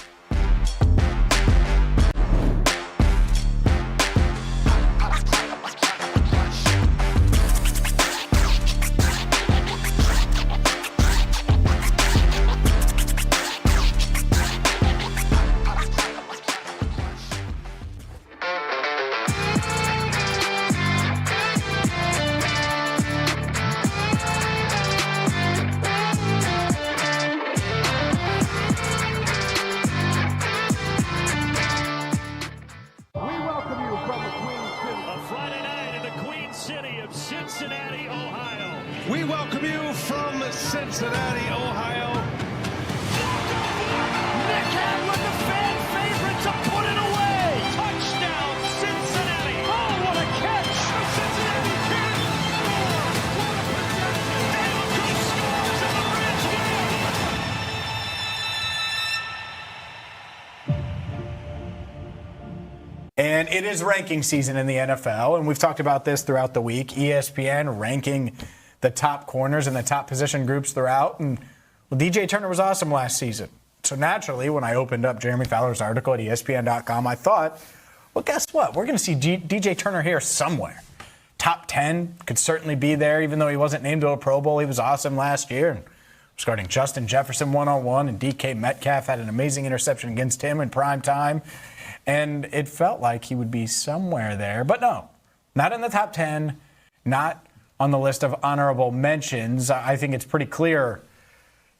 Cincinnati, Ohio. We welcome you from Cincinnati, Ohio. Nick had with the fan favorite to put it away. Touchdown, Cincinnati. Oh, what a catch. The Cincinnati Reds. And look who scores in the Reds game. And it is ranking season in the NFL, and we've talked about this throughout the week. ESPN ranking the top corners and the top position groups throughout. And well, DJ Turner was awesome last season. So naturally, when I opened up Jeremy Fowler's article at ESPN.com, I thought, well, guess what? We're going to see DJ Turner here somewhere. Top 10 could certainly be there, even though he wasn't named to a Pro Bowl. He was awesome last year. And starting Justin Jefferson one-on-one, and DK Metcalf had an amazing interception against him in prime time. And it felt like he would be somewhere there. But no, not in the top 10, not on the list of honorable mentions. I think it's pretty clear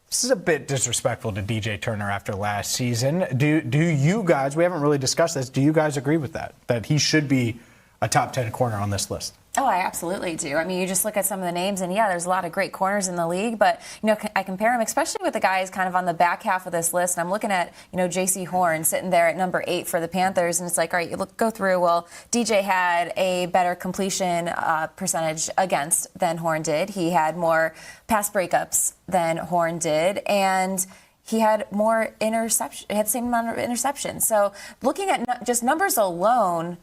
this is a bit disrespectful to DJ Turner after last season. Do you guys, we haven't really discussed this, do you guys agree with that he should be a top 10 corner on this list? Oh, I absolutely do. I mean, you just look at some of the names, and yeah, there's a lot of great corners in the league, but, you know, I compare him, especially with the guys kind of on the back half of this list, and I'm looking at, you know, J.C. Horn sitting there at number 8 for the Panthers, and it's like, all right, go through. Well, DJ had a better completion percentage against than Horn did. He had more pass breakups than Horn did, and he had more interception. He had the same amount of interceptions. So looking at just numbers alone,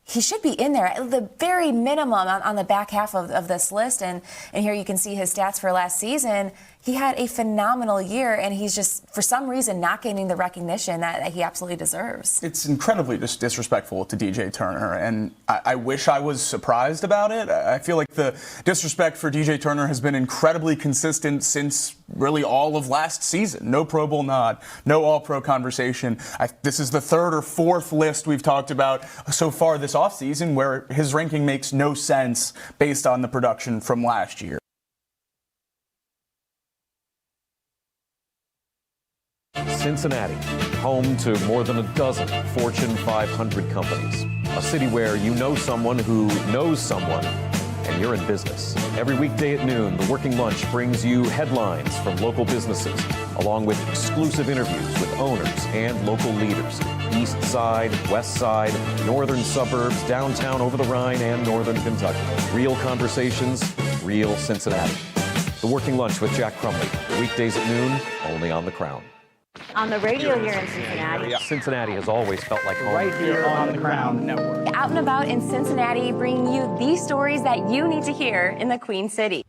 he should be in there at the very minimum on the back half of this list. And here you can see his stats for last season. he had a phenomenal year, and he's just, for some reason, not gaining the recognition that he absolutely deserves. It's incredibly disrespectful to DJ Turner, and I wish I was surprised about it. I feel like the disrespect for DJ Turner has been incredibly consistent since really all of last season. No Pro Bowl nod, no All-Pro conversation. This is the third or fourth list we've talked about so far this offseason where his ranking makes no sense based on the production from last year. Cincinnati, home to more than a dozen Fortune 500 companies. A city where you know someone who knows someone, and you're in business. Every weekday at noon, The Working Lunch brings you headlines from local businesses, along with exclusive interviews with owners and local leaders. East Side, West Side, northern suburbs, downtown over the Rhine, and northern Kentucky. Real conversations, real Cincinnati. The Working Lunch with Jack Crumley. Weekdays at noon, only on The Crown. On the radio here in Cincinnati. Cincinnati has always felt like home. Right here on the Crown Network. Out and about in Cincinnati, bringing you these stories that you need to hear in the Queen City.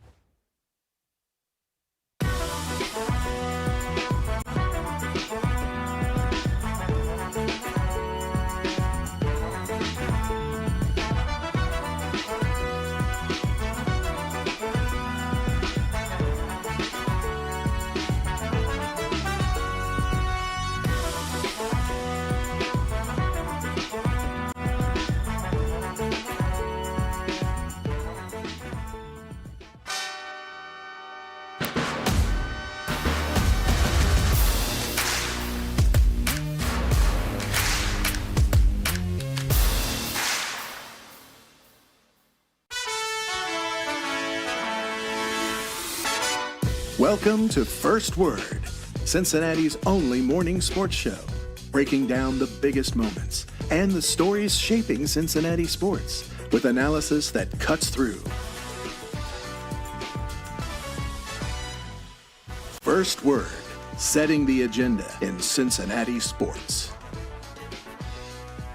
Welcome to First Word, Cincinnati's only morning sports show, breaking down the biggest moments and the stories shaping Cincinnati sports with analysis that cuts through. First Word, setting the agenda in Cincinnati sports.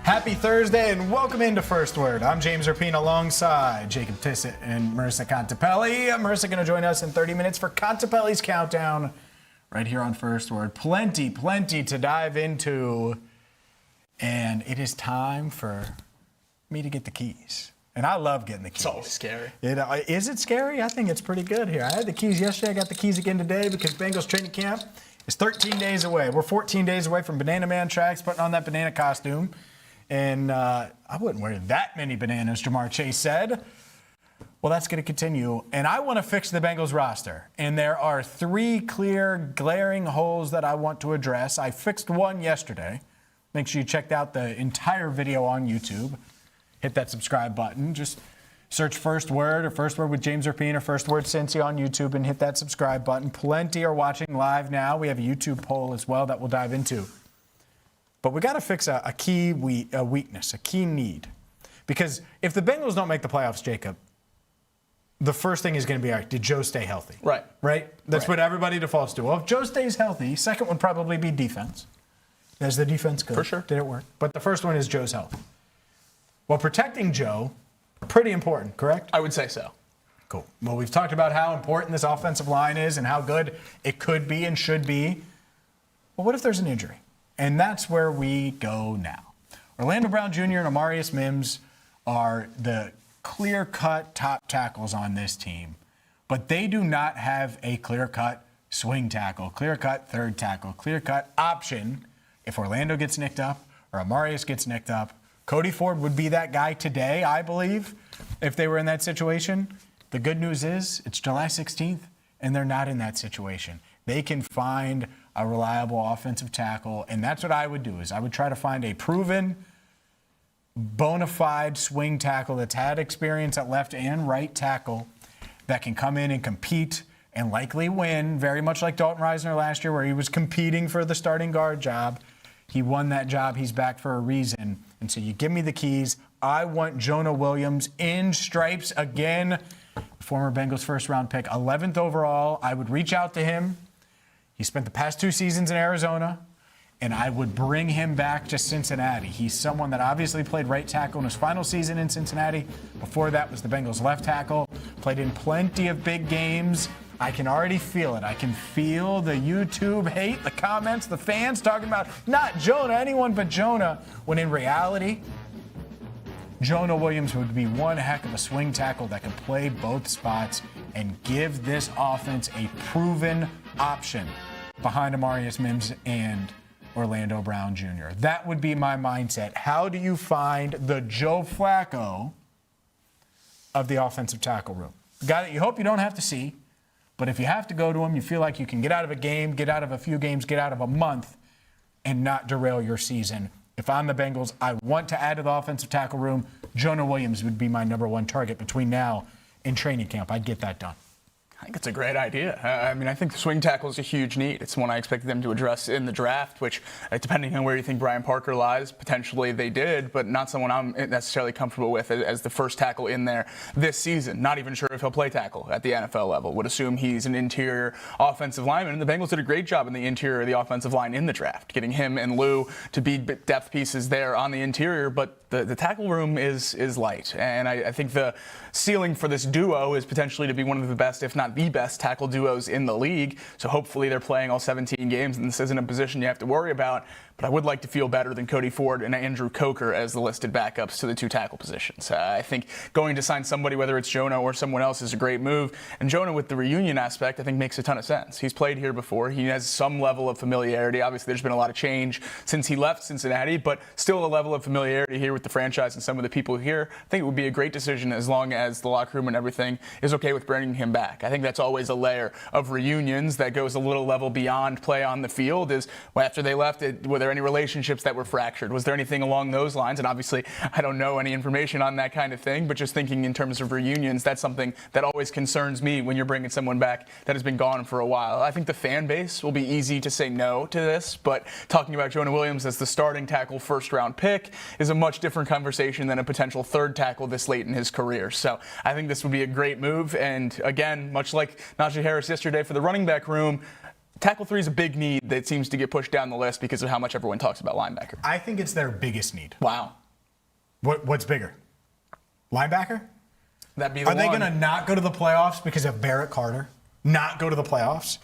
Happy Thursday and welcome into First Word. I'm James Rapien alongside Jacob Tissot and Marisa Contipelli. Marisa going to join us in 30 minutes for Contipelli's Countdown right here on First Word. Plenty to dive into. And it is time for me to get the keys. And I love getting the keys. It's always scary. Is it scary? I think it's pretty good here. I had the keys yesterday. I got the keys again today because Bengals training camp is 13 days away. We're 14 days away from Banana Man tracks, putting on that banana costume. And I wouldn't wear that many bananas, Jamar Chase said. Well, that's going to continue. And I want to fix the Bengals roster. And there are 3 clear, glaring holes that I want to address. I fixed one yesterday. Make sure you checked out the entire video on YouTube. Hit that subscribe button. Just search First Word or First Word with James Rapien or First Word Cincy on YouTube and hit that subscribe button. Plenty are watching live now. We have a YouTube poll as well that we'll dive into. But we got to fix a key weakness, a key need. Because if the Bengals don't make the playoffs, Jacob, the first thing is going to be, all right, did Joe stay healthy? Right? That's what everybody defaults to. Well, if Joe stays healthy, second would probably be defense. Is the defense good? For sure. Did it work? But the first one is Joe's health. Well, protecting Joe, pretty important, correct? I would say so. Cool. Well, we've talked about how important this offensive line is and how good it could be and should be. Well, what if there's an injury? And that's where we go now. Orlando Brown Jr. and Amarius Mims are the clear-cut top tackles on this team. But they do not have a clear-cut swing tackle, clear-cut third tackle, clear-cut option. If Orlando gets nicked up or Amarius gets nicked up, Cody Ford would be that guy today, I believe, if they were in that situation. The good news is it's July 16th, and they're not in that situation. They can find a reliable offensive tackle, and that's what I would do, is I would try to find a proven, bona fide swing tackle that's had experience at left and right tackle that can come in and compete and likely win, very much like Dalton Reisner last year where he was competing for the starting guard job. He won that job. He's back for a reason. And so you give me the keys. I want Jonah Williams in stripes again, former Bengals first-round pick, 11th overall. I would reach out to him. He spent the past 2 seasons in Arizona, and I would bring him back to Cincinnati. He's someone that obviously played right tackle in his final season in Cincinnati. Before that was the Bengals left tackle. Played in plenty of big games I can already feel it. I can feel the YouTube hate, the comments, the fans talking about not Jonah, anyone but Jonah, when in reality, Jonah Williams would be one heck of a swing tackle that can play both spots and give this offense a proven option behind Amarius Mims and Orlando Brown Jr. That would be my mindset. How do you find the Joe Flacco of the offensive tackle room? A guy that you hope you don't have to see, but if you have to go to him, you feel like you can get out of a game, get out of a few games, get out of a month, and not derail your season. If I'm the Bengals, I want to add to the offensive tackle room. Jonah Williams would be my number one target between now and training camp. I'd get that done. I think it's a great idea. I mean, I think the swing tackle is a huge need. It's one I expected them to address in the draft, which, depending on where you think Brian Parker lies, potentially they did, but not someone I'm necessarily comfortable with as the first tackle in there this season. Not even sure if he'll play tackle at the NFL level. Would assume he's an interior offensive lineman, and the Bengals did a great job in the interior of the offensive line in the draft, getting him and Lou to be depth pieces there on the interior, but the tackle room is light, and I think the ceiling for this duo is potentially to be one of the best, if not the best, tackle duos in the league. So hopefully they're playing all 17 games, and this isn't a position you have to worry about. But I would like to feel better than Cody Ford and Andrew Coker as the listed backups to the two tackle positions. I think going to sign somebody, whether it's Jonah or someone else, is a great move. And Jonah, with the reunion aspect, I think makes a ton of sense. He's played here before. He has some level of familiarity. Obviously, there's been a lot of change since he left Cincinnati, but still a level of familiarity here with the franchise and some of the people here. I think it would be a great decision as long as the locker room and everything is okay with bringing him back. I think that's always a layer of reunions that goes a little level beyond play on the field. Is after they left, were there any relationships that were fractured? Was there anything along those lines? And obviously, I don't know any information on that kind of thing, but just thinking in terms of reunions, that's something that always concerns me when you're bringing someone back that has been gone for a while. I think the fan base will be easy to say no to this, but talking about Jonah Williams as the starting tackle first-round pick is a much different conversation than a potential third tackle this late in his career. So I think this would be a great move, and again, much like Najee Harris yesterday for the running back room, tackle 3 is a big need that seems to get pushed down the list because of how much everyone talks about linebacker. I think it's their biggest need. Wow. What's bigger? Linebacker? That'd be the Are they going to not go to the playoffs because of Barrett Carter? Not go to the playoffs?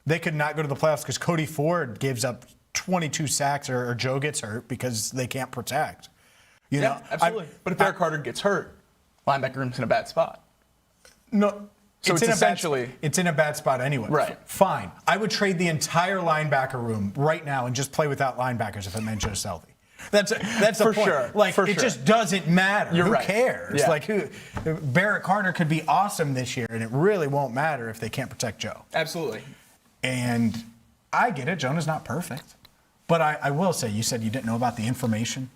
They could not go to the playoffs because Cody Ford gives up 22 sacks or Joe gets hurt because they can't protect. You know, absolutely. But if Barrett Carter gets hurt, linebacker room's in a bad spot. No. So it's essentially... It's in a bad spot anyway. Right. Fine. I would trade the entire linebacker room right now and just play without linebackers if it meant Joe's healthy. That's the for point. Sure. Like, for it sure. just doesn't matter. You're who right. cares? Yeah. Like, Barrett Carter could be awesome this year, and it really won't matter if they can't protect Joe. Absolutely. And I get it. Jonah's not perfect. But I will say, you said you didn't know about the information.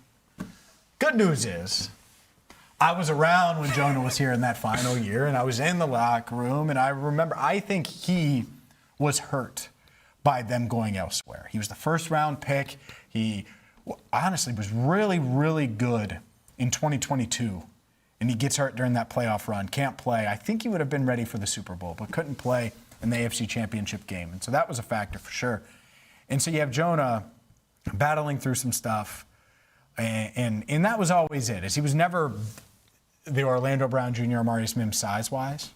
Good news is, I was around when Jonah was here in that final year, and I was in the locker room, and I remember, I think he was hurt by them going elsewhere. He was the first-round pick. He honestly was really, really good in 2022, and he gets hurt during that playoff run, can't play. I think he would have been ready for the Super Bowl, but couldn't play in the AFC Championship game, and so that was a factor for sure. And so you have Jonah battling through some stuff, and that was always it, is he was never the Orlando Brown Jr. Amarius Mims size-wise,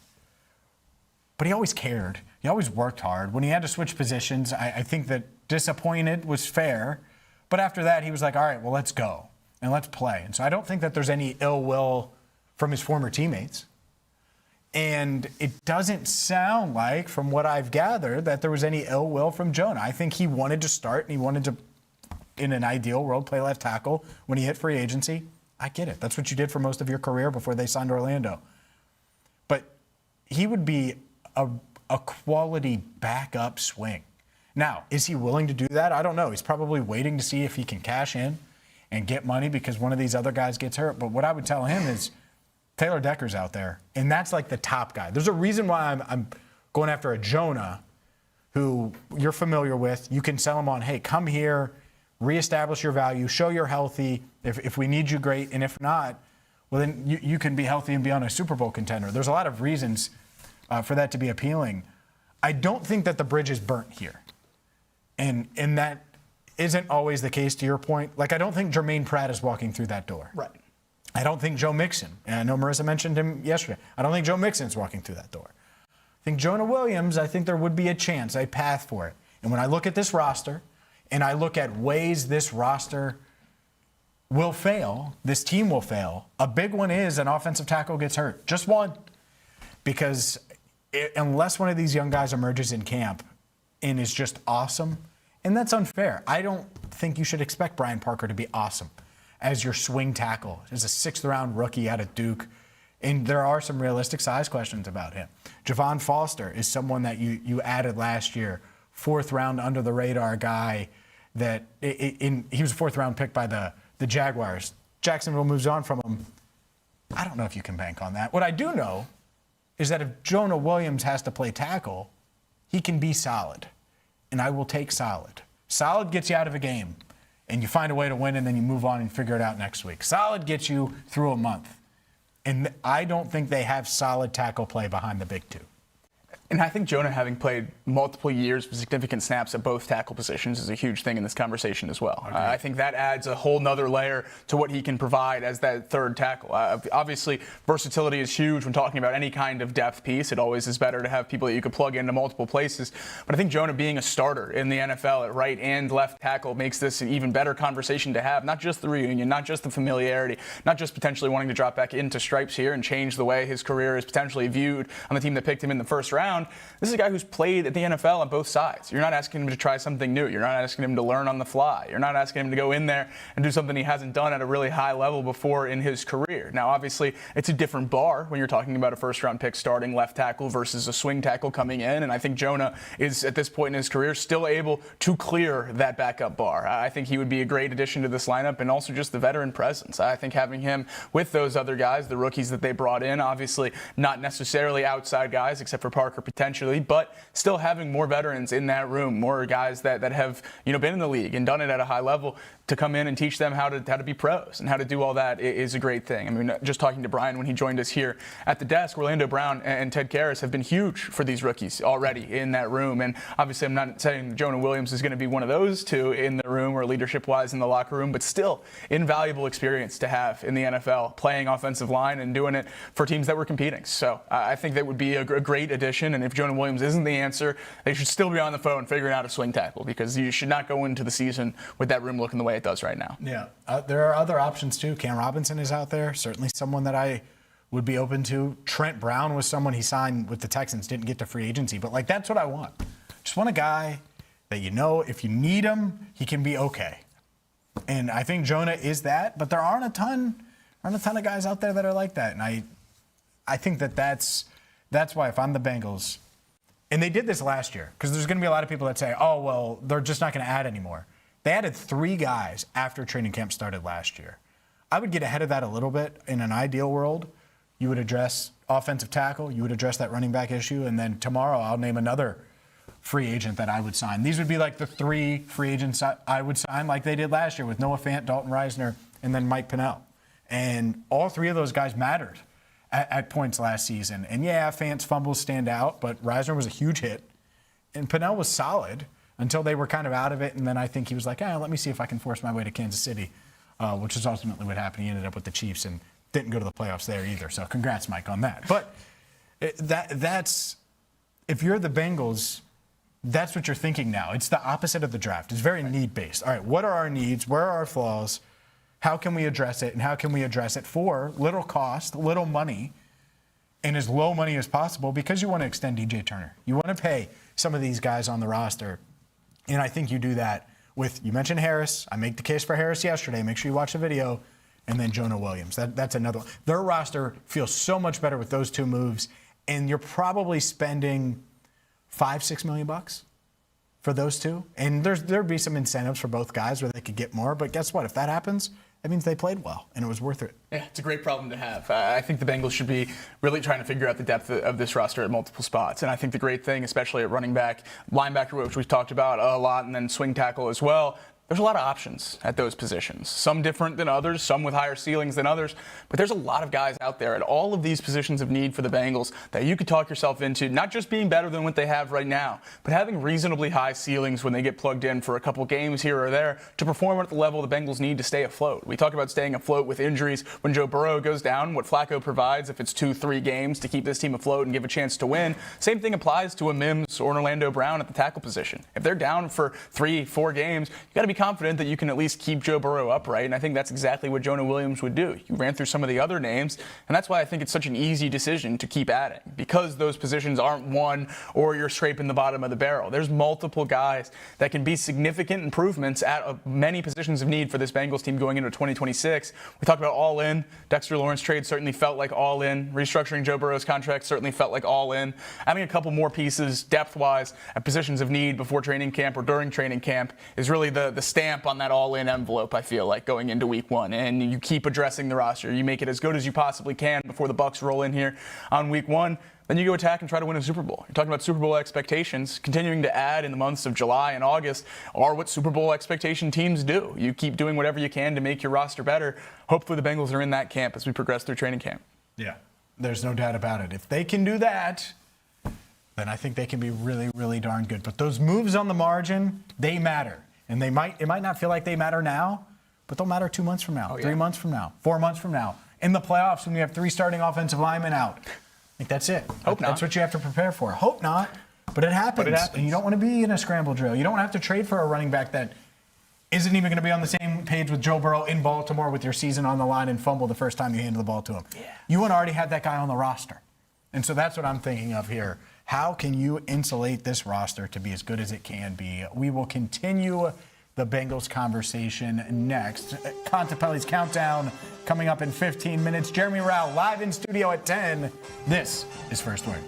but he always cared. He always worked hard. When he had to switch positions, I think that disappointed was fair, but after that, he was like, all right, well, let's go, and let's play. And so I don't think that there's any ill will from his former teammates. And it doesn't sound like, from what I've gathered, that there was any ill will from Jonah. I think he wanted to start, and he wanted to, in an ideal world, play left tackle when he hit free agency. I get it. That's what you did for most of your career before they signed Orlando. But he would be a quality backup swing. Now, is he willing to do that? I don't know. He's probably waiting to see if he can cash in and get money because one of these other guys gets hurt. But what I would tell him is Taylor Decker's out there, and that's like the top guy. There's a reason why I'm going after a Jonah who you're familiar with. You can sell him on, hey, come here, reestablish your value, show you're healthy. If we need you, great. And if not, well, then you can be healthy and be on a Super Bowl contender. There's a lot of reasons for that to be appealing. I don't think that the bridge is burnt here. And that isn't always the case, to your point. Like, I don't think Jermaine Pratt is walking through that door. Right. I don't think Joe Mixon, and I know Marisa mentioned him yesterday, I don't think Joe Mixon's walking through that door. think Jonah Williams, I think there would be a chance, a path for it. And when I look at this roster, and I look at ways this roster will fail, this team will fail, a big one is an offensive tackle gets hurt. Just one. Because unless one of these young guys emerges in camp and is just awesome, and that's unfair. I don't think you should expect Brian Parker to be awesome as your swing tackle, as a 6th-round rookie out of Duke. And there are some realistic size questions about him. Javon Foster is someone that you added last year, 4th-round under-the-radar guy that he was a 4th-round pick by the Jaguars. Jacksonville moves on from him. I don't know if you can bank on that. What I do know is that if Jonah Williams has to play tackle, he can be solid. And I will take solid. Solid gets you out of a game, and you find a way to win, and then you move on and figure it out next week. Solid gets you through a month. And I don't think they have solid tackle play behind the big two. And I think Jonah, having played multiple years with significant snaps at both tackle positions, is a huge thing in this conversation as well. I think that adds a whole nother layer to what he can provide as that third tackle. Obviously, versatility is huge when talking about any kind of depth piece. It always is better to have people that you can plug into multiple places. But I think Jonah being a starter in the NFL at right and left tackle makes this an even better conversation to have. Not just the reunion, not just the familiarity, not just potentially wanting to drop back into stripes here and change the way his career is potentially viewed on the team that picked him in the first round. This is a guy who's played at the NFL on both sides. You're not asking him to try something new. You're not asking him to learn on the fly. You're not asking him to go in there and do something he hasn't done at a really high level before in his career. Now, obviously, it's a different bar when you're talking about a first-round pick starting left tackle versus a swing tackle coming in, and I think Jonah is, at this point in his career, still able to clear that backup bar. I think he would be a great addition to this lineup, and also just the veteran presence. I think having him with those other guys, the rookies that they brought in, obviously not necessarily outside guys except for Parker potentially, but still having more veterans in that room, more guys that have been in the league and done it at a high level, to come in and teach them how to be pros and how to do all that is a great thing. I mean, just talking to Brian when he joined us here at the desk, Orlando Brown and Ted Karras have been huge for these rookies already in that room. And obviously, I'm not saying Jonah Williams is going to be one of those two in the room or leadership-wise in the locker room, but still invaluable experience to have in the NFL, playing offensive line and doing it for teams that were competing. So I think that would be a great addition. And if Jonah Williams isn't the answer, they should still be on the phone figuring out a swing tackle, because you should not go into the season with that room looking the way it does right now. Yeah, there are other options too. Cam Robinson is out there, certainly someone that I would be open to. Trent Brown was someone he signed with the Texans, didn't get to free agency, but that's what I want. Just want a guy that if you need him, he can be okay. And I think Jonah is that, but there aren't a ton of guys out there that are like that. And I think that's why if I'm the Bengals, and they did this last year, because there's going to be a lot of people that say, oh, well, they're just not going to add anymore. They added 3 guys after training camp started last year. I would get ahead of that a little bit. In an ideal world, you would address offensive tackle, you would address that running back issue, and then tomorrow I'll name another free agent that I would sign. These would be like the 3 free agents I would sign like they did last year with Noah Fant, Dalton Reisner, and then Mike Pennell. And all 3 of those guys mattered at points last season. And yeah, Fant's fumbles stand out, but Reisner was a huge hit. And Pennell was solid until they were kind of out of it. And then I think he was like, let me see if I can force my way to Kansas City, which is ultimately what happened. He ended up with the Chiefs and didn't go to the playoffs there either. So congrats, Mike, on that. But that's if you're the Bengals, that's what you're thinking now. It's the opposite of the draft. It's very need-based. All right, what are our needs? Where are our flaws? How can we address it? And how can we address it for little cost, little money, and as low money as possible, because you want to extend DJ Turner. You want to pay some of these guys on the roster. And I think you do that with, you mentioned Harris. I make the case for Harris yesterday. Make sure you watch the video. And then Jonah Williams. That's another one. Their roster feels so much better with those 2 moves. And you're probably spending $5-6 million for those 2. And there'd be some incentives for both guys where they could get more. But guess what? If that happens, that means they played well, and it was worth it. Yeah, it's a great problem to have. I think the Bengals should be really trying to figure out the depth of this roster at multiple spots. And I think the great thing, especially at running back, linebacker, which we've talked about a lot, and then swing tackle as well, There's a lot of options at those positions, some different than others, some with higher ceilings than others, but there's a lot of guys out there at all of these positions of need for the Bengals that you could talk yourself into not just being better than what they have right now, but having reasonably high ceilings when they get plugged in for a couple games here or there to perform at the level the Bengals need to stay afloat. We talk about staying afloat with injuries when Joe Burrow goes down, what Flacco provides if it's 2-3 games to keep this team afloat and give a chance to win. Same thing applies to a Mims or an Orlando Brown at the tackle position. If they're down for 3-4 games, you got to be confident that you can at least keep Joe Burrow upright, and I think that's exactly what Jonah Williams would do. You ran through some of the other names, and that's why I think it's such an easy decision to keep adding, because those positions aren't one or you're scraping the bottom of the barrel. There's multiple guys that can be significant improvements at many positions of need for this Bengals team going into 2026. We talked about all in. Dexter Lawrence trade certainly felt like all in. Restructuring Joe Burrow's contract certainly felt like all in. Having a couple more pieces depth-wise at positions of need before training camp or during training camp is really the stamp on that all-in envelope, I feel like, going into week one. And you keep addressing the roster. You make it as good as you possibly can before the Bucs roll in here on week one. Then you go attack and try to win a Super Bowl. You're talking about Super Bowl expectations. Continuing to add in the months of July and August are what Super Bowl expectation teams do. You keep doing whatever you can to make your roster better. Hopefully the Bengals are in that camp as we progress through training camp. Yeah, there's no doubt about it. If they can do that, then I think they can be really, really darn good. But those moves on the margin, they matter. And it might not feel like they matter now, but they'll matter 2 months from now, 3 months from now, 4 months from now. In the playoffs, when you have 3 starting offensive linemen out, I think that's it. That's what you have to prepare for. Hope not, but it happens. And you don't want to be in a scramble drill. You don't have to trade for a running back that isn't even going to be on the same page with Joe Burrow in Baltimore with your season on the line and fumble the first time you handle the ball to him. Yeah. You want to already have that guy on the roster. And so that's what I'm thinking of here. How can you insulate this roster to be as good as it can be? We will continue the Bengals conversation next. Contipelli's Countdown coming up in 15 minutes. Jeremy Rauch live in studio at 10. This is First Word.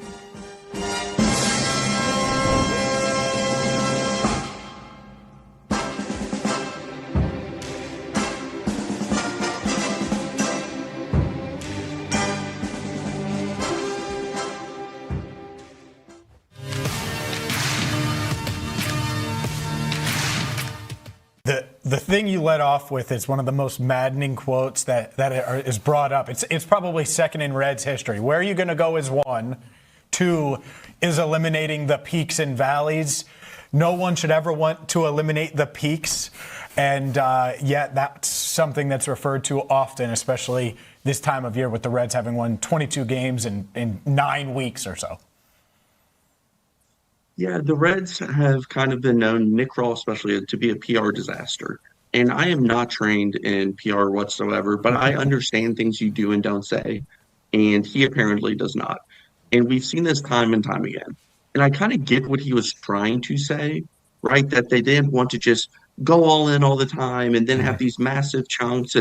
The thing you let off with is one of the most maddening quotes that is brought up. It's probably second in Reds history. Where are you going to go is one. 2 is eliminating the peaks and valleys. No one should ever want to eliminate the peaks. And yet that's something that's referred to often, especially this time of year with the Reds having won 22 games in 9 weeks or so. Yeah, the Reds have kind of been known, Nick Raw especially, to be a PR disaster. And I am not trained in PR whatsoever, but I understand things you do and don't say. And he apparently does not. And we've seen this time and time again. And I kind of get what he was trying to say, right? That they didn't want to just go all in all the time and then have these massive chunks.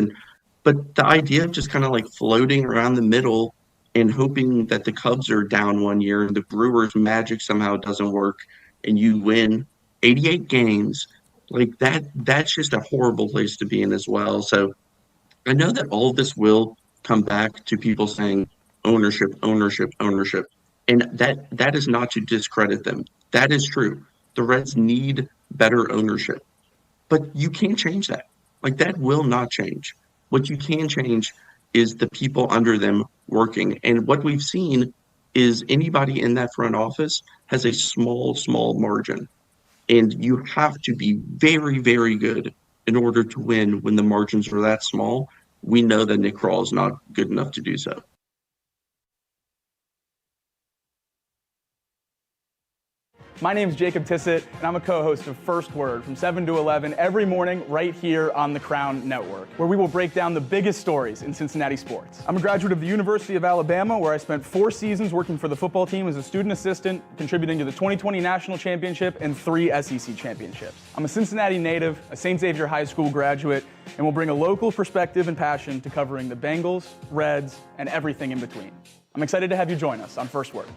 But the idea of just kind of like floating around the middle and hoping that the Cubs are down one year and the Brewers' magic somehow doesn't work and you win 88 games, like that's just a horrible place to be in as well. So I know that all of this will come back to people saying ownership. And that is not to discredit them. That is true. The Reds need better ownership. But you can't change that. Like, that will not change. What you can change is the people under them working. And what we've seen is anybody in that front office has a small margin. And you have to be very, very good in order to win when the margins are that small. We know that Nick Raw is not good enough to do so. My name is Jacob Tissot, and I'm a co-host of First Word from 7 to 11 every morning right here on the Crown Network, where we will break down the biggest stories in Cincinnati sports. I'm a graduate of the University of Alabama, where I spent 4 seasons working for the football team as a student assistant, contributing to the 2020 National Championship and 3 SEC championships. I'm a Cincinnati native, a St. Xavier High School graduate, and will bring a local perspective and passion to covering the Bengals, Reds, and everything in between. I'm excited to have you join us on First Word.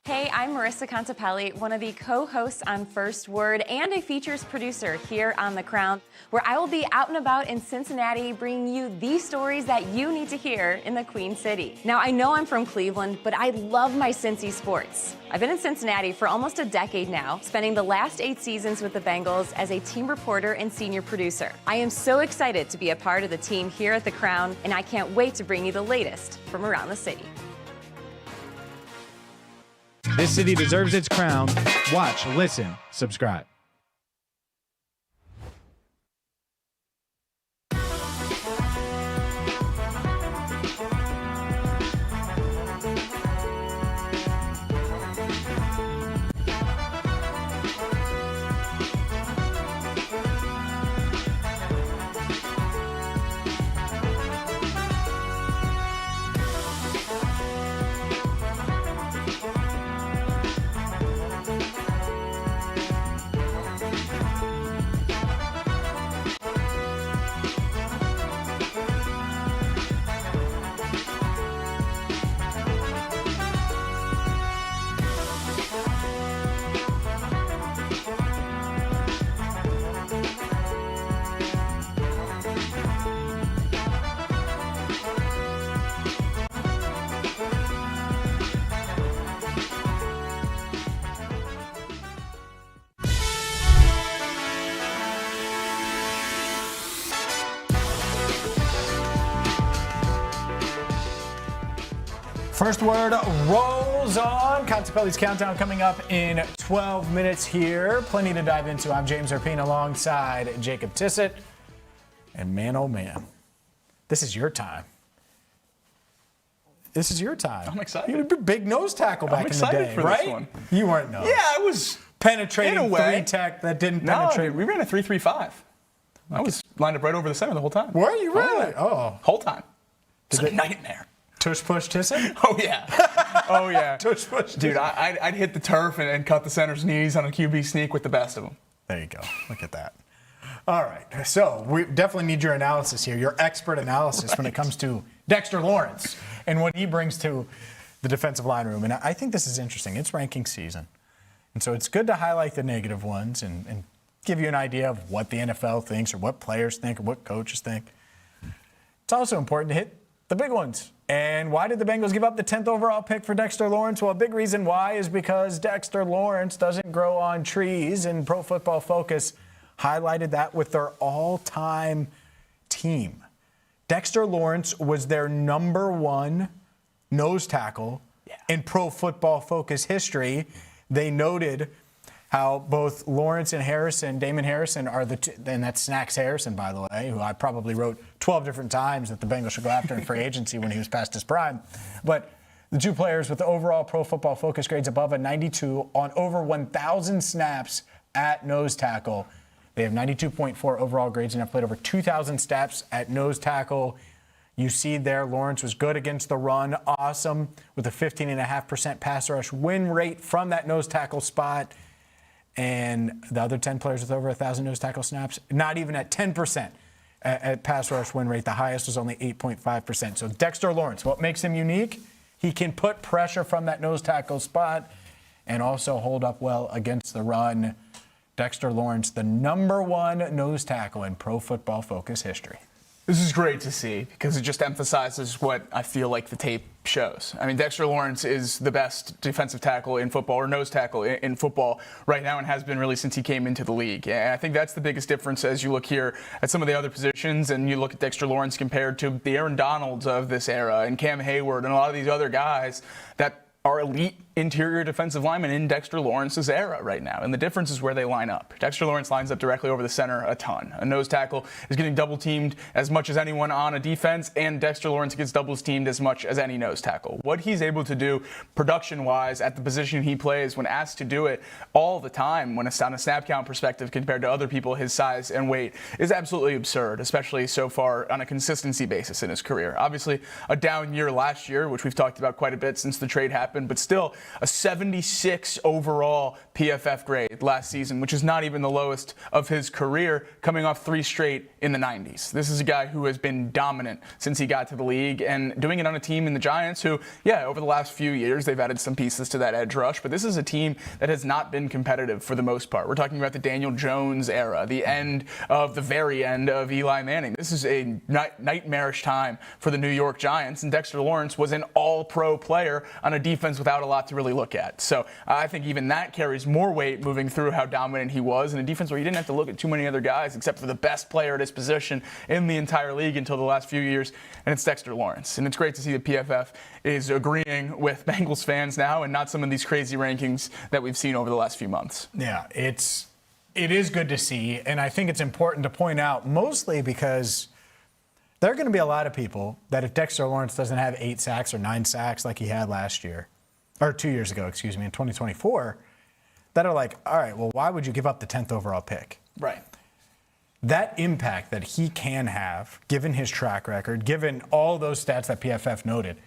Hey, I'm Marisa Contipelli, one of the co-hosts on First Word and a features producer here on The Crown, where I will be out and about in Cincinnati bringing you the stories that you need to hear in the Queen City. Now, I know I'm from Cleveland, but I love my Cincy sports. I've been in Cincinnati for almost a decade now, spending the last 8 seasons with the Bengals as a team reporter and senior producer. I am so excited to be a part of the team here at The Crown, and I can't wait to bring you the latest from around the city. This city deserves its crown. Watch, listen, subscribe. First Word rolls on. Contipelli's countdown coming up in 12 minutes here. Plenty to dive into. I'm James Rapien alongside Jacob Tissot. And man, oh man, this is your time. This is your time. I'm excited. You had a big nose tackle back in the day, for right? This one. You weren't nose. Yeah, I was penetrating in a way. 3 tech that didn't No, penetrate. dude, we ran a 3-3-5. I was lined up right over the center the whole time. Were you really? Oh. Whole time. It's a nightmare. Tush push Tissot? Oh, yeah. Oh, yeah. Tush push Dude, I'd hit the turf and cut the center's knees on a QB sneak with the best of them. There you go. Look at that. All right. So we definitely need your analysis here, your expert analysis when it comes to Dexter Lawrence and what he brings to the defensive line room. And I think this is interesting. It's ranking season. And so it's good to highlight the negative ones and give you an idea of what the NFL thinks or what players think or what coaches think. It's also important to hit the big ones. And why did the Bengals give up the 10th overall pick for Dexter Lawrence? Well, a big reason why is because Dexter Lawrence doesn't grow on trees, and Pro Football Focus highlighted that with their all-time team. Dexter Lawrence was their #1 nose tackle in Pro Football Focus history. They noted how both Lawrence and Harrison, Damon Harrison, are the two, and that's Snacks Harrison, by the way, who I probably wrote 12 different times that the Bengals should go after in free agency when he was past his prime. But the two players with the overall Pro Football Focus grades above a 92 on over 1,000 snaps at nose tackle. They have 92.4 overall grades and have played over 2,000 snaps at nose tackle. You see there, Lawrence was good against the run, awesome, with a 15.5% pass rush win rate from that nose tackle spot. And the other 10 players with over 1,000 nose tackle snaps, not even at 10% at pass rush win rate. The highest was only 8.5%. So Dexter Lawrence, what makes him unique? He can put pressure from that nose tackle spot and also hold up well against the run. Dexter Lawrence, the #1 nose tackle in Pro Football Focus history. This is great to see because it just emphasizes what I feel like the tape shows. I mean, Dexter Lawrence is the best defensive tackle in football, or nose tackle in football right now, and has been really since he came into the league. And I think that's the biggest difference as you look here at some of the other positions and you look at Dexter Lawrence compared to the Aaron Donalds of this era and Cam Hayward and a lot of these other guys that are elite interior defensive linemen in Dexter Lawrence's era right now. And the difference is where they line up. Dexter Lawrence lines up directly over the center a ton. A nose tackle is getting double teamed as much as anyone on a defense, and Dexter Lawrence gets double teamed as much as any nose tackle. What he's able to do production-wise at the position he plays when asked to do it all the time when it's on a snap count perspective compared to other people his size and weight is absolutely absurd, especially so far on a consistency basis in his career. Obviously, a down year last year, which we've talked about quite a bit since the trade happened happened, but still a 76 overall PFF grade last season, which is not even the lowest of his career, coming off 3 straight in the 90s. This is a guy who has been dominant since he got to the league and doing it on a team in the Giants who, yeah, over the last few years, they've added some pieces to that edge rush, but this is a team that has not been competitive for the most part. We're talking about the Daniel Jones era, the end of the very end of Eli Manning. This is a nightmarish time for the New York Giants, and Dexter Lawrence was an all-pro player on a defense without a lot to really look at. So I think even that carries more weight moving through how dominant he was in a defense where he didn't have to look at too many other guys except for the best player at his position in the entire league until the last few years, and it's Dexter Lawrence. And it's great to see the PFF is agreeing with Bengals fans now and not some of these crazy rankings that we've seen over the last few months. Yeah, it is good to see, and I think it's important to point out, mostly because there are going to be a lot of people that if Dexter Lawrence doesn't have 8 sacks or 9 sacks like he had last year, or 2 years ago, in 2024, that are like, all right, well, why would you give up the 10th overall pick? Right. That impact that he can have, given his track record, given all those stats that PFF noted,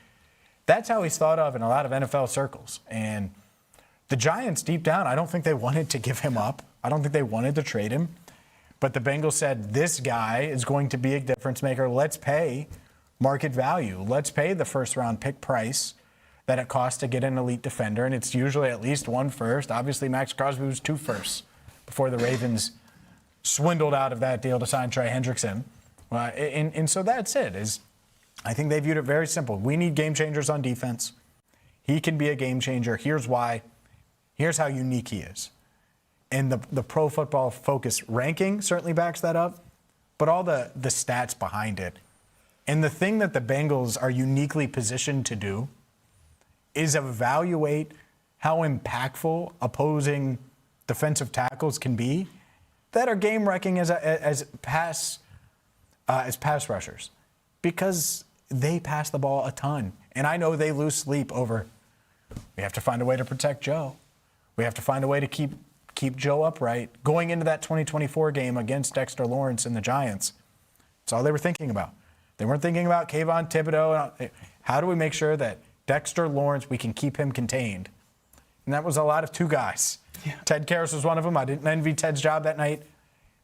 that's how he's thought of in a lot of NFL circles. And the Giants, deep down, I don't think they wanted to give him up. I don't think they wanted to trade him. But the Bengals said, this guy is going to be a difference maker. Let's pay market value. Let's pay the first-round pick price that it costs to get an elite defender. And it's usually at least 1 first. Obviously, Max Crosby was 2 firsts before the Ravens swindled out of that deal to sign Trey Hendrickson. And so that's it. I think they viewed it very simple. We need game changers on defense. He can be a game changer. Here's why. Here's how unique he is. And the Pro Football Focus ranking certainly backs that up, but all the stats behind it. And the thing that the Bengals are uniquely positioned to do is evaluate how impactful opposing defensive tackles can be that are game-wrecking as pass rushers, because they pass the ball a ton. And I know they lose sleep over, we have to find a way to protect Joe. We have to find a way to keep Joe upright. Going into that 2024 game against Dexter Lawrence and the Giants, that's all they were thinking about. They weren't thinking about Kayvon Thibodeau. How do we make sure that Dexter Lawrence, we can keep him contained? And that was a lot of 2 guys. Yeah. Ted Karras was one of them. I didn't envy Ted's job that night.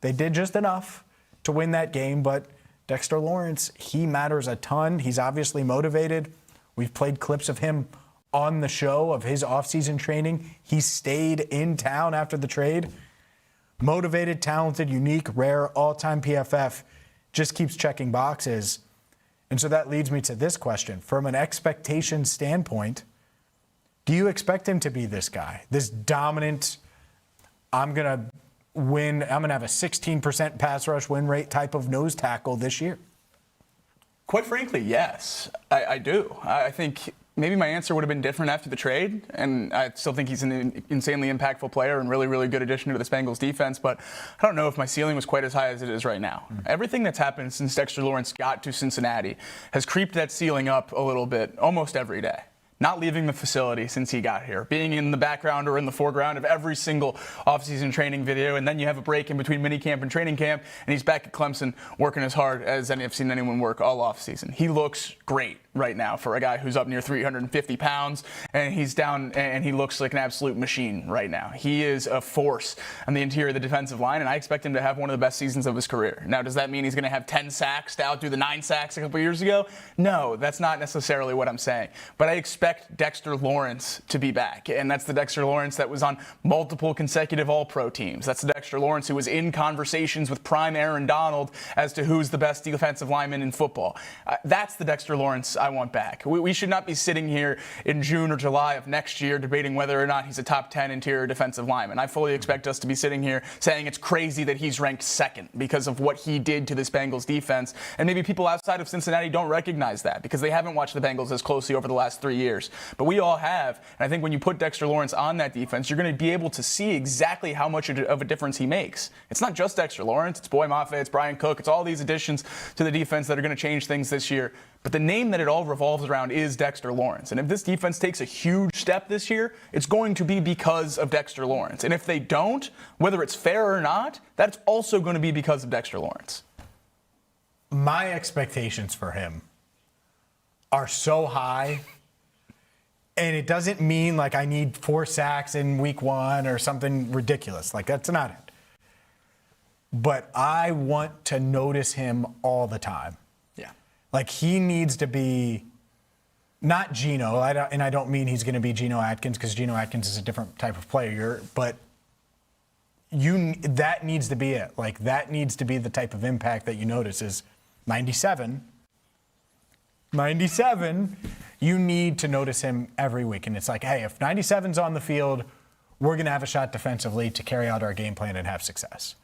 They did just enough to win that game, but Dexter Lawrence, he matters a ton. He's obviously motivated. We've played clips of him on the show of his offseason training. He stayed in town after the trade. Motivated, talented, unique, rare, all-time PFF, just keeps checking boxes. And so that leads me to this question. From an expectation standpoint, do you expect him to be this guy, this dominant, I'm going to have a 16% pass rush win rate type of nose tackle this year? Quite frankly, yes, I do. I think maybe my answer would have been different after the trade, and I still think he's an insanely impactful player and really, really good addition to this Bengals defense, but I don't know if my ceiling was quite as high as it is right now. Everything that's happened since Dexter Lawrence got to Cincinnati has creeped that ceiling up a little bit almost every day. Not leaving the facility since he got here, being in the background or in the foreground of every single offseason training video, and then you have a break in between minicamp and training camp, and he's back at Clemson working as hard as I've seen anyone work all offseason. He looks great right now for a guy who's up near 350 pounds, and he's down, and he looks like an absolute machine right now. He is a force on the interior of the defensive line, and I expect him to have one of the best seasons of his career. Now, does that mean he's going to have 10 sacks to outdo the 9 sacks a couple years ago? No, that's not necessarily what I'm saying. But I expect Dexter Lawrence to be back, and that's the Dexter Lawrence that was on multiple consecutive All-Pro teams. That's the Dexter Lawrence who was in conversations with prime Aaron Donald as to who's the best defensive lineman in football. That's the Dexter Lawrence I want back. We should not be sitting here in June or July of next year debating whether or not he's a top 10 interior defensive lineman. I fully expect us to be sitting here saying it's crazy that he's ranked 2nd because of what he did to this Bengals defense. And maybe people outside of Cincinnati don't recognize that because they haven't watched the Bengals as closely over the last 3 years. But we all have. And I think when you put Dexter Lawrence on that defense, you're going to be able to see exactly how much of a difference he makes. It's not just Dexter Lawrence. It's Boy Mafe. It's Brian Cook. It's all these additions to the defense that are going to change things this year. But the name that it all revolves around is Dexter Lawrence. And if this defense takes a huge step this year, it's going to be because of Dexter Lawrence. And if they don't, whether it's fair or not, that's also going to be because of Dexter Lawrence. My expectations for him are so high. And it doesn't mean like I need 4 sacks in week 1 or something ridiculous. Like, that's not it. But I want to notice him all the time. Yeah. Like, he needs to be not Geno, and I don't mean he's going to be Geno Atkins, because Geno Atkins is a different type of player, but that needs to be it. Like, that needs to be the type of impact that you notice is 97, you need to notice him every week. And it's like, hey, if 97's on the field, we're going to have a shot defensively to carry out our game plan and have success.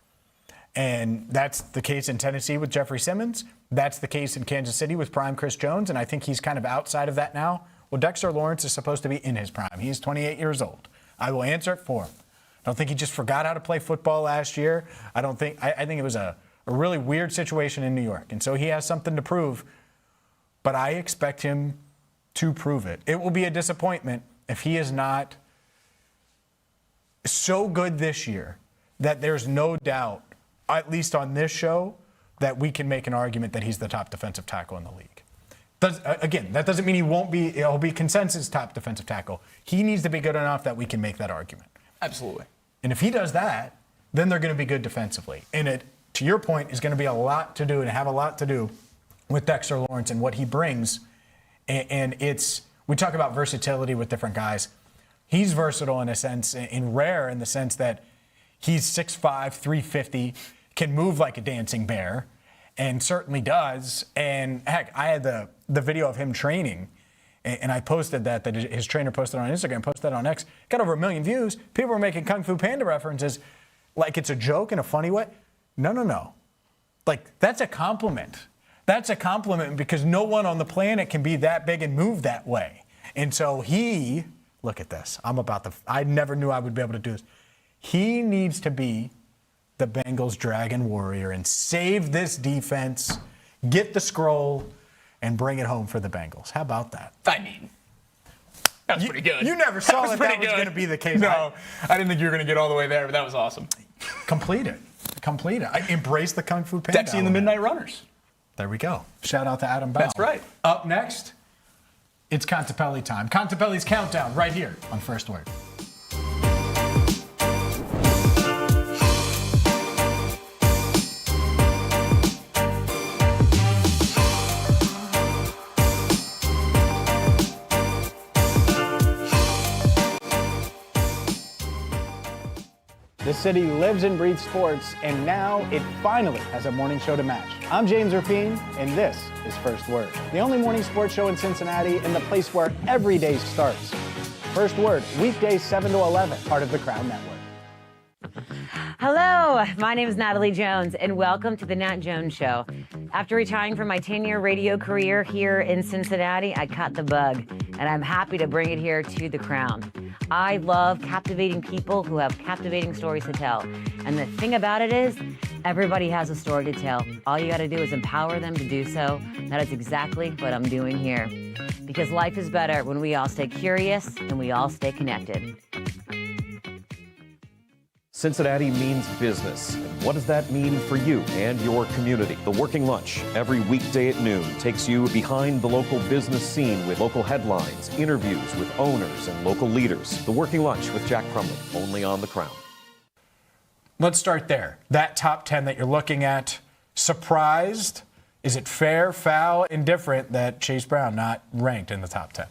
And that's the case in Tennessee with Jeffrey Simmons. That's the case in Kansas City with prime Chris Jones. And I think he's kind of outside of that now. Well, Dexter Lawrence is supposed to be in his prime. He's 28 years old. I will answer it for him. I don't think he just forgot how to play football last year. I think it was a really weird situation in New York. And so he has something to prove. But I expect him to prove it. It will be a disappointment if he is not so good this year that there's no doubt, at least on this show, that we can make an argument that he's the top defensive tackle in the league. Again, that doesn't mean he'll be consensus top defensive tackle. He needs to be good enough that we can make that argument. Absolutely. And if he does that, then they're going to be good defensively. And it, to your point, is going to be a lot to do and have a lot to do with Dexter Lawrence and what he brings. And we talk about versatility with different guys. He's versatile in a sense, and rare in the sense that he's 6'5", 350, can move like a dancing bear, and certainly does. And heck, I had the video of him training, and I posted that his trainer posted on Instagram, posted that on X, got over 1 million views. People were making Kung Fu Panda references like it's a joke in a funny way. No. Like, that's a compliment. That's a compliment because no one on the planet can be that big and move that way. And so look at this. I never knew I would be able to do this. He needs to be the Bengals Dragon Warrior and save this defense, get the scroll, and bring it home for the Bengals. How about that? I mean, that was pretty good. You never saw that was going to be the case. No, I didn't think you were going to get all the way there, but that was awesome. Complete it. I embrace the Kung Fu Panda. Dexy and the Midnight Runners. There we go. Shout out to Adam Bell. That's right. Up next, it's Contipelli time. Contipelli's Countdown right here on First Word. This city lives and breathes sports, and now it finally has a morning show to match. I'm James Rapien, and this is First Word, the only morning sports show in Cincinnati and the place where every day starts. First Word, weekdays 7 to 11, part of the Crown Network. Hello, my name is Natalie Jones, and welcome to the Nat Jones Show. After retiring from my 10-year radio career here in Cincinnati, I caught the bug, and I'm happy to bring it here to the Crown. I love captivating people who have captivating stories to tell. And the thing about it is, everybody has a story to tell. All you got to do is empower them to do so. That is exactly what I'm doing here. Because life is better when we all stay curious and we all stay connected. Cincinnati means business. And what does that mean for you and your community? The Working Lunch, every weekday at noon, takes you behind the local business scene with local headlines, interviews with owners and local leaders. The Working Lunch with Jack Crumley, only on The Crown. Let's start there. That top 10 that you're looking at, surprised? Is it fair, foul, indifferent that Chase Brown not ranked in the top 10?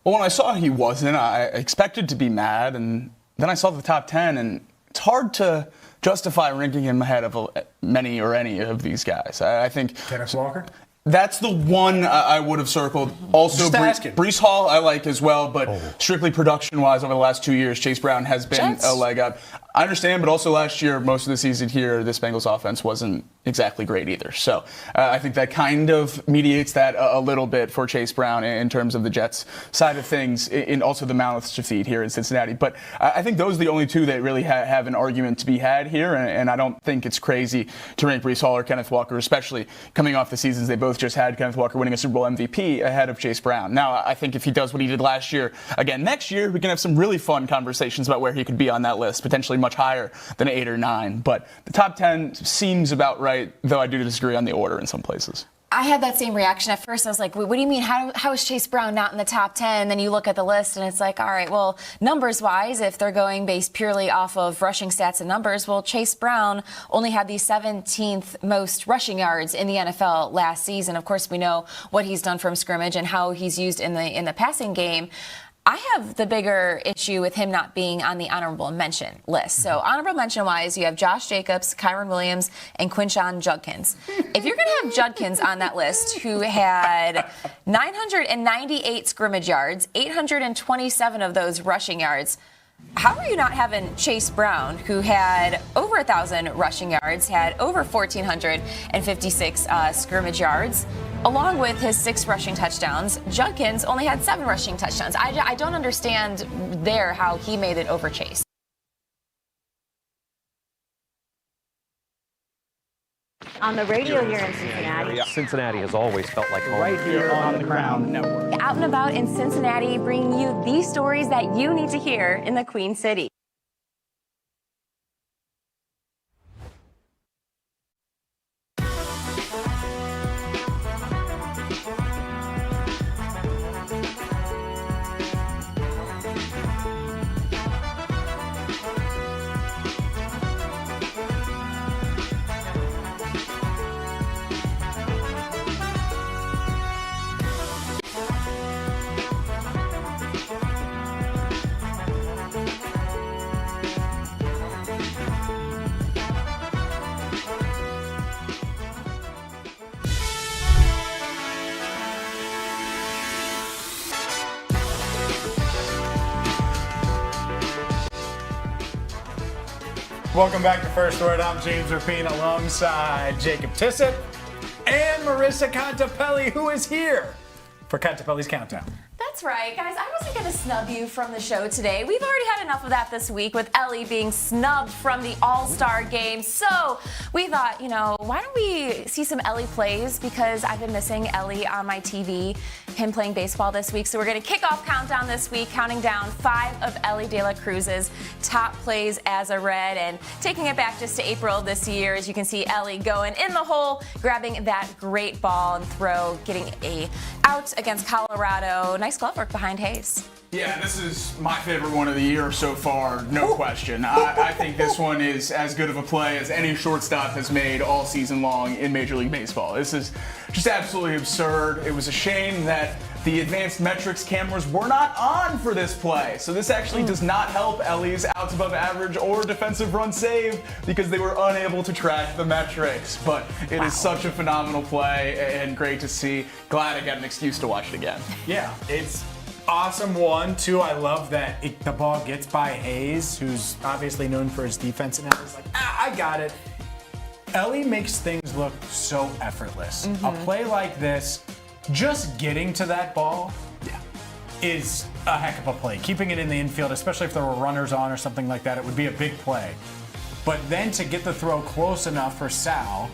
Well, when I saw he wasn't, I expected to be mad, and then I saw the top 10, and it's hard to justify ranking him ahead of many or any of these guys. I think Kenneth Walker? That's the one I would have circled. Also, Breece Hall I like as well, but strictly production-wise over the last 2 years, Chase Brown has been a leg up. I understand, but also last year, most of the season here, this Bengals offense wasn't exactly great either. So I think that kind of mediates that a little bit for Chase Brown in terms of the Jets side of things, and also the mouths to feed here in Cincinnati. But I think those are the only two that really have an argument to be had here, and I don't think it's crazy to rank Breece Hall or Kenneth Walker, especially coming off the seasons they both just had, Kenneth Walker winning a Super Bowl MVP ahead of Chase Brown. Now, I think if he does what he did last year, again, next year, we can have some really fun conversations about where he could be on that list, potentially much higher than 8 or 9. But the top 10 seems about right, though I do disagree on the order in some places. I had that same reaction at first. I was like, what do you mean? How is Chase Brown not in the top 10? And then you look at the list and it's like, all right, well, numbers-wise, if they're going based purely off of rushing stats and numbers, well, Chase Brown only had the 17th most rushing yards in the NFL last season. Of course, we know what he's done from scrimmage and how he's used in the passing game. I have the bigger issue with him not being on the honorable mention list. So honorable mention wise, you have Josh Jacobs, Kyron Williams, and Quinshon Judkins. If you're going to have Judkins on that list, who had 998 scrimmage yards, 827 of those rushing yards, how are you not having Chase Brown, who had over 1,000 rushing yards, had over 1,456 scrimmage yards, along with his 6 rushing touchdowns? Judkins only had 7 rushing touchdowns. I don't understand there how he made it over Chase. On the radio here in Cincinnati. Cincinnati has always felt like home. Right here on the Crown Network. Out and about in Cincinnati, bringing you the stories that you need to hear in the Queen City. Welcome back to First Word. I'm James Rapien alongside Jacob Tissot and Marisa Contipelli, who is here for Contipelli's Countdown. That's right, guys. I wasn't going to snub you from the show today. We've already had enough of that this week with Ellie being snubbed from the All-Star game. So we thought, why don't we see some Ellie plays? Because I've been missing Ellie on my TV, him playing baseball this week. So we're going to kick off Countdown this week, counting down 5 of Ellie De La Cruz's top plays as a Red. And taking it back just to April this year, as you can see Ellie going in the hole, grabbing that great ball and throw, getting a out against Colorado. Nice glove work behind Hayes. Yeah, this is my favorite one of the year so far, no question. I think this one is as good of a play as any shortstop has made all season long in Major League Baseball. This is just absolutely absurd. It was a shame that the advanced metrics cameras were not on for this play. So this actually does not help Ellie's outs above average or defensive run saved because they were unable to track the metrics. But it is such a phenomenal play and great to see. Glad I got an excuse to watch it again. Yeah, it's awesome. 1, 2, I love that the ball gets by Hayes, who's obviously known for his defense, and Ellie's like, I got it. Ellie makes things look so effortless. A play like this, just getting to that ball is a heck of a play. Keeping it in the infield, especially if there were runners on or something like that, it would be a big play. But then to get the throw close enough for Sal,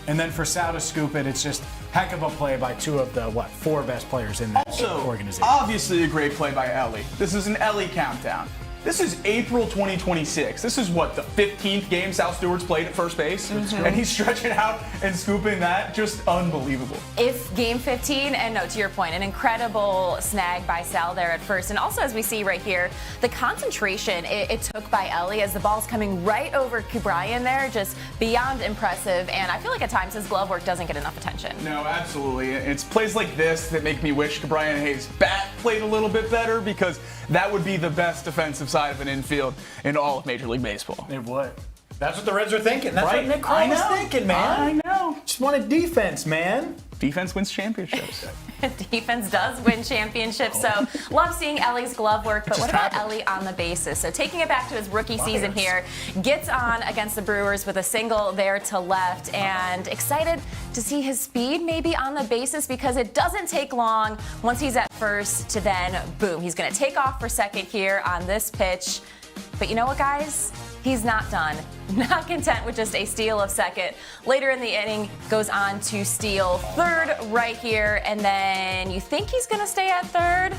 and then for Sal to scoop it, it's just heck of a play by 2 of the, 4 best players in that organization. Obviously a great play by Ellie. This is an Ellie countdown. This is April 2026. This is what, the 15th game Sal Stewart's played at first base? And he's stretching out and scooping that. Just unbelievable. If game 15, and no, to your point, an incredible snag by Sal there at first. And also, as we see right here, the concentration it took by Ellie as the ball's coming right over Ke'Bryan there, just beyond impressive. And I feel like at times his glove work doesn't get enough attention. No, absolutely. It's plays like this that make me wish Ke'Bryan Hayes' bat played a little bit better, because that would be the best defensive side of an infield in all of Major League Baseball. It would. That's what the Reds are thinking. That's what Nick Kroll was thinking, man. I know. Just wanted defense, man. Defense wins championships. Defense does win championships, so love seeing Ellie's glove work. But what about Ellie on the bases? So taking it back to his rookie season here, gets on against the Brewers with a single there to left, and excited to see his speed maybe on the bases, because it doesn't take long once he's at first to then, boom, he's going to take off for second here on this pitch. But you know what, guys? He's not done. Not content with just a steal of second. Later in the inning, goes on to steal third right here, and then you think he's going to stay at third?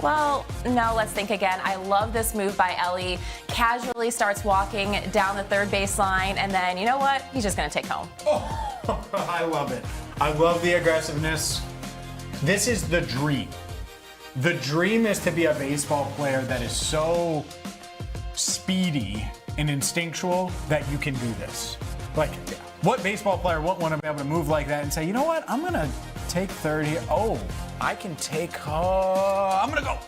Well, no, let's think again. I love this move by Ellie. Casually starts walking down the third baseline, and then, you know what? He's just going to take home. Oh, I love it. I love the aggressiveness. This is the dream. The dream is to be a baseball player that is so speedy and instinctual that you can do this. Like, what baseball player wouldn't want to be able to move like that and say, you know what, I'm going to take third here. Oh, I can take, I'm going to go.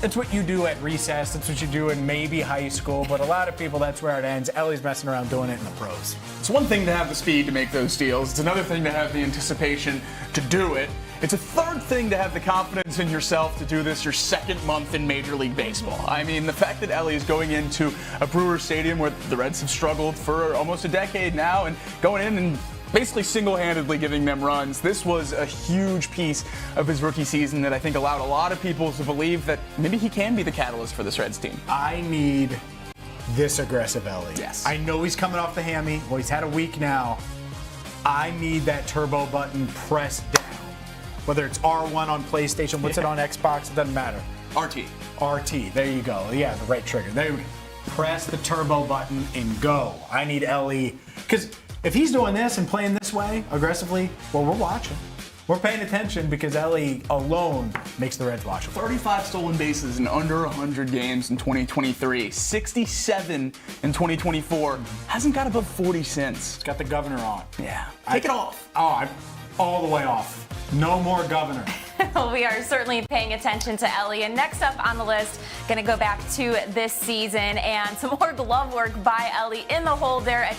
It's what you do at recess. That's what you do in maybe high school. But a lot of people, that's where it ends. Ellie's messing around doing it in the pros. It's one thing to have the speed to make those steals. It's another thing to have the anticipation to do it. It's a third thing to have the confidence in yourself to do this your second month in Major League Baseball. I mean, the fact that Ellie is going into a Brewers stadium where the Reds have struggled for almost a decade now and going in and basically single-handedly giving them runs. This was a huge piece of his rookie season that I think allowed a lot of people to believe that maybe he can be the catalyst for this Reds team. I need this aggressive Ellie. Yes. I know he's coming off the hammy. Well, he's had a week now. I need that turbo button pressed down. Whether it's R1 on PlayStation, what's it on Xbox? It doesn't matter. RT. There you go. Yeah, the right trigger. There you go. Press the turbo button and go. I need Ellie. Because if he's doing this and playing this way aggressively, well, we're watching. We're paying attention because Ellie alone makes the Reds watchable. 35 stolen bases in under 100 games in 2023. 67 in 2024. Hasn't got above 40 since. It's got the governor on. Yeah. Take it off. Oh, I'm all the way off. No more governor. Well, we are certainly paying attention to Ellie. And next up on the list, going to go back to this season and some more glove work by Ellie in the hole there at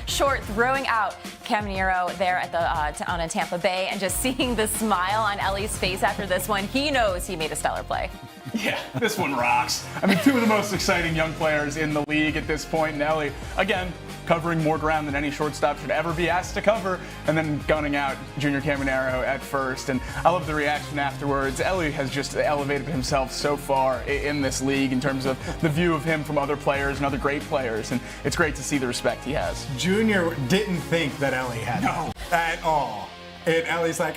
short, throwing out Caminero there at the on Tampa Bay, and just seeing the smile on Ellie's face after this one. He knows he made a stellar play. Yeah, this one rocks. I mean, two of the most exciting young players in the league at this point. And Ellie, again, covering more ground than any shortstop should ever be asked to cover, and then gunning out Junior Caminero at first. And I love the reaction afterwards. Ellie has just elevated himself so far in this league in terms of the view of him from other players and other great players, and it's great to see the respect he has. Junior didn't think that Ellie had that at all. And Ellie's like,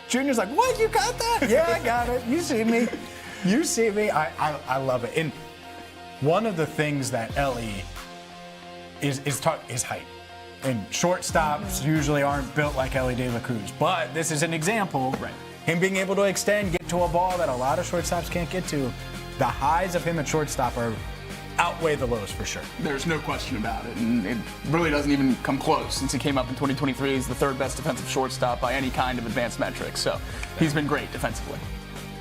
Junior's like, what, you got that? Yeah, I got it. You see me. You see me. I love it. And one of the things that Ellie is height. And shortstops usually aren't built like Ellie De La Cruz. But this is an example. Right. Him being able to extend, get to a ball that a lot of shortstops can't get to. The highs of him at shortstop outweigh the lows for sure. There's no question about it, and it really doesn't even come close. Since he came up in 2023, he's the third best defensive shortstop by any kind of advanced metrics, so he's been great defensively.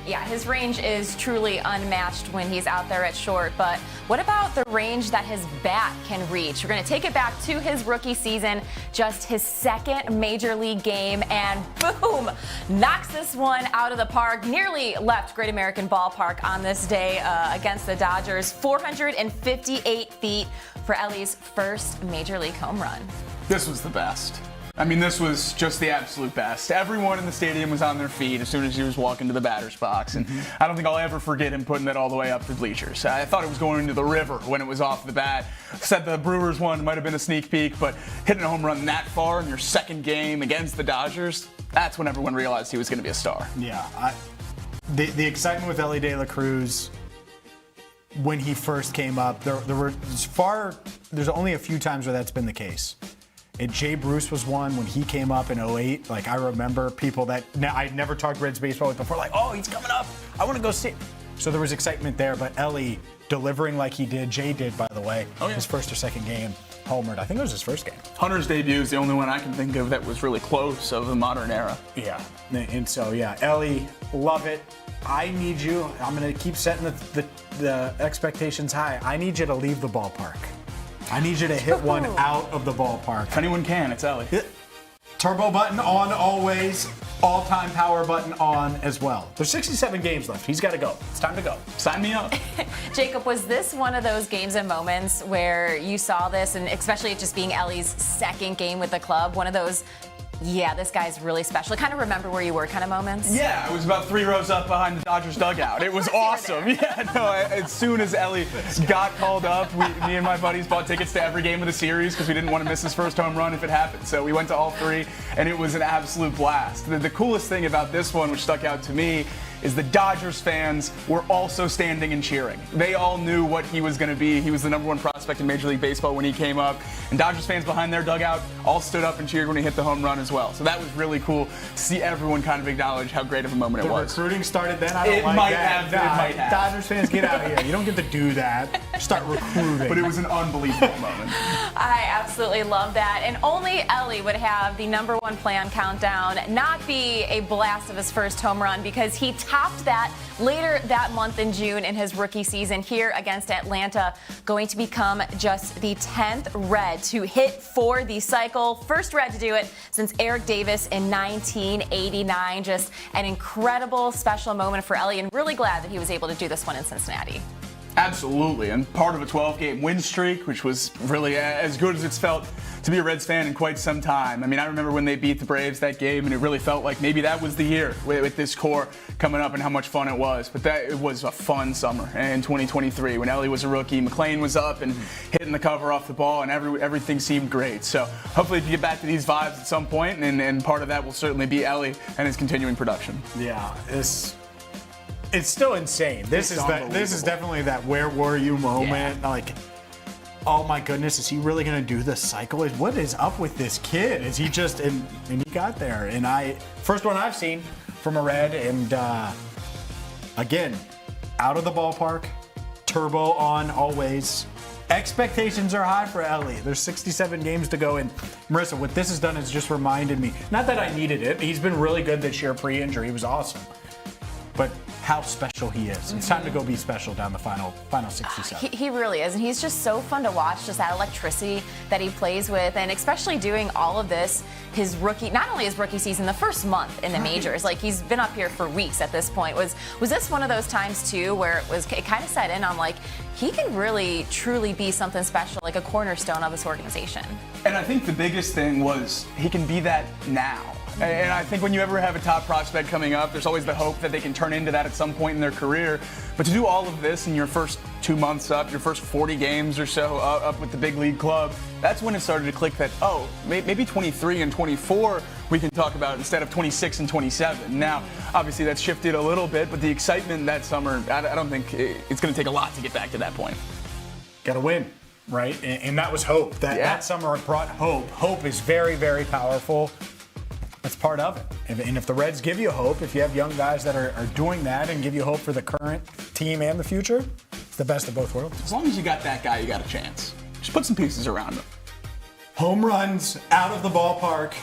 Yeah, his range is truly unmatched when he's out there at short, but what about the range that his bat can reach? We're going to take it back to his rookie season, just his second major league game, and boom, knocks this one out of the park. Nearly left Great American Ballpark on this day against the Dodgers. 458 feet for Ellie's first major league home run. This was the best. I mean, this was just the absolute best. Everyone in the stadium was on their feet as soon as he was walking to the batter's box. And I don't think I'll ever forget him putting that all the way up the bleachers. I thought it was going into the river when it was off the bat. Said the Brewers one might have been a sneak peek, but hitting a home run that far in your second game against the Dodgers, that's when everyone realized he was going to be a star. Yeah. The excitement with Ellie De La Cruz when he first came up, there's only a few times where that's been the case. And Jay Bruce was one when he came up in 08. Like, I remember people that I'd never talked Reds baseball with before, like, oh, he's coming up. I want to go see him. So there was excitement there, but Ellie delivering like he did. Jay did, by the way. Oh, yeah. His first or second game, homered. I think it was his first game. Hunter's debut is the only one I can think of that was really close of the modern era. Yeah. And so, yeah, Ellie, love it. I need you. I'm going to keep setting the expectations high. I need you to leave the ballpark. I need you to hit one out of the ballpark. If anyone can, it's Ellie. Turbo button on always. All-time power button on as well. There's 67 games left. He's got to go. It's time to go. Sign me up. Jacob, was this one of those games and moments where you saw this, and especially it just being Ellie's second game with the club, one of those, yeah, this guy's really special, kind of remember where you were kind of moments? Yeah, I was about 3 rows up behind the Dodgers dugout. It was awesome. Yeah, no, as soon as Ellie got called up, me and my buddies bought tickets to every game of the series because we didn't want to miss his first home run if it happened. So we went to all 3, and it was an absolute blast. The coolest thing about this one, which stuck out to me, is the Dodgers fans were also standing and cheering. They all knew what he was going to be. He was the #1 prospect in Major League Baseball when he came up. And Dodgers fans behind their dugout all stood up and cheered when he hit the home run as well. So that was really cool to see everyone kind of acknowledge how great of a moment it was. The recruiting started then? I don't It like might that. have. It might have. Dodgers fans, get out of here. You don't get to do that. Start recruiting. But it was an unbelievable moment. I absolutely love that. And only Ellie would have the #1 play on Countdown not be a blast of his first home run, because he topped that later that month in June in his rookie season here against Atlanta, going to become just the 10th Red to hit for the cycle. First Red to do it since Eric Davis in 1989. Just an incredible special moment for Ellie, and really glad that he was able to do this one in Cincinnati. Absolutely, and part of a 12-game win streak, which was really as good as it's felt to be a Reds fan in quite some time. I mean, I remember when they beat the Braves that game, and it really felt like maybe that was the year with this core coming up and how much fun it was. But it was a fun summer in 2023 when Ellie was a rookie, McLean was up and hitting the cover off the ball, and everything seemed great. So hopefully we get back to these vibes at some point, and part of that will certainly be Ellie and his continuing production. Yeah, it's still insane. This is definitely that where were you moment. Yeah. Like, oh my goodness, is he really going to do the cycle? What is up with this kid? Is he just and he got there? And first one I've seen from a Red, and again, out of the ballpark, turbo on always. Expectations are high for Ellie. There's 67 games to go, and Marisa, what this has done is just reminded me, not that I needed it. He's been really good this year pre-injury. He was awesome. But how special he is. It's time to go be special down the final 67. He really is, and he's just so fun to watch, just that electricity that he plays with, and especially doing all of this, not only his rookie season, the first month in the majors, like he's been up here for weeks at this point. Was this one of those times too where it kind of set in on like, he can really truly be something special, like a cornerstone of this organization? And I think the biggest thing was he can be that now. And I think when you ever have a top prospect coming up, there's always the hope that they can turn into that at some point in their career. But to do all of this in your first 2 months up, your first 40 games or so up with the big league club, that's when it started to click that, maybe 23 and 24 we can talk about instead of 26 and 27. Now, obviously that's shifted a little bit, but the excitement that summer, I don't think it's going to take a lot to get back to that point. Got to win, right? And that was hope. That summer brought hope. Hope is very, very powerful. That's part of it. And if the Reds give you hope, if you have young guys that are doing that and give you hope for the current team and the future, it's the best of both worlds. As long as you got that guy, you got a chance. Just put some pieces around him. Home runs, out of the ballpark,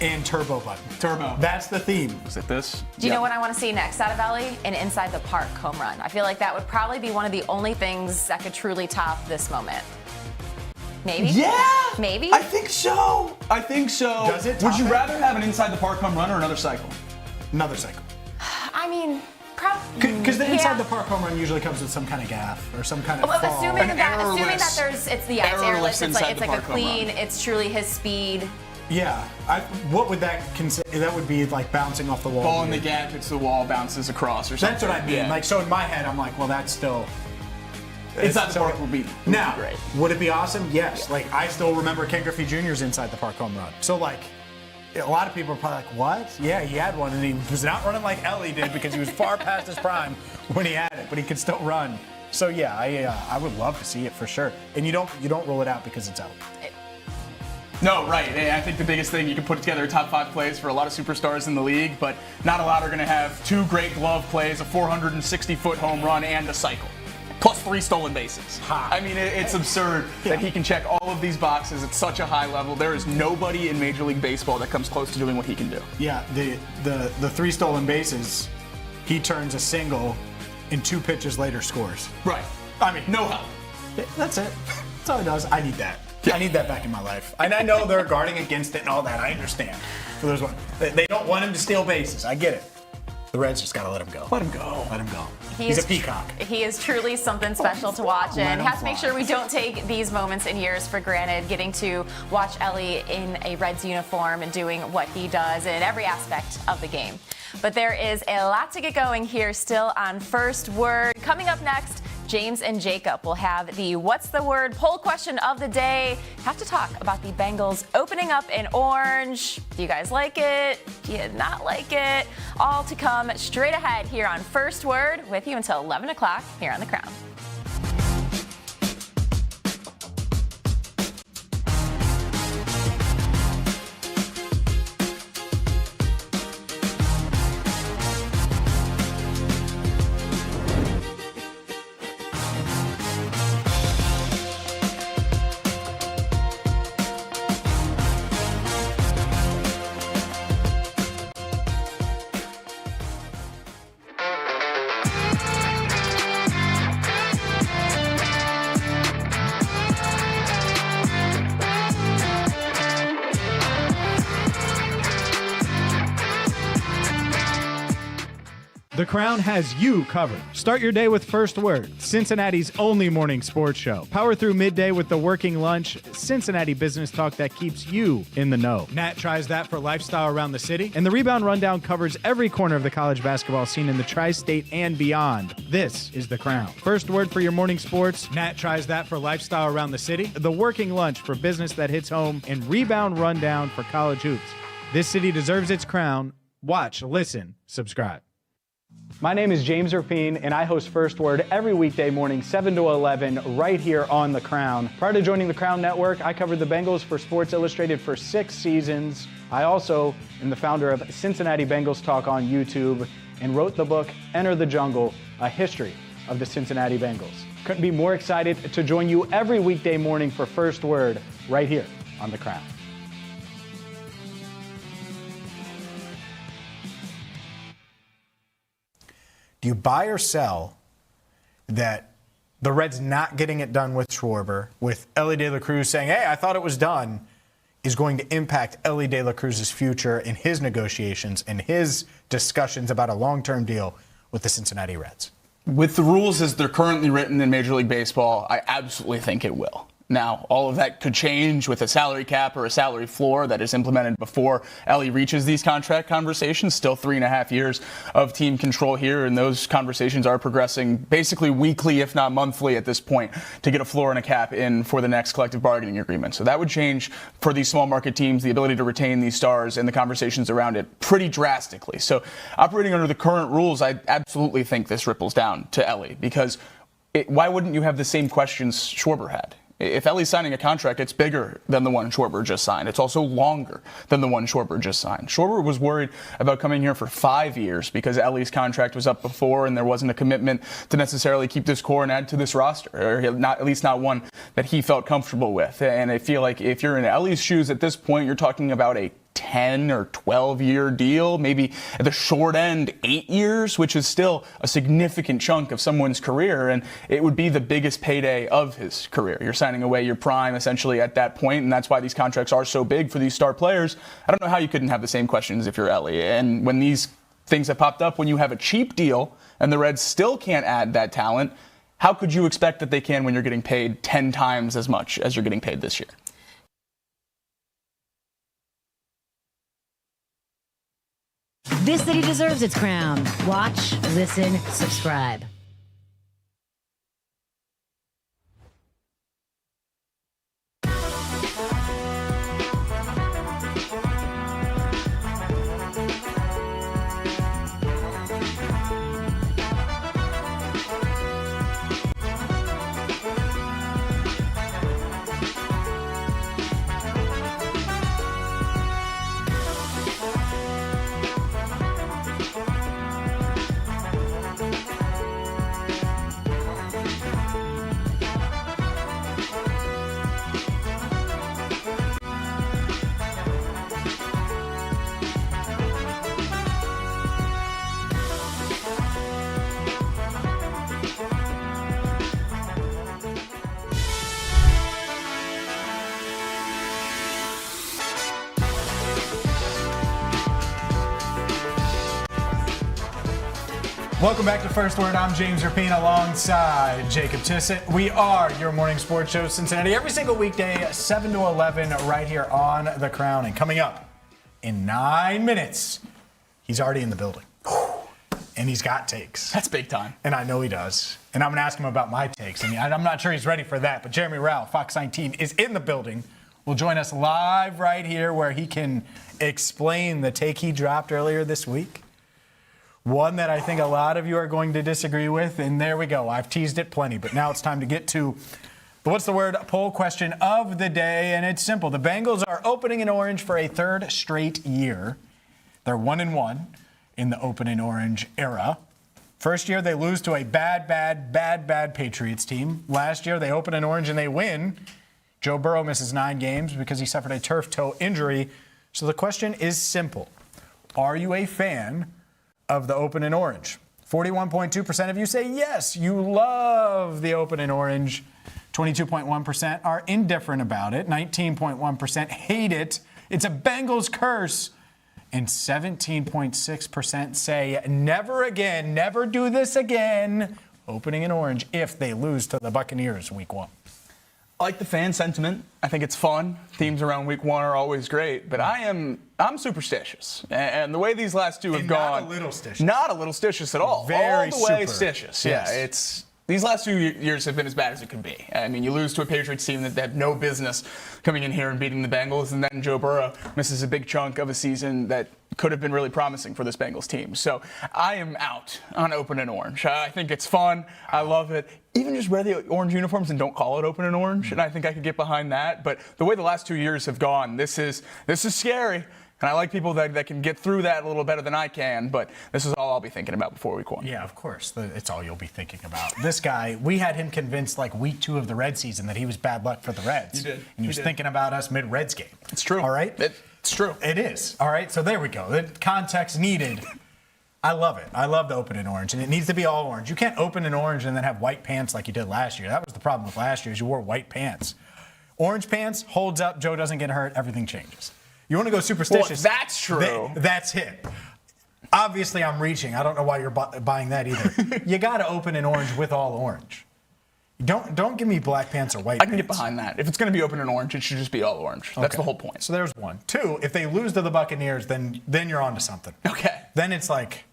and turbo button. Turbo. That's the theme. Is it this? Do you know what I want to see next out of Ellie? An inside the park home run. I feel like that would probably be one of the only things that could truly top this moment. Maybe? Yeah! Maybe? I think so. Does it? Would you rather have an inside the park home run or another cycle? Another cycle. I mean, probably. Because the inside the park home run usually comes with some kind of gaff or some kind of fall. Assuming that there's, it's airless. It's like a clean. Run. It's truly his speed. Yeah. What would that consider? That would be like bouncing off the wall. Ball in the gap, hits the wall, bounces across or something. That's what I mean. Yeah. Like, so in my head, I'm like, well, that's still. Inside the park would be now, great. Would it be awesome? Yes. Yeah. Like, I still remember Ken Griffey Jr.'s inside the park home run. So, like, a lot of people are probably like, what? Yeah, he had one, and he was not running like Ellie did because he was far past his prime when he had it, but he could still run. So, yeah, I would love to see it for sure. And you don't rule it out because it's out. No, right. I think the biggest thing, you can put together top 5 plays for a lot of superstars in the league, but not a lot are going to have 2 great glove plays, a 460-foot home run, and a cycle. Plus 3 stolen bases. I mean, it's absurd that he can check all of these boxes at such a high level. There is nobody in Major League Baseball that comes close to doing what he can do. Yeah, the 3 stolen bases, he turns a single, and 2 pitches later scores. Right. I mean, no help. That's it. That's all he does. I need that. I need that back in my life. And I know they're guarding against it and all that. I understand. So there's one. They don't want him to steal bases. I get it. The Reds just got to let him go. Let him go. Let him go. He's a peacock. He is truly something special to watch, and have to make sure we don't take these moments and years for granted, getting to watch Ellie in a Reds uniform and doing what he does in every aspect of the game. But there is a lot to get going here still on First Word. Coming up next, James and Jacob will have the What's the Word poll question of the day. Have to talk about the Bengals opening up in orange. Do you guys like it? Do you not like it? All to come straight ahead here on First Word with you until 11 o'clock here on The Crown. The Crown has you covered. Start your day with First Word, Cincinnati's only morning sports show. Power through midday with the working lunch, Cincinnati business talk that keeps you in the know. Nat tries that for lifestyle around the city, and the Rebound Rundown covers every corner of the college basketball scene in the tri-state and beyond. This is The Crown. First Word for your morning sports, Nat tries that for lifestyle around the city, the working lunch for business that hits home, and Rebound Rundown for college hoops. This city deserves its crown. Watch, listen, subscribe. My name is James Rapien, and I host First Word every weekday morning, 7 to 11, right here on The Crown. Prior to joining The Crown Network, I covered the Bengals for Sports Illustrated for 6 seasons. I also am the founder of Cincinnati Bengals Talk on YouTube and wrote the book, Enter the Jungle, A History of the Cincinnati Bengals. Couldn't be more excited to join you every weekday morning for First Word right here on The Crown. Do you buy or sell that the Reds not getting it done with Schwarber, with Elly De La Cruz saying, hey, I thought it was done, is going to impact Elly De La Cruz's future in his negotiations and his discussions about a long-term deal with the Cincinnati Reds? With the rules as they're currently written in Major League Baseball, I absolutely think it will. Now, all of that could change with a salary cap or a salary floor that is implemented before Elly reaches these contract conversations. Still 3.5 years of team control here, and those conversations are progressing basically weekly, if not monthly at this point, to get a floor and a cap in for the next collective bargaining agreement. So that would change for these small market teams the ability to retain these stars and the conversations around it pretty drastically. So operating under the current rules, I absolutely think this ripples down to Elly, because why wouldn't you have the same questions Schwarber had? If Elly's signing a contract, it's bigger than the one Schwarber just signed. It's also longer than the one Schwarber just signed. Schwarber was worried about coming here for 5 years because Elly's contract was up before and there wasn't a commitment to necessarily keep this core and add to this roster, or not, at least not one that he felt comfortable with. And I feel like if you're in Elly's shoes at this point, you're talking about a 10 or 12-year deal, maybe at the short end 8 years, which is still a significant chunk of someone's career, and it would be the biggest payday of his career. You're signing away your prime essentially at that point, and that's why these contracts are so big for these star players. I don't know how you couldn't have the same questions if you're Elly. And when these things have popped up, when you have a cheap deal and the Reds still can't add that talent, how could you expect that they can when you're getting paid 10 times as much as you're getting paid this year? This city deserves its crown. Watch, listen, subscribe. Welcome back to First Word. I'm James Rapien alongside Jacob Tissot. We are your morning sports show, Cincinnati, every single weekday, 7 to 11, right here on The Crown. And coming up in 9 minutes, he's already in the building. and he's got takes. That's big time. And I know he does. And I'm going to ask him about my takes. I mean, I'm not sure he's ready for that, but Jeremy Rauch, FOX19, is in the building. Will join us live right here where he can explain the take he dropped earlier this week. One that I think a lot of you are going to disagree with, and there we go. I've teased it plenty, but now it's time to get to the What's the Word poll question of the day, and it's simple. The Bengals are opening in orange for a third straight year. They're 1-1 in the open in orange era. First year, they lose to a bad Patriots team. Last year, they open in orange and they win. Joe Burrow misses 9 games because he suffered a turf toe injury. So the question is simple. Are you a fan of the open in orange? 41.2% of you say yes, you love the open in orange. 22.1% are indifferent about it. 19.1% hate it. It's a Bengals curse. And 17.6% say never again, never do this again, opening in orange if they lose to the Buccaneers week 1. I like the fan sentiment. I think it's fun. Themes around week 1 are always great, but I'm superstitious. And the way these last two have gone. Not a little stitious. Not a little stitious at all. Very all the way super. stitious. Yes. Yeah, these last 2 years have been as bad as it could be. I mean, you lose to a Patriots team that had no business coming in here and beating the Bengals, and then Joe Burrow misses a big chunk of a season that could have been really promising for this Bengals team. So I am out on open and orange. I think it's fun. I love it. Even just wear the orange uniforms and don't call it open and orange, and I think I could get behind that. But the way the last 2 years have gone, this is scary. And I like people that can get through that a little better than I can, but this is all I'll be thinking about before week 1. Yeah, of course. It's all you'll be thinking about. This guy, we had him convinced like week 2 of the Red season that he was bad luck for the Reds. You did. And he was thinking about us mid-Reds game. It's true. All right? It's true. It is. All right, so there we go. The context needed. I love it. I love the open in orange, and it needs to be all orange. You can't open in orange and then have white pants like you did last year. That was the problem with last year is you wore white pants. Orange pants holds up. Joe doesn't get hurt. Everything changes. You want to go superstitious? Well, that's true. That's it. Obviously, I'm reaching. I don't know why you're buying that either. You got to open in orange with all orange. Don't give me black pants or white pants. I can get behind that. If it's going to be open in orange, it should just be all orange. That's the whole point. So there's one. 2, if they lose to the Buccaneers, then you're on to something. Okay. Then it's like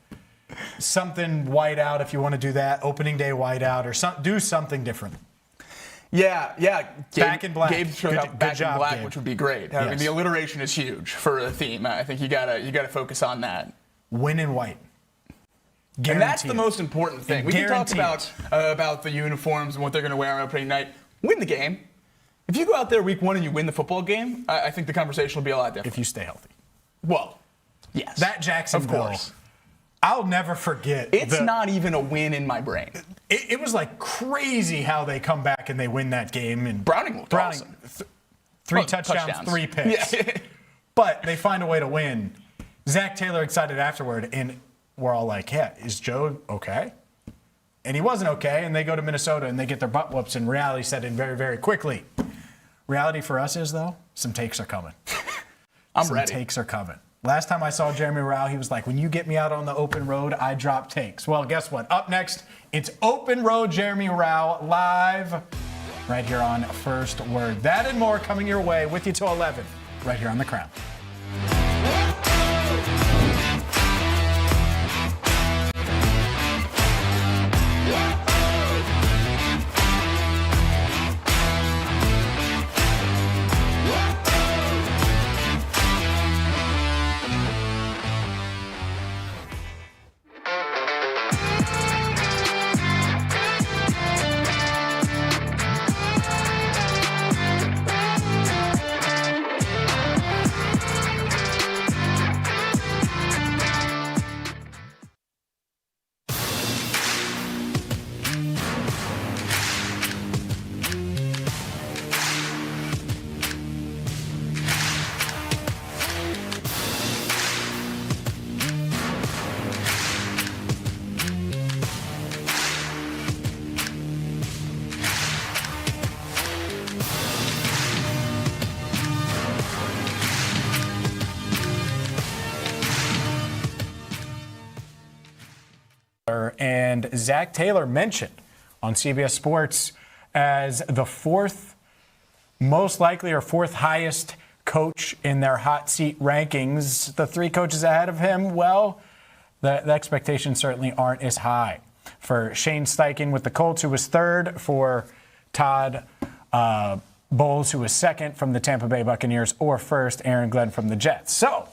something white out if you want to do that, opening day white out, or do something different. Yeah. Back in black. Gabe showed up back in black, which would be great. I mean, the alliteration is huge for a theme. I think you gotta focus on that. Win in white. Guaranteed. And that's the most important thing. We can talk about the uniforms and what they're going to wear on opening night. Win the game. If you go out there week 1 and you win the football game, I think the conversation will be a lot different. If you stay healthy. Well, yes. That Jacksonville. Of course. I'll never forget. It's not even a win in my brain. It was like crazy how they come back and they win that game. And Browning looked awesome. 3 touchdowns, 3 picks. Yeah. But they find a way to win. Zach Taylor excited afterward, and we're all like, yeah, is Joe okay? And he wasn't okay, and they go to Minnesota and they get their butt whoops, and reality set in very, very quickly. Reality for us is, though, some takes are coming. I'm ready. Some takes are coming. Last time I saw Jeremy Rauch, he was like, when you get me out on the open road, I drop takes. Well, guess what? Up next, it's Open Road Jeremy Rauch live right here on First Word. That and more coming your way with you till 11 right here on The Crown. And Zach Taylor mentioned on CBS Sports as the 4th most likely or 4th highest coach in their hot seat rankings. The 3 coaches ahead of him, well, the expectations certainly aren't as high. For Shane Steichen with the Colts, who was third, for Todd Bowles, who was second from the Tampa Bay Buccaneers, or first, Aaron Glenn from the Jets. So,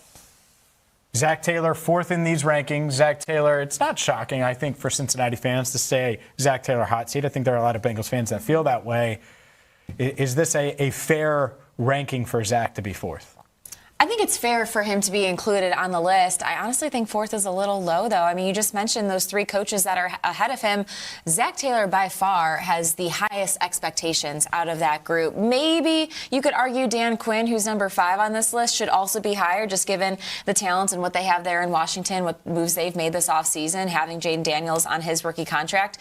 Zach Taylor, fourth in these rankings. Zach Taylor, it's not shocking, I think, for Cincinnati fans to say Zach Taylor hot seat. I think there are a lot of Bengals fans that feel that way. Is this a fair ranking for Zach to be fourth? I think it's fair for him to be included on the list. I honestly think fourth is a little low, though. I mean, you just mentioned those three coaches that are ahead of him. Zach Taylor, by far, has the highest expectations out of that group. Maybe you could argue Dan Quinn, who's number 5 on this list, should also be higher, just given the talent and what they have there in Washington, what moves they've made this offseason, having Jaden Daniels on his rookie contract.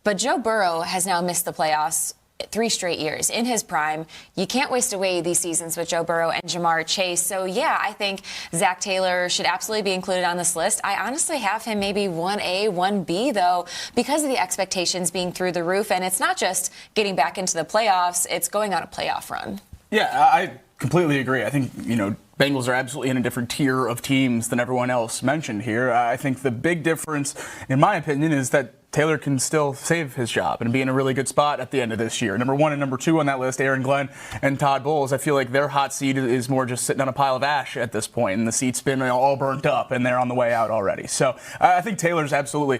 But Joe Burrow has now missed the playoffs 3 straight years in his prime. You can't waste away these seasons with Joe Burrow and Jamar Chase. So, yeah, I think Zach Taylor should absolutely be included on this list. I honestly have him maybe 1A, 1B, though, because of the expectations being through the roof. And it's not just getting back into the playoffs, it's going on a playoff run. Yeah, I completely agree. I think, Bengals are absolutely in a different tier of teams than everyone else mentioned here. I think the big difference, in my opinion, is that Taylor can still save his job and be in a really good spot at the end of this year. Number 1 and number 2 on that list, Aaron Glenn and Todd Bowles. I feel like their hot seat is more just sitting on a pile of ash at this point, and the seat's been all burnt up, and they're on the way out already. So I think Taylor's absolutely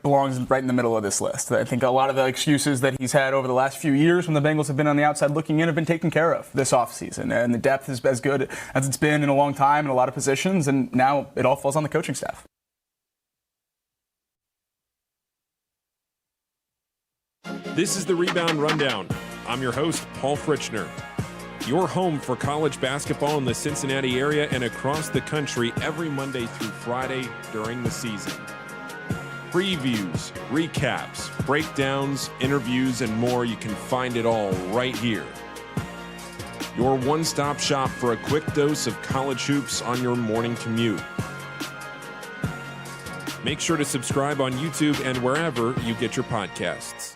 belongs right in the middle of this list. I think a lot of the excuses that he's had over the last few years when the Bengals have been on the outside looking in have been taken care of this offseason, and the depth is as good as it's been in a long time in a lot of positions, and now it all falls on the coaching staff. This is the Rebound Rundown. I'm your host, Paul Fritchner. Your home for college basketball in the Cincinnati area and across the country every Monday through Friday during the season. Previews, recaps, breakdowns, interviews, and more. You can find it all right here. Your one-stop shop for a quick dose of college hoops on your morning commute. Make sure to subscribe on YouTube and wherever you get your podcasts.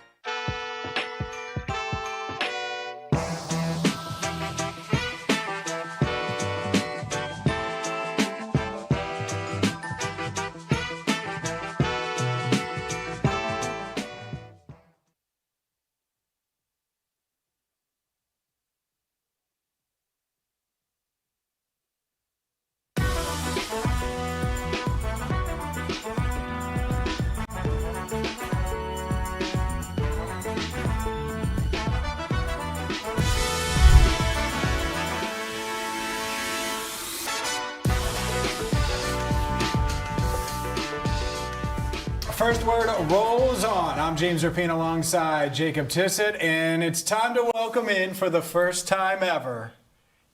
First Word rolls on. I'm James Rapien alongside Jacob Tissot, and it's time to welcome in for the first time ever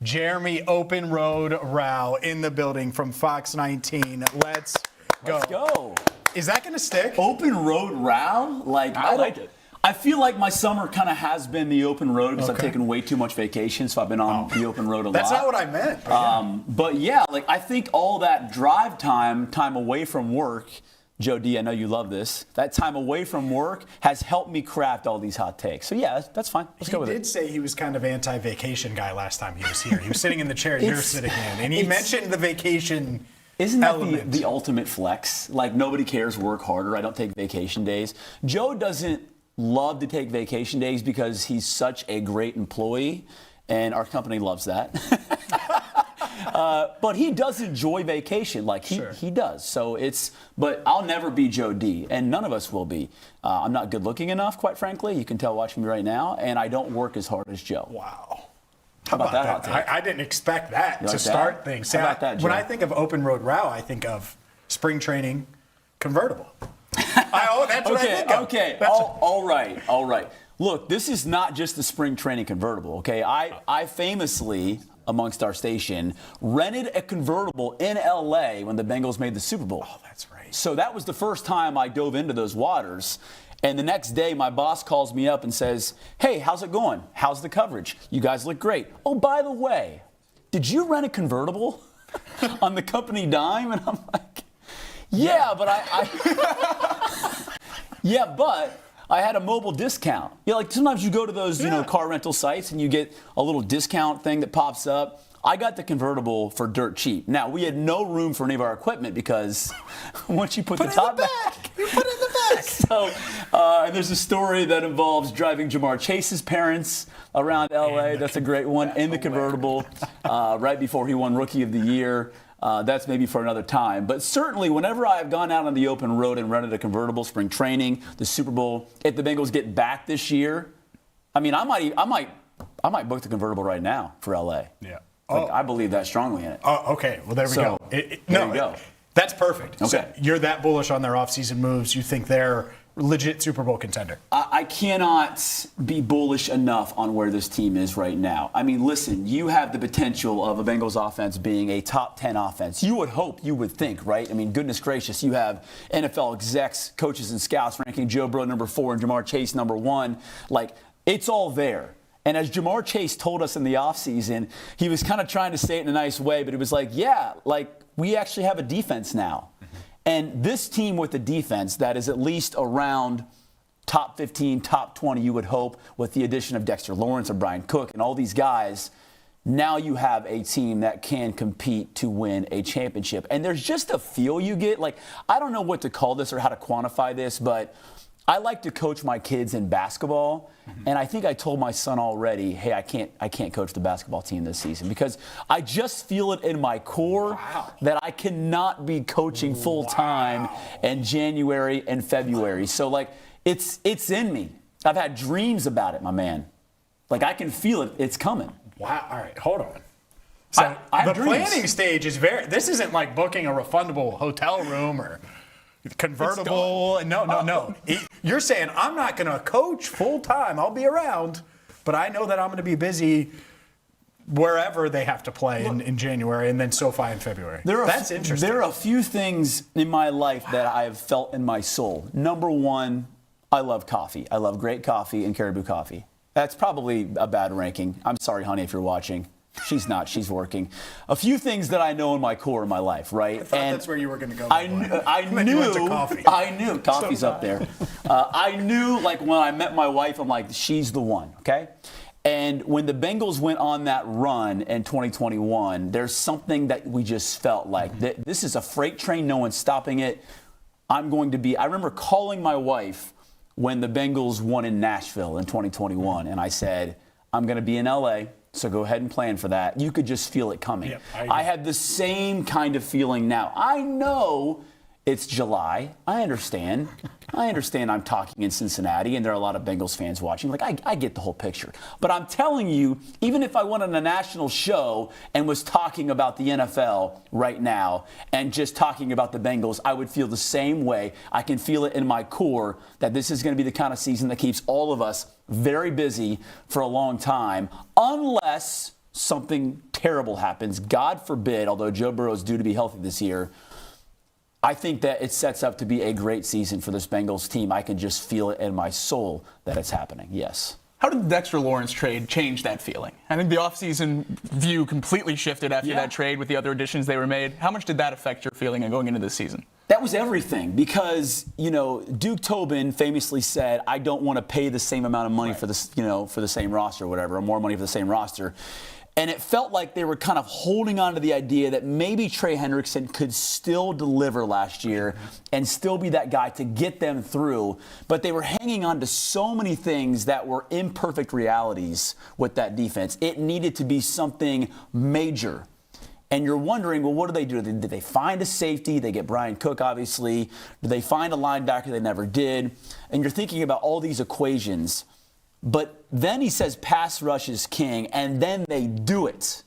Jeremy Open Road Rauch in the building from Fox19. Let's go. Let's go. Is that going to stick? Open Road Rauch? I like it. I feel like my summer kind of has been the open road because I've taken way too much vacation, so I've been on the open road a lot. That's not what I meant. But yeah, I think all that drive time away from work, Joe D, I know you love this. That time away from work has helped me craft all these hot takes. So yeah, that's fine. Let's go with it. He did say he was kind of anti-vacation guy last time he was here. He was sitting in the chair you're sitting in, and he mentioned the vacation. Isn't that the ultimate flex? Nobody cares, work harder. I don't take vacation days. Joe doesn't love to take vacation days because he's such a great employee, and our company loves that. But he does enjoy vacation, he does. So but I'll never be Joe D, and none of us will be. I'm not good looking enough, quite frankly. You can tell watching me right now, and I don't work as hard as Joe. Wow. How about that hot take? I didn't expect that to start things. How about that, Joe? When I think of Open Road Rauch, I think of spring training convertible. That's what I think of. Okay, all right. Look, this is not just the spring training convertible, okay? I famously, amongst our station, rented a convertible in L.A. when the Bengals made the Super Bowl. Oh, that's right. So that was the first time I dove into those waters. And the next day, my boss calls me up and says, hey, how's it going? How's the coverage? You guys look great. Oh, by the way, did you rent a convertible on the company dime? And I'm like, yeah, but I had a mobile discount. Like sometimes you go to those, car rental sites and you get a little discount thing that pops up. I got the convertible for dirt cheap. Now, we had no room for any of our equipment because once you put the top back, you put it in the back. So, and there's a story that involves driving Jamar Chase's parents around LA. That's a great one. In the convertible, right before he won Rookie of the Year. That's maybe for another time. But certainly, whenever I've gone out on the open road and rented a convertible, spring training, the Super Bowl, if the Bengals get back this year, I mean, I might book the convertible right now for LA. Yeah. I believe that strongly in it. Oh, okay. Well, there we go. There you go. That's perfect. Okay. So you're that bullish on their offseason moves. You think they're legit Super Bowl contender? I cannot be bullish enough on where this team is right now. I mean, listen, you have the potential of a Bengals offense being a top 10 offense. You would hope, you would think, right? I mean, goodness gracious, you have NFL execs, coaches, and scouts ranking Joe Burrow number 4 and Jamar Chase number 1. Like, it's all there. And as Jamar Chase told us in the offseason, he was kind of trying to say it in a nice way, but it was like, yeah, like we actually have a defense now. And this team with a defense that is at least around top 15, top 20, you would hope, with the addition of Dexter Lawrence and Brian Cook and all these guys, now you have a team that can compete to win a championship. And there's just a feel you get. Like, I don't know what to call this or how to quantify this, but I like to coach my kids in basketball, and I think I told my son already, hey, I can't coach the basketball team this season because I just feel it in my core that I cannot be coaching full time in January and February. So, like, it's in me. I've had dreams about it, my man. Like, I can feel it. It's coming. Wow. All right, hold on. So the planning stage is this isn't like booking a refundable hotel room or convertible. No. You're saying I'm not going to coach full time. I'll be around, but I know that I'm going to be busy wherever they have to play in January and then SoFi in February. That's interesting. There are a few things in my life that I have felt in my soul. Number one, I love coffee. I love great coffee and Caribou coffee. That's probably a bad ranking. I'm sorry, honey, if you're watching. She's not. She's working. A few things that I know in my core in my life, right? I thought that's where you were going to go. I knew coffee's up there. I knew, like, when I met my wife, I'm like, she's the one, okay? And when the Bengals went on that run in 2021, there's something that we just felt like. This is a freight train. No one's stopping it. I remember calling my wife when the Bengals won in Nashville in 2021, and I said, I'm going to be in L.A., so go ahead and plan for that. You could just feel it coming. Yep, I had the same kind of feeling now. I know it's July. I understand I'm talking in Cincinnati, and there are a lot of Bengals fans watching. Like, I get the whole picture. But I'm telling you, even if I went on a national show and was talking about the NFL right now and just talking about the Bengals, I would feel the same way. I can feel it in my core that this is going to be the kind of season that keeps all of us very busy for a long time, unless something terrible happens. God forbid, although Joe Burrow is due to be healthy this year, I think that it sets up to be a great season for this Bengals team. I can just feel it in my soul that it's happening. Yes. How did the Dexter Lawrence trade change that feeling? I think the offseason view completely shifted after that trade with the other additions they were made. How much did that affect your feeling going into this season? That was everything because, Duke Tobin famously said, I don't want to pay the same amount of money for this, for the same roster or whatever, or more money for the same roster. And it felt like they were kind of holding on to the idea that maybe Trey Hendrickson could still deliver last year and still be that guy to get them through. But they were hanging on to so many things that were imperfect realities with that defense. It needed to be something major. And you're wondering, well, what do? Did they find a safety? They get Brian Cook, obviously. Did they find a linebacker? They never did. And you're thinking about all these equations. But then he says pass rush is king, and then they do it.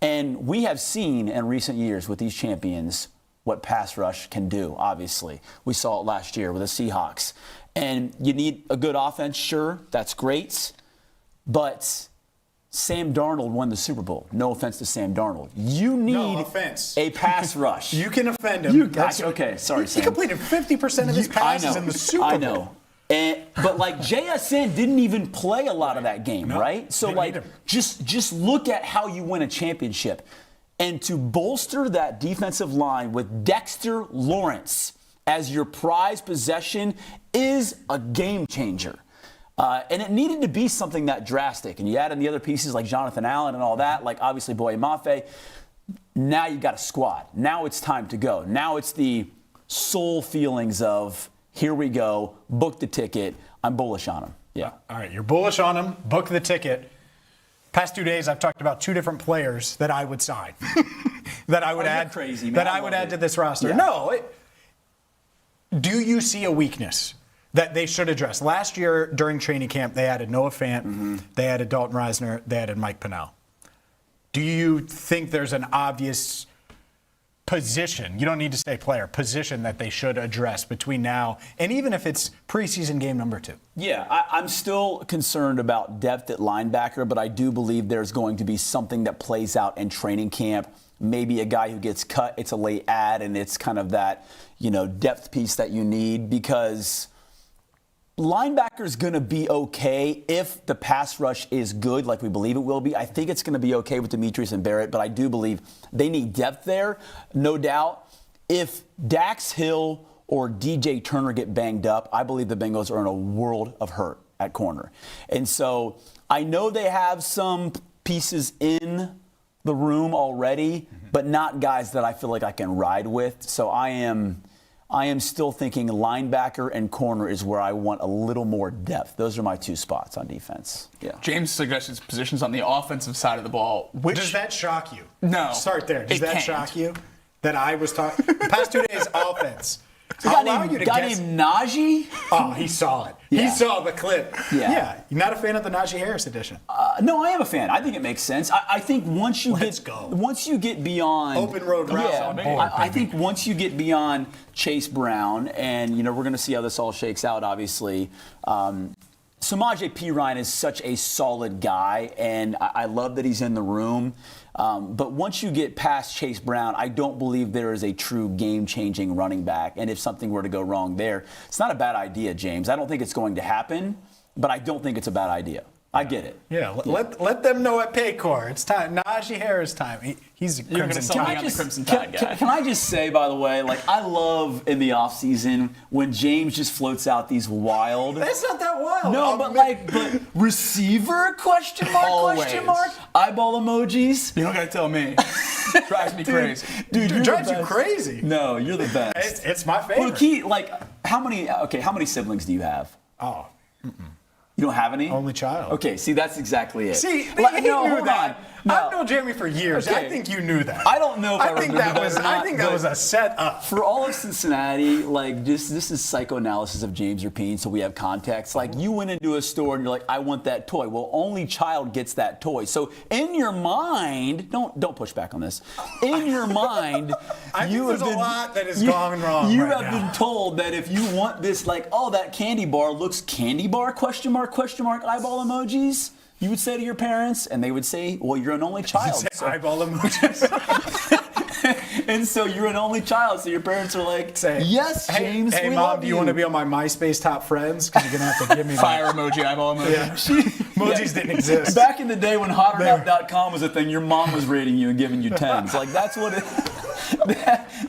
And we have seen in recent years with these champions what pass rush can do, obviously. We saw it last year with the Seahawks. And you need a good offense, sure, that's great. But Sam Darnold won the Super Bowl. No offense to Sam Darnold. You need a pass rush. You can offend him. Okay, sorry, Sam. He completed 50% of his passes in the Super Bowl. I know. But JSN didn't even play a lot of that game, right? So just look at how you win a championship. And to bolster that defensive line with Dexter Lawrence as your prized possession is a game changer. And it needed to be something that drastic. And you add in the other pieces like Jonathan Allen and all that, like obviously Boye Mafe. Now you got a squad. Now it's time to go. Now it's the soul feelings of, here we go, book the ticket. I'm bullish on him. Yeah. All right, you're bullish on him. Book the ticket. Past 2 days, I've talked about 2 different players that I would sign, that I would add to this roster. Yeah. No. Do you see a weakness that they should address? Last year during training camp, they added Noah Fant, they added Dalton Reisner, they added Mike Pennell. Do you think there's an obvious position, you don't need to say player, position that they should address between now and even if it's preseason game number 2? Yeah, I'm still concerned about depth at linebacker, but I do believe there's going to be something that plays out in training camp. Maybe a guy who gets cut, it's a late add, and it's kind of that, depth piece that you need, because linebacker's going to be okay if the pass rush is good, like we believe it will be. I think it's going to be okay with Demetrius and Barrett, but I do believe they need depth there, no doubt. If Dax Hill or DJ Turner get banged up, I believe the Bengals are in a world of hurt at corner. And so I know they have some pieces in the room already, but not guys that I feel like I can ride with. So I am still thinking linebacker and corner is where I want a little more depth. Those are my 2 spots on defense. Yeah. James suggested positions on the offensive side of the ball. Does that shock you? No. Start there. Does that shock you? That I was talking the past 2 days offense. So guy named Najee? Oh, he saw it. Yeah. He saw the clip. Yeah. You're not a fan of the Najee Harris edition? No, I am a fan. I think it makes sense. I think once you get beyond open road routes on board, I think once you get beyond Chase Brown, and we're going to see how this all shakes out, obviously. Samaje Perine is such a solid guy, and I love that he's in the room. But once you get past Chase Brown, I don't believe there is a true game-changing running back. And if something were to go wrong there, it's not a bad idea, James. I don't think it's going to happen, but I don't think it's a bad idea. I get it. Yeah, let them know at Paycor. It's time. Najee Harris time. He's a Crimson Tide guy. Can I just say, by the way, I love in the offseason when James just floats out these wild. That's not that wild. No, but receiver question mark eyeball emojis. You don't gotta tell me. Drives me crazy. Dude, it drives you crazy. No, you're the best. It's my favorite. Well, how many siblings do you have? Oh. You don't have any? Only child. Okay, see, that's exactly it. See, he knew that. No. I've known Jeremy for years. Okay. I think you knew that. I don't know if I think that was. I think that was a setup. For all of Cincinnati, this is psychoanalysis of James Rapien, so we have context. You went into a store and you're like, I want that toy. Well, only child gets that toy. So in your mind, don't push back on this. In your mind, I think there's a lot that has gone wrong. You have been told that if you want this, that candy bar looks candy bar ? Eyeball emojis. You would say to your parents, and they would say, well, you're an only child. So. Eyeball emojis. And so you're an only child, so your parents are like, yes, James, hey, we Mom, love do you want to be on my MySpace top friends? Because you're going to have to give me fire emoji, eyeball emoji. Yeah. Emojis didn't exist. Back in the day when hotornap.com was a thing, your mom was rating you and giving you 10s.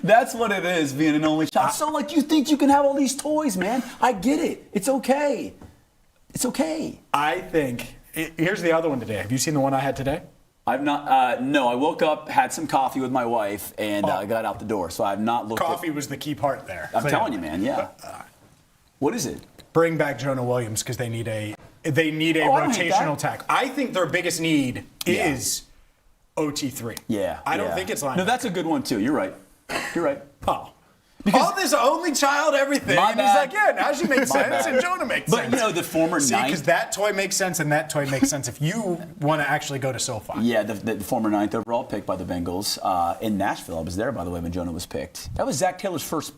That's what it is, being an only child. So, you think you can have all these toys, man. I get it. It's okay. It's okay. I think, here's the other one today. Have you seen the one I had today? I've not. No, I woke up, had some coffee with my wife, and got out the door. So I've not looked. Coffee was the key part there. I'm telling you, man. Yeah. What is it? Bring back Jonah Williams because they need a rotational tackle. I think their biggest need is OT3. Yeah. I don't think it's linebacker. No, that's a good one too. You're right. Oh. Because all this only child everything. And he's like, yeah, Najee makes sense and Jonah makes sense. But, the former ninth. because that toy makes sense and that toy makes sense if you want to actually go to SoFi. Yeah, the former 9th overall pick by the Bengals in Nashville. I was there, by the way, when Jonah was picked. That was Zach Taylor's first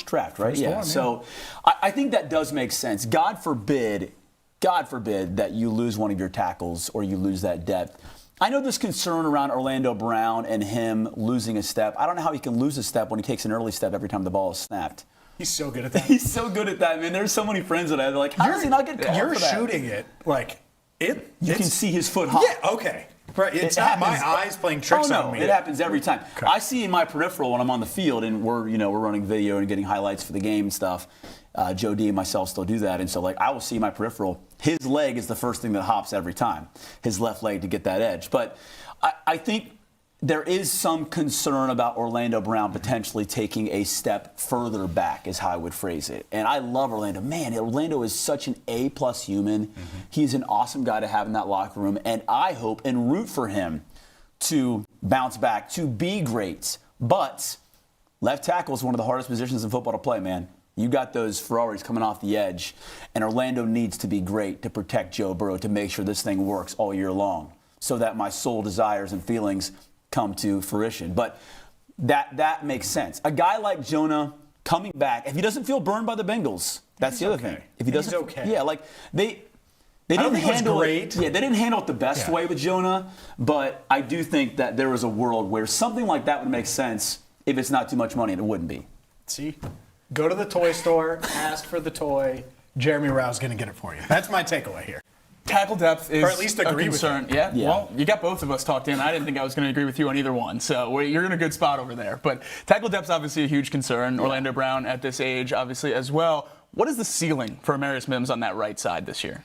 draft, right? First one, So I think that does make sense. God forbid that you lose one of your tackles or you lose that depth. I know there's concern around Orlando Brown and him losing a step. I don't know how he can lose a step when he takes an early step every time the ball is snapped. He's so good at that. He's so good at that, man. There's so many friends that I have. How does he not get caught You're for that? shooting it You can see his foot hop. Yeah, okay. Right, it's not my eyes playing tricks on me. It happens every time. Okay. I see in my peripheral when I'm on the field, and we're running video and getting highlights for the game and stuff. Joe D and myself still do that, and so I will see my peripheral. His leg is the first thing that hops every time. His left leg to get that edge. But I think there is some concern about Orlando Brown potentially taking a step further back, is how I would phrase it. And I love Orlando. Man, Orlando is such an A-plus human. Mm-hmm. He's an awesome guy to have in that locker room. And I hope and root for him to bounce back, to be great. But left tackle is one of the hardest positions in football to play, man. You got those Ferraris coming off the edge. And Orlando needs to be great to protect Joe Burrow, to make sure this thing works all year long, so that my soul desires and feelings come to fruition. But that makes sense. A guy like Jonah coming back, if he doesn't feel burned by the Bengals, that's the other thing. If he doesn't, okay. Yeah, they didn't handle it. Yeah, they didn't handle it the best way with Jonah. But I do think that there is a world where something like that would make sense if it's not too much money, and it wouldn't be. See, go to the toy store, ask for the toy. Jeremy Rauch is going to get it for you. That's my takeaway here. Tackle depth is or at least agree a concern. With it. Yeah. Well, you got both of us talked in. I didn't think I was going to agree with you on either one. So you're in a good spot over there. But tackle depth is obviously a huge concern. Orlando Brown at this age, obviously, as well. What is the ceiling for Amarius Mims on that right side this year?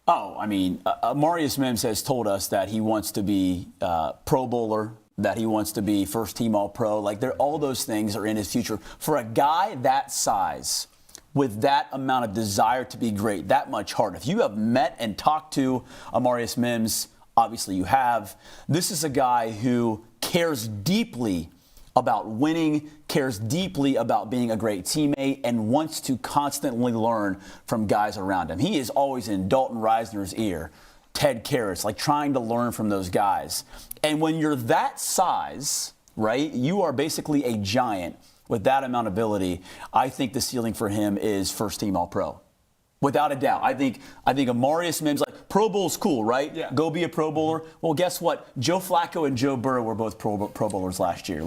Oh, I mean, Amarius Mims has told us that he wants to be Pro Bowler, that he wants to be first-team All-Pro. All those things are in his future. For a guy that size, with that amount of desire to be great, that much heart. If you have met and talked to Amarius Mims, obviously you have. This is a guy who cares deeply about winning, cares deeply about being a great teammate, and wants to constantly learn from guys around him. He is always in Dalton Reisner's ear, Ted Karras, trying to learn from those guys. And when you're that size, right, you are basically a giant. With that amount of ability, I think the ceiling for him is first-team All-Pro. Without a doubt. I think Amarius Mims, Pro Bowl's cool, right? Yeah. Go be a Pro Bowler. Well, guess what? Joe Flacco and Joe Burrow were both Pro Bowlers last year.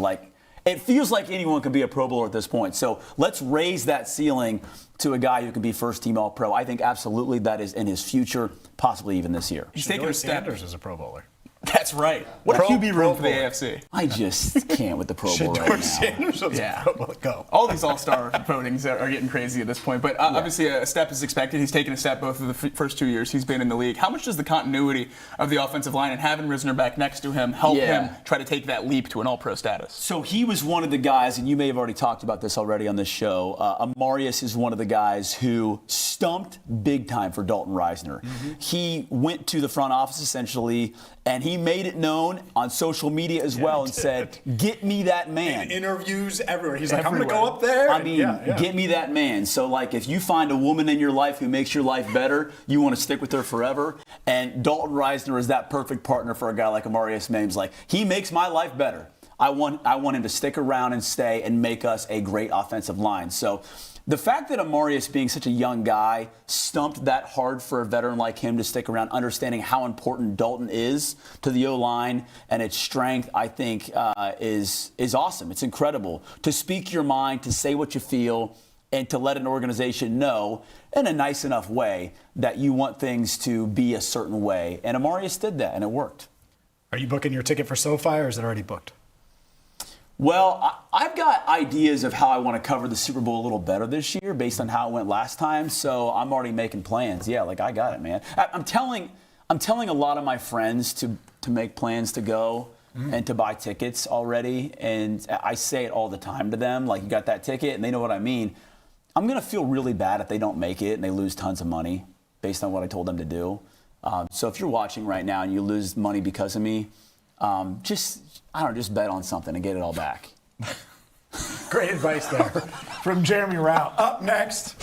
It feels like anyone can be a Pro Bowler at this point. So let's raise that ceiling to a guy who can be first-team All-Pro. I think absolutely that is in his future, possibly even this year. He's taking a step. Sanders is a Pro Bowler. That's right. What a QB room for the AFC. I just can't with the Pro Bowl right now. Sanders was a Pro Bowl. Go. All these all-star votings are getting crazy at this point. But obviously a step is expected. He's taken a step both of the first 2 years he's been in the league. How much does the continuity of the offensive line and having Risner back next to him help him try to take that leap to an all-pro status? So he was one of the guys, and you may have already talked about this already on this show, Amarius is one of the guys who stumped big time for Dalton Reisner. Mm-hmm. He went to the front office essentially, and he made it known on social media as well and said, get me that man. In interviews everywhere. He's like, I'm going to go up there. I mean, get me that man. So, if you find a woman in your life who makes your life better, you want to stick with her forever. And Dalton Reisner is that perfect partner for a guy like Amarius Mims. He makes my life better. I want him to stick around and stay and make us a great offensive line. So the fact that Amarius, being such a young guy, stumped that hard for a veteran like him to stick around, understanding how important Dalton is to the O-line and its strength, I think is awesome. It's incredible. To speak your mind, to say what you feel, and to let an organization know in a nice enough way that you want things to be a certain way. And Amarius did that, and it worked. Are you booking your ticket for SoFi, or is it already booked? Well, I've got ideas of how I want to cover the Super Bowl a little better this year based on how it went last time, so I'm already making plans. Yeah, I got it, man. I'm telling a lot of my friends to make plans to go and to buy tickets already, and I say it all the time to them, you got that ticket, and they know what I mean. I'm going to feel really bad if they don't make it and they lose tons of money based on what I told them to do. So if you're watching right now and you lose money because of me, just bet on something and get it all back. Great advice there from Jeremy Rauch. Up next,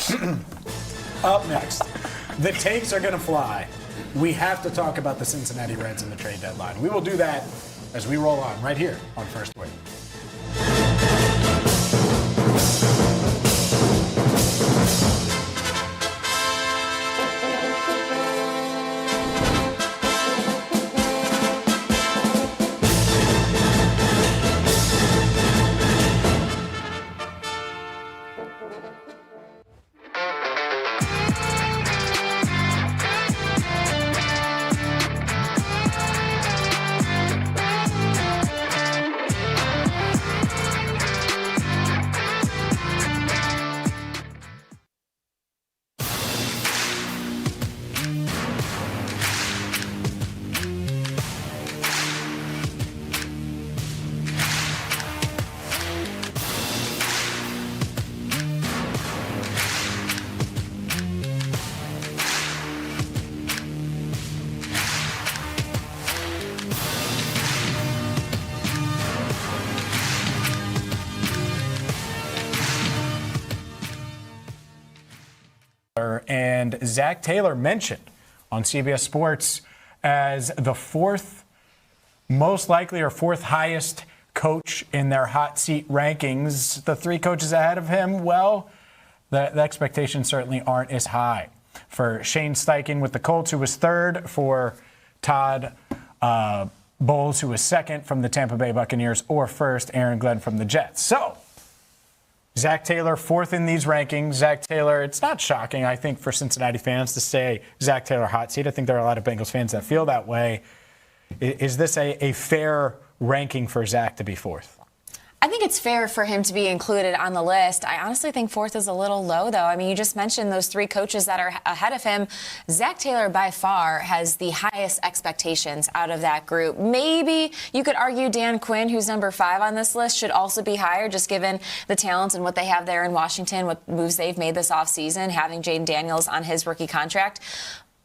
the takes are going to fly. We have to talk about the Cincinnati Reds and the trade deadline. We will do that as we roll on right here on First Word. and Zach Taylor mentioned on CBS Sports as the fourth most likely or fourth highest coach in their hot seat rankings. The three coaches ahead of him, well, the expectations certainly aren't as high. For Shane Steichen with the Colts, who was third, for Todd Bowles, who was second from the Tampa Bay Buccaneers, or first, Aaron Glenn from the Jets. So, Zach Taylor, fourth in these rankings. Zach Taylor, it's not shocking, I think, for Cincinnati fans to say Zach Taylor hot seat. I think there are a lot of Bengals fans that feel that way. Is this a fair ranking for Zach to be fourth? I think it's fair for him to be included on the list. I honestly think fourth is a little low, though. I mean, you just mentioned those three coaches that are ahead of him. Zach Taylor, by far, has the highest expectations out of that group. Maybe you could argue Dan Quinn, who's number 5 on this list, should also be higher, just given the talent and what they have there in Washington, what moves they've made this offseason, having Jaden Daniels on his rookie contract.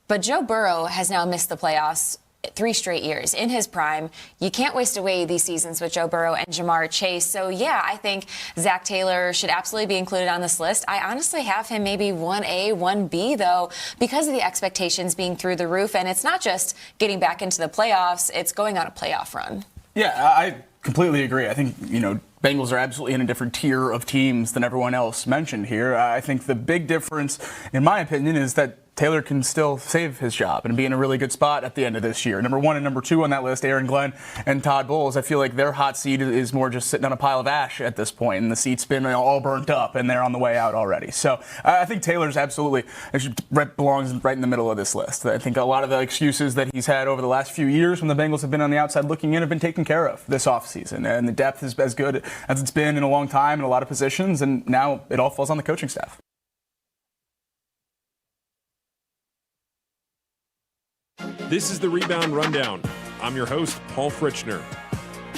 But Joe Burrow has now missed the playoffs 3 straight years in his prime. You can't waste away these seasons with Joe Burrow and Jamar Chase. So, yeah, I think Zach Taylor should absolutely be included on this list. I honestly have him maybe 1A, 1B, though, because of the expectations being through the roof. And it's not just getting back into the playoffs, it's going on a playoff run. Yeah, I completely agree. I think, Bengals are absolutely in a different tier of teams than everyone else mentioned here. I think the big difference, in my opinion, is that Taylor can still save his job and be in a really good spot at the end of this year. Number 1 and number 2 on that list, Aaron Glenn and Todd Bowles. I feel like their hot seat is more just sitting on a pile of ash at this point, and the seat's been all burnt up, and they're on the way out already. So I think Taylor's absolutely belongs right in the middle of this list. I think a lot of the excuses that he's had over the last few years when the Bengals have been on the outside looking in have been taken care of this offseason, and the depth is as good as it's been in a long time in a lot of positions, and now it all falls on the coaching staff. This is the Rebound Rundown. I'm your host, Paul Fritchner.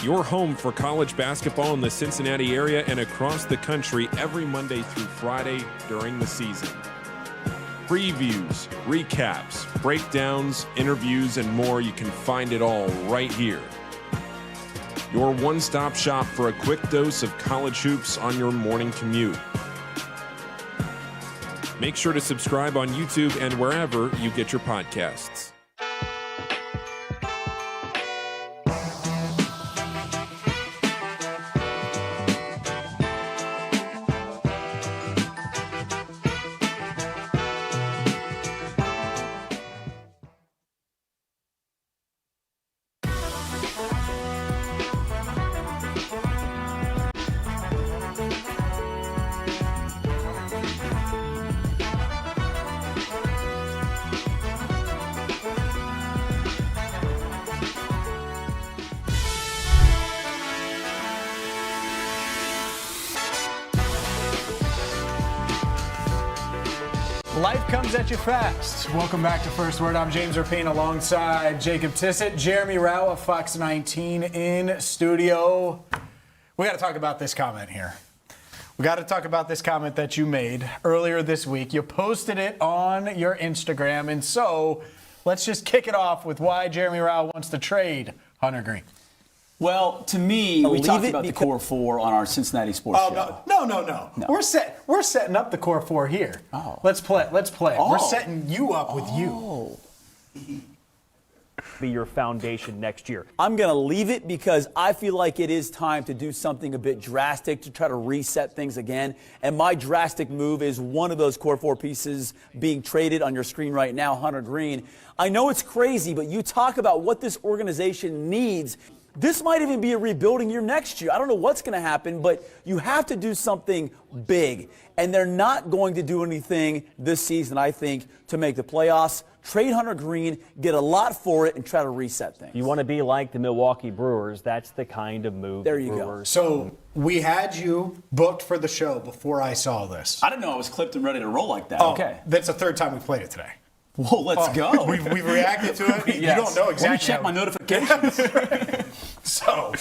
Your home for college basketball in the Cincinnati area and across the country every Monday through Friday during the season. Previews, recaps, breakdowns, interviews, and more. You can find it all right here. Your one-stop shop for a quick dose of college hoops on your morning commute. Make sure to subscribe on YouTube and wherever you get your podcasts. Life comes at you fast. Welcome back to First Word. I'm James Rapien alongside Jacob Tissot, Jeremy Rauch of FOX19 in studio. We got to talk about this comment here. We got to talk about this comment that you made earlier this week. You posted it on your Instagram, and so let's just kick it off with why Jeremy Rauch wants to trade Hunter Greene. Well, to me, we talked about the core 4 on our Cincinnati Sports Show. No. We're setting up the core 4 here. Oh. Let's play. Oh. We're setting you up with you. Be your foundation next year. I'm going to leave it because I feel like it is time to do something a bit drastic to try to reset things again. And my drastic move is one of those core 4 pieces being traded on your screen right now, Hunter Greene. I know it's crazy, but you talk about what this organization needs. This might even be a rebuilding year next year. I don't know what's going to happen, but you have to do something big. And they're not going to do anything this season, I think, to make the playoffs. Trade Hunter Greene, get a lot for it, and try to reset things. You want to be like the Milwaukee Brewers. That's the kind of move. There you go. So we had you booked for the show before I saw this. I didn't know I was clipped and ready to roll like that. Oh, okay. That's the third time we played it today. Well, let's go. We've reacted to it. Yes. You don't know exactly. Let me check my notifications. So,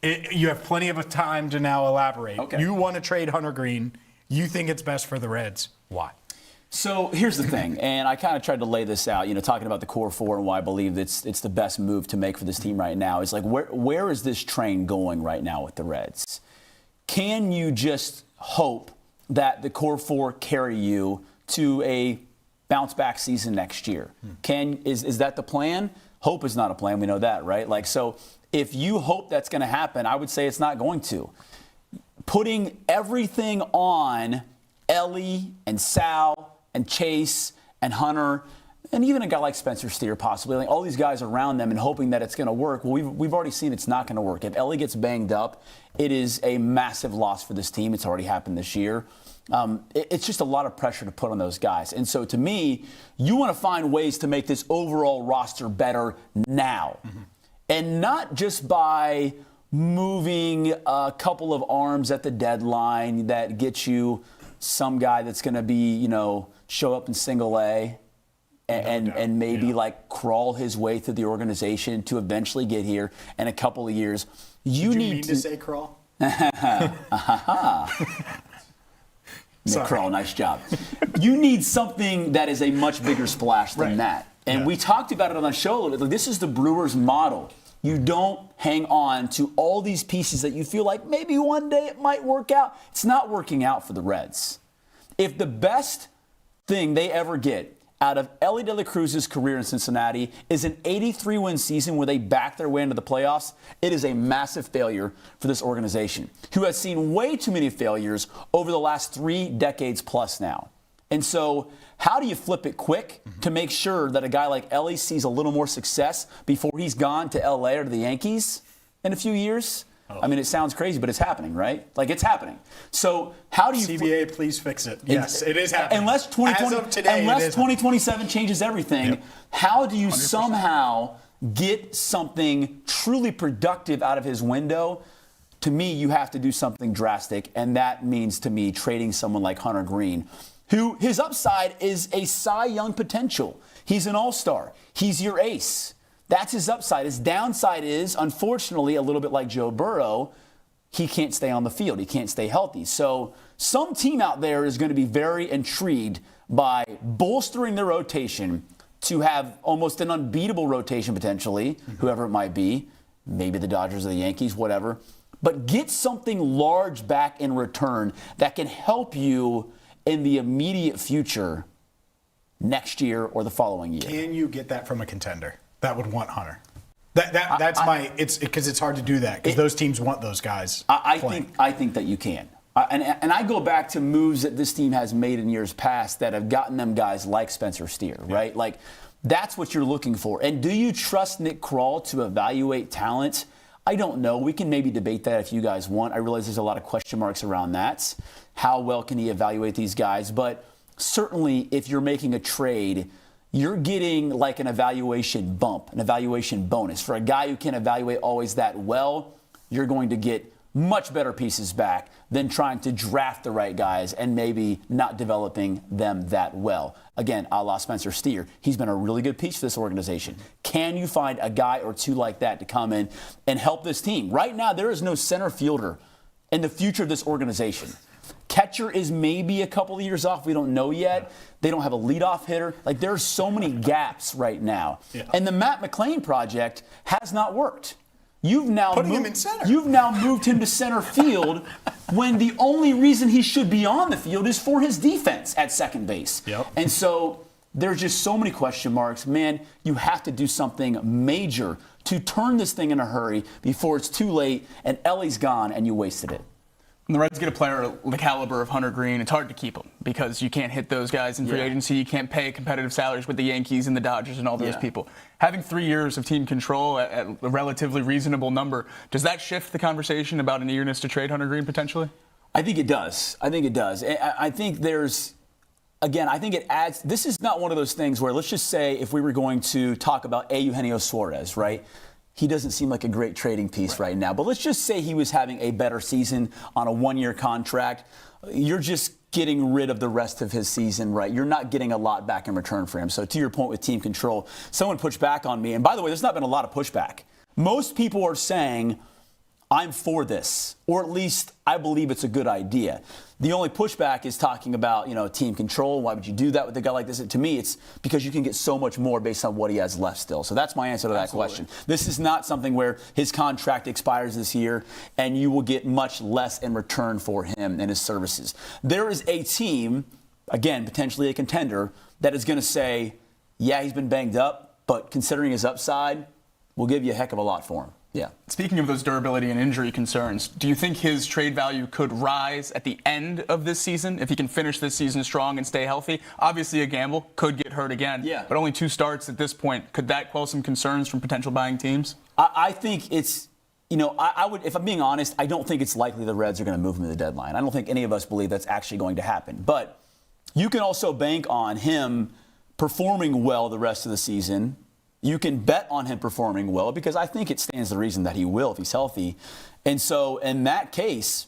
you have plenty of time to now elaborate. Okay. You want to trade Hunter Greene. You think it's best for the Reds. Why? So here's the thing, and I kind of tried to lay this out, talking about the core 4 and why I believe it's the best move to make for this team right now. Is like, where is this train going right now with the Reds? Can you just hope that the core four carry you to a bounce back season next year. Is that the plan? Hope is not a plan. We know that, right? Like, so if you hope that's going to happen, I would say it's not going to. Putting everything on Ellie and Sal and Chase and Hunter and even a guy like Spencer Steer possibly, like all these guys around them and hoping that it's going to work. Well, we've already seen it's not going to work. If Ellie gets banged up, it is a massive loss for this team. It's already happened this year. It's just a lot of pressure to put on those guys. And so to me, you want to find ways to make this overall roster better now. And not just by moving a couple of arms at the deadline that gets you some guy that's going to be, show up in single A and maybe like crawl his way through the organization to eventually get here in a couple of years. You mean to say crawl? Nick Kroll, nice job. You need something that is a much bigger splash than that. And we talked about it on the show a little bit. This is the Brewers' model. You don't hang on to all these pieces that you feel like maybe one day it might work out. It's not working out for the Reds. If the best thing they ever get out of Ellie De La Cruz's career in Cincinnati is an 83-win season where they back their way into the playoffs, it is a massive failure for this organization, who has seen way too many failures over the last 3 decades plus now. And so how do you flip it quick to make sure that a guy like Ellie sees a little more success before he's gone to L.A. or to the Yankees in a few years? I mean, it sounds crazy, but it's happening, right? Like, it's happening. So how do you... CBA, please fix it. Yes, it is happening. Unless 2027 changes everything, how do you 100%. Somehow get something truly productive out of his window? To me, you have to do something drastic, and that means, to me, trading someone like Hunter Greene, who his upside is a Cy Young potential. He's an all-star. He's your ace. That's his upside. His downside is, unfortunately, a little bit like Joe Burrow, he can't stay on the field. He can't stay healthy. So some team out there is going to be very intrigued by bolstering their rotation to have almost an unbeatable rotation potentially, whoever it might be, maybe the Dodgers or the Yankees, whatever. But get something large back in return that can help you in the immediate future next year or the following year. Can you get that from a contender that would want Hunter? It's because it's hard to do that because those teams want those guys. I think that you can. And I go back to moves that this team has made in years past that have gotten them guys like Spencer Steer, right? Like, that's what you're looking for. And do you trust Nick Kroll to evaluate talent? I don't know. We can maybe debate that if you guys want. I realize there's a lot of question marks around that. How well can he evaluate these guys? But certainly if you're making a trade, you're getting like an evaluation bump, an evaluation bonus. For a guy who can't evaluate always that well, you're going to get much better pieces back than trying to draft the right guys and maybe not developing them that well. Again, a la Spencer Steer, he's been a really good piece for this organization. Can you find a guy or two like that to come in and help this team? Right now, there is no center fielder in the future of this organization. Catcher is maybe a couple of years off. We don't know yet. They don't have a leadoff hitter. Like, there's so many gaps right now. And the Matt McLain project has not worked. You've now moved him to center field when the only reason he should be on the field is for his defense at second base. And so there's just so many question marks. Man, you have to do something major to turn this thing in a hurry before it's too late and Ellie's gone and you wasted it. When the Reds get a player the caliber of Hunter Greene, it's hard to keep him because you can't hit those guys in free agency. You can't pay competitive salaries with the Yankees and the Dodgers and all those people. Having 3 years of team control at a relatively reasonable number, does that shift the conversation about an eagerness to trade Hunter Greene potentially? I think it does. I think there's, again, I think it adds, this is not one of those things where, let's just say if we were going to talk about Eugenio Suarez, right? He doesn't seem like a great trading piece right now. But let's just say he was having a better season on a 1-year contract. You're just getting rid of the rest of his season, right? You're not getting a lot back in return for him. So to your point with team control, someone pushed back on me. And by the way, there's not been a lot of pushback. Most people are saying I'm for this, or at least I believe it's a good idea. The only pushback is talking about, team control. Why would you do that with a guy like this? To me, it's because you can get so much more based on what he has left still. So that's my answer to that question. This is not something where his contract expires this year and you will get much less in return for him and his services. There is a team, again, potentially a contender, that is going to say, yeah, he's been banged up, but considering his upside, we'll give you a heck of a lot for him. Yeah. Speaking of those durability and injury concerns, do you think his trade value could rise at the end of this season if he can finish this season strong and stay healthy? Obviously a gamble, could get hurt again, but only 2 starts at this point. Could that quell some concerns from potential buying teams? I think it's, I would, if I'm being honest, I don't think it's likely the Reds are going to move him to the deadline. I don't think any of us believe that's actually going to happen. But you can also bank on him performing well the rest of the season. You can bet on him performing well because I think it stands to reason that he will if he's healthy. And so in that case,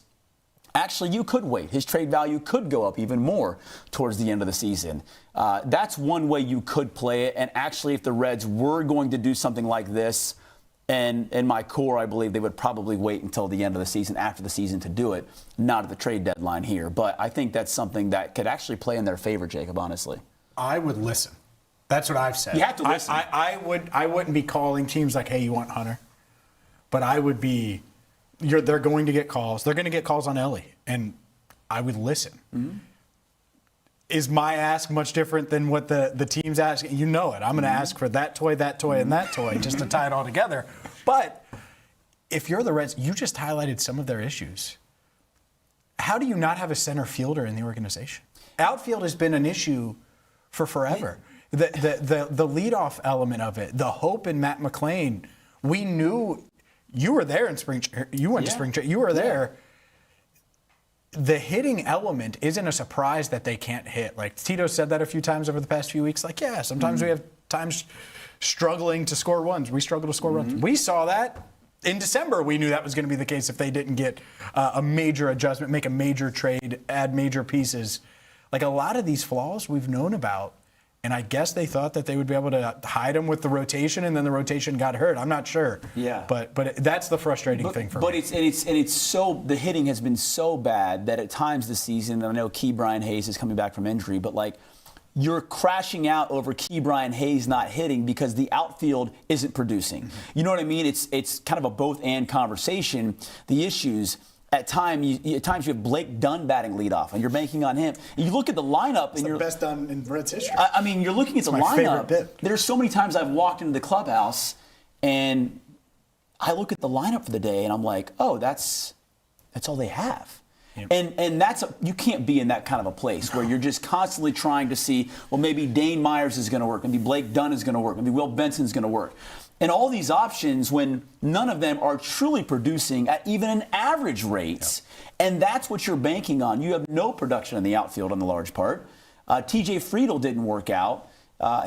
actually you could wait. His trade value could go up even more towards the end of the season. That's one way you could play it. And actually, if the Reds were going to do something like this, and in my core, I believe they would probably wait until the end of the season, after the season, to do it, not at the trade deadline here. But I think that's something that could actually play in their favor, Jacob, honestly. I would listen. That's what I've said. You have to listen. I wouldn't be calling teams like, hey, you want Hunter? But I would be, they're going to get calls. They're going to get calls on Ellie. And I would listen. Mm-hmm. Is my ask much different than what the team's asking? You know it. I'm going to ask for that toy, and that toy, just to tie it all together. But if you're the Reds, you just highlighted some of their issues. How do you not have a center fielder in the organization? Outfield has been an issue for forever. The leadoff element of it, the hope in Matt McLain, we knew you were there in spring. You went to spring training. You were there. The hitting element isn't a surprise that they can't hit. Like Tito said that a few times over the past few weeks. Like, yeah, sometimes we have times struggling to score runs. We struggle to score runs. We saw that in December. We knew that was going to be the case if they didn't get a major adjustment, make a major trade, add major pieces. Like a lot of these flaws we've known about. And I guess they thought that they would be able to hide them with the rotation, and then the rotation got hurt. I'm not sure. Yeah. But that's the frustrating thing for me. But it's so, the hitting has been so bad that at times this season, and I know Brian Hayes is coming back from injury, but like you're crashing out over Brian Hayes not hitting because the outfield isn't producing. Mm-hmm. You know what I mean? It's kind of a both and conversation. The issues. At times you have Blake Dunn batting leadoff, and you're banking on him. And you look at the lineup, and you're the best done in Reds history. I mean, you're looking at the lineup. There's so many times I've walked into the clubhouse, and I look at the lineup for the day, and I'm like, oh, that's all they have. Yep. And you can't be in that kind of a place where you're just constantly trying to see, well, maybe Dane Myers is going to work, maybe Blake Dunn is going to work, maybe Will Benson's going to work. And all these options when none of them are truly producing at even an average rate. Yep. And that's what you're banking on. You have no production in the outfield in the large part. TJ Friedl didn't work out.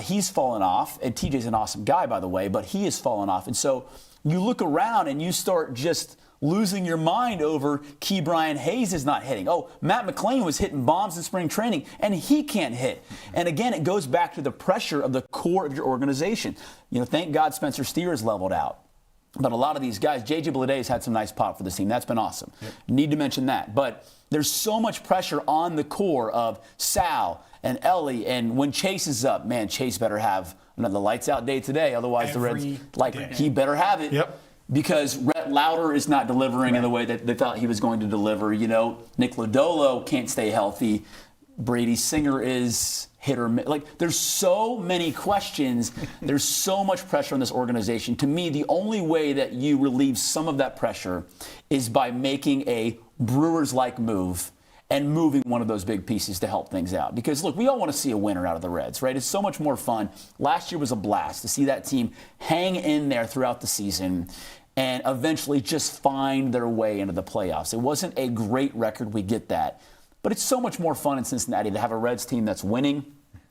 He's fallen off. And TJ's an awesome guy, by the way, but he has fallen off. And so you look around and you start just losing your mind over Brian Hayes is not hitting. Oh, Matt McLain was hitting bombs in spring training, and he can't hit. And again, it goes back to the pressure of the core of your organization. Thank God Spencer Steer is leveled out. But a lot of these guys, J.J. Bleday's had some nice pop for this team. That's been awesome. Yep. Need to mention that. But there's so much pressure on the core of Sal and Ellie, and when Chase is up, man, Chase better have another lights out day today. Otherwise, the Reds, he better have it. Yep. Because Rhett Lauder is not delivering in the way that they thought he was going to deliver. Nick Lodolo can't stay healthy. Brady Singer is hit or miss. Like, there's so many questions. There's so much pressure on this organization. To me, the only way that you relieve some of that pressure is by making a Brewers-like move and moving one of those big pieces to help things out. Because, look, we all want to see a winner out of the Reds, right? It's so much more fun. Last year was a blast to see that team hang in there throughout the season and eventually just find their way into the playoffs. It wasn't a great record, we get that. But it's so much more fun in Cincinnati to have a Reds team that's winning,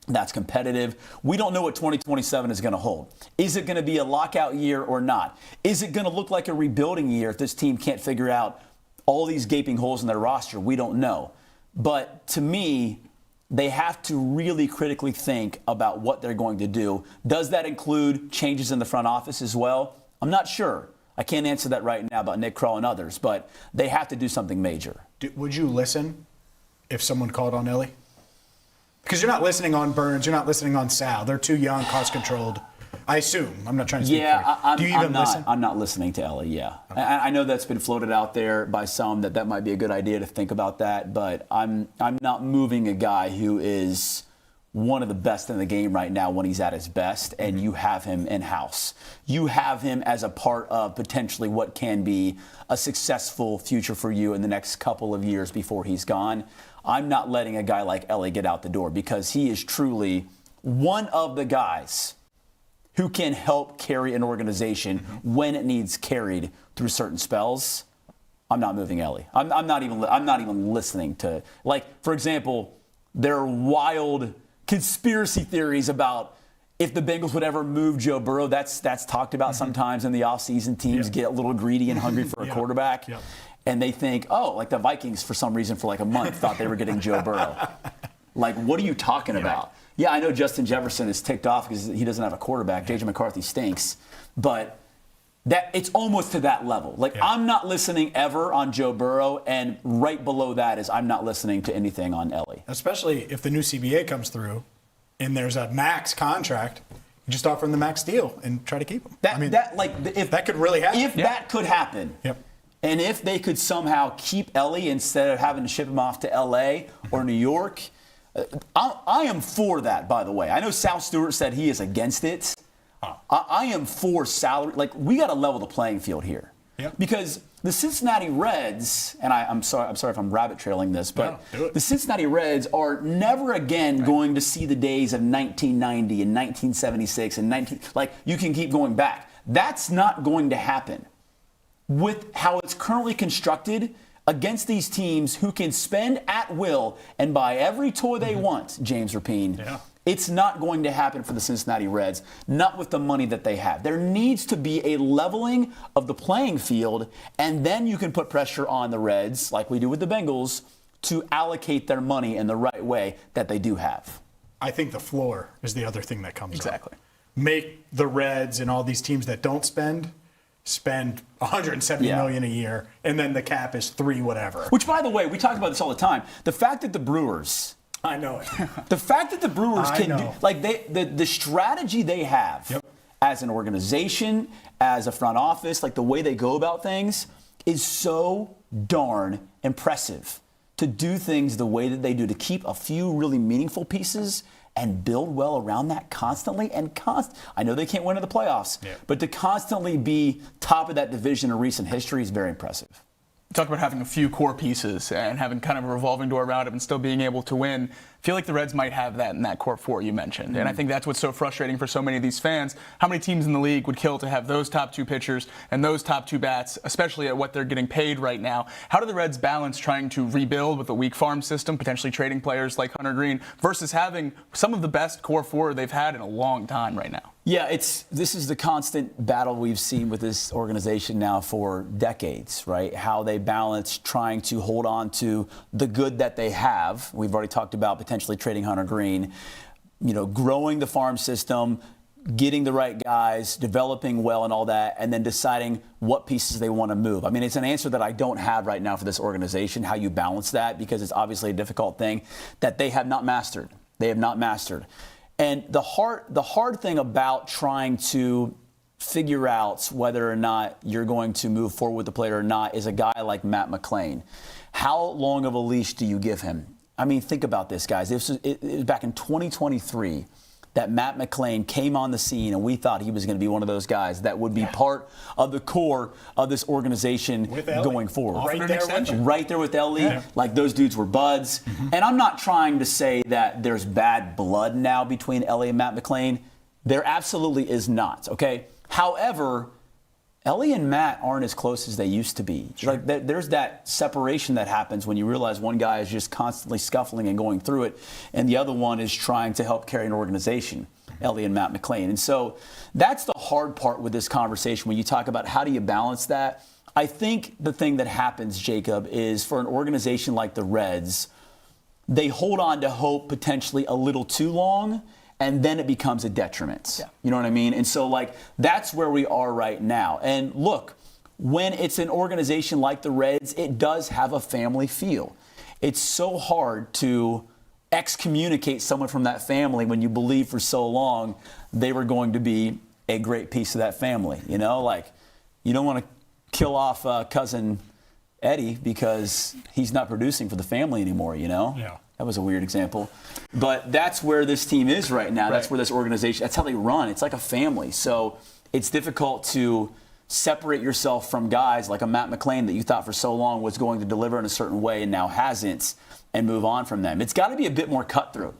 that's competitive. We don't know what 2027 is going to hold. Is it going to be a lockout year or not? Is it going to look like a rebuilding year if this team can't figure out all these gaping holes in their roster? We don't know. But to me, they have to really critically think about what they're going to do. Does that include changes in the front office as well? I'm not sure. I can't answer that right now about Nick Krall and others, but they have to do something major. Would you listen if someone called on Ellie? Because you're not listening on Burns, you're not listening on Sal. They're too young, cost-controlled. I assume. I'm not trying to speak for you. Do you even listen? I'm not listening to Ellie, yeah. Okay. I know that's been floated out there by some that might be a good idea to think about that, but I'm not moving a guy who is one of the best in the game right now when he's at his best, and you have him in-house. You have him as a part of potentially what can be a successful future for you in the next couple of years before he's gone. I'm not letting a guy like Ellie get out the door because he is truly one of the guys who can help carry an organization when it needs carried through certain spells. I'm not moving Ellie. I'm not even listening to, like, for example, there are wild conspiracy theories about if the Bengals would ever move Joe Burrow. That's talked about sometimes in the offseason. Teams get a little greedy and hungry for a quarterback. Yeah. And they think, like the Vikings for some reason for like a month thought they were getting Joe Burrow. Like, what are you talking about? Yeah, I know Justin Jefferson is ticked off because he doesn't have a quarterback. J.J. McCarthy stinks. But that it's almost to that level. Like, I'm not listening ever on Joe Burrow, and right below that is I'm not listening to anything on Ellie. Especially if the new CBA comes through and there's a max contract, you just offer him the max deal and try to keep him. If that could really happen. If that could happen. Yep. And if they could somehow keep Ellie instead of having to ship him off to L.A. or New York, I am for that, by the way. I know Sal Stewart said he is against it. I am for salary. Like, we got to level the playing field here. Yep. Because the Cincinnati Reds, and I'm sorry if I'm rabbit trailing this, but the Cincinnati Reds are never again going to see the days of 1990 and 1976 and you can keep going back. That's not going to happen. With how it's currently constructed against these teams who can spend at will and buy every toy they want, James Rapien, it's not going to happen for the Cincinnati Reds, not with the money that they have. There needs to be a leveling of the playing field, and then you can put pressure on the Reds, like we do with the Bengals, to allocate their money in the right way that they do have. I think the floor is the other thing that comes up. Make the Reds and all these teams that don't spend $170 million a year, and then the cap is $3 whatever. Which, by the way, we talk about this all the time. The fact that the Brewers, I know it. The fact that the Brewers can do, like the strategy they have as an organization, as a front office, like the way they go about things, is so darn impressive. To do things the way that they do, to keep a few really meaningful pieces and build well around that constantly I know they can't win in the playoffs, but to constantly be top of that division in recent history is very impressive. Talk about having a few core pieces and having kind of a revolving door around it and still being able to win. I feel like the Reds might have that in that core four you mentioned. And I think that's what's so frustrating for so many of these fans. How many teams in the league would kill to have those top two pitchers and those top two bats, especially at what they're getting paid right now? How do the Reds balance trying to rebuild with a weak farm system, potentially trading players like Hunter Greene, versus having some of the best core four they've had in a long time right now? Yeah, this is the constant battle we've seen with this organization now for decades, right? How they balance trying to hold on to the good that they have. We've already talked about potentially trading Hunter Greene, growing the farm system, getting the right guys, developing well and all that, and then deciding what pieces they want to move. I mean, it's an answer that I don't have right now for this organization, how you balance that, because it's obviously a difficult thing that they have not mastered. They have not mastered. And the hard thing about trying to figure out whether or not you're going to move forward with the player or not is a guy like Matt McClain. How long of a leash do you give him? I mean, think about this, guys. It was back in 2023 that Matt McClain came on the scene, and we thought he was going to be one of those guys that would be part of the core of this organization going forward. Right there with Ellie. Yeah. Like, those dudes were buds. Mm-hmm. And I'm not trying to say that there's bad blood now between Ellie and Matt McClain. There absolutely is not, okay? However, Ellie and Matt aren't as close as they used to be. Sure. Like, there's that separation that happens when you realize one guy is just constantly scuffling and going through it, and the other one is trying to help carry an organization, Ellie and Matt McClain. And so that's the hard part with this conversation when you talk about how do you balance that. I think the thing that happens, Jacob, is for an organization like the Reds, they hold on to hope potentially a little too long, and then it becomes a detriment. Yeah. You know what I mean? And so, that's where we are right now. And look, when it's an organization like the Reds, it does have a family feel. It's so hard to excommunicate someone from that family when you believe for so long they were going to be a great piece of that family. You know, like, you don't want to kill off cousin Eddie because he's not producing for the family anymore, you know? Yeah. That was a weird example. But that's where this team is right now. That's where this organization, that's how they run. It's like a family. So it's difficult to separate yourself from guys like a Matt McClain that you thought for so long was going to deliver in a certain way and now hasn't, and move on from them. It's got to be a bit more cutthroat.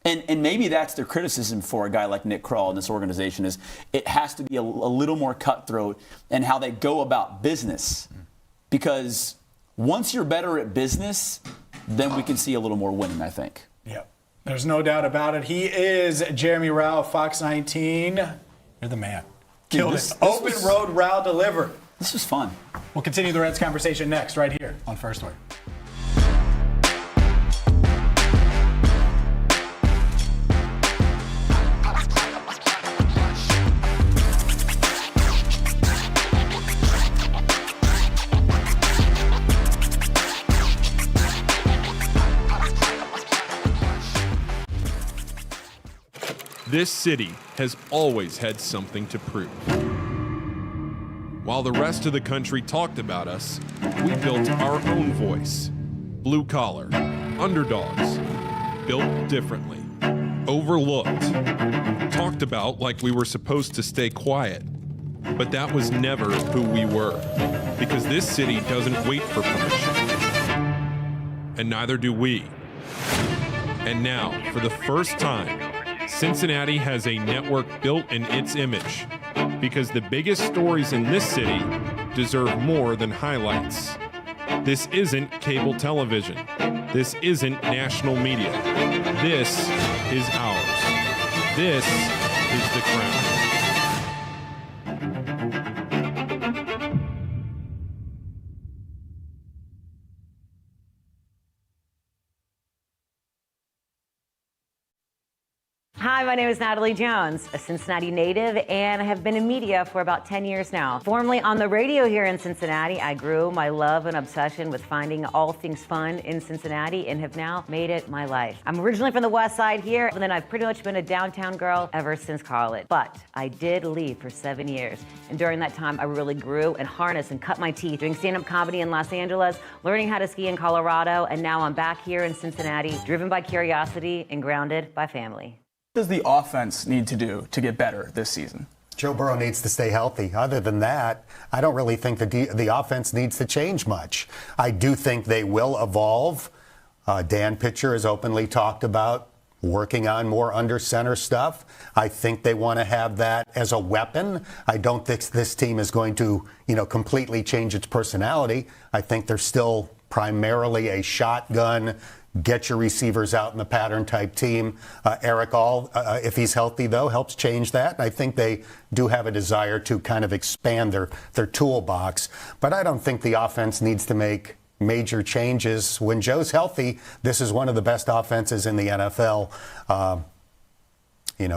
And maybe that's their criticism for a guy like Nick Krall in this organization, is it has to be a little more cutthroat in how they go about business. Because once you're better at business, then we can see a little more winning, I think. Yep. There's no doubt about it. He is Jeremy Rauch of FOX19. You're the man. Killed it. Open road route delivered. This was fun. We'll continue the Reds conversation next, right here on First Word. This city has always had something to prove. While the rest of the country talked about us, we built our own voice. Blue collar, underdogs, built differently, overlooked, talked about like we were supposed to stay quiet. But that was never who we were, because this city doesn't wait for permission. And neither do we. And now, for the first time, Cincinnati has a network built in its image, because the biggest stories in this city deserve more than highlights. This isn't cable television. This isn't national media. This is ours. This is the Crown. Hi, my name is Natalie Jones, a Cincinnati native, and I have been in media for about 10 years now. Formerly on the radio here in Cincinnati, I grew my love and obsession with finding all things fun in Cincinnati and have now made it my life. I'm originally from the West Side here, and then I've pretty much been a downtown girl ever since college. But I did leave for 7 years, and during that time, I really grew and harnessed and cut my teeth doing stand-up comedy in Los Angeles, learning how to ski in Colorado, and now I'm back here in Cincinnati, driven by curiosity and grounded by family. What does the offense need to do to get better this season? Joe Burrow needs to stay healthy. Other than that, I don't really think the offense needs to change much. I do think they will evolve. Dan Pitcher has openly talked about working on more under center stuff. I think they want to have that as a weapon. I don't think this team is going to, completely change its personality. I think they're still primarily a shotgun, get your receivers out in the pattern type team. Eric All, if he's healthy, though, helps change that. I think they do have a desire to kind of expand their toolbox. But I don't think the offense needs to make major changes. When Joe's healthy, this is one of the best offenses in the NFL.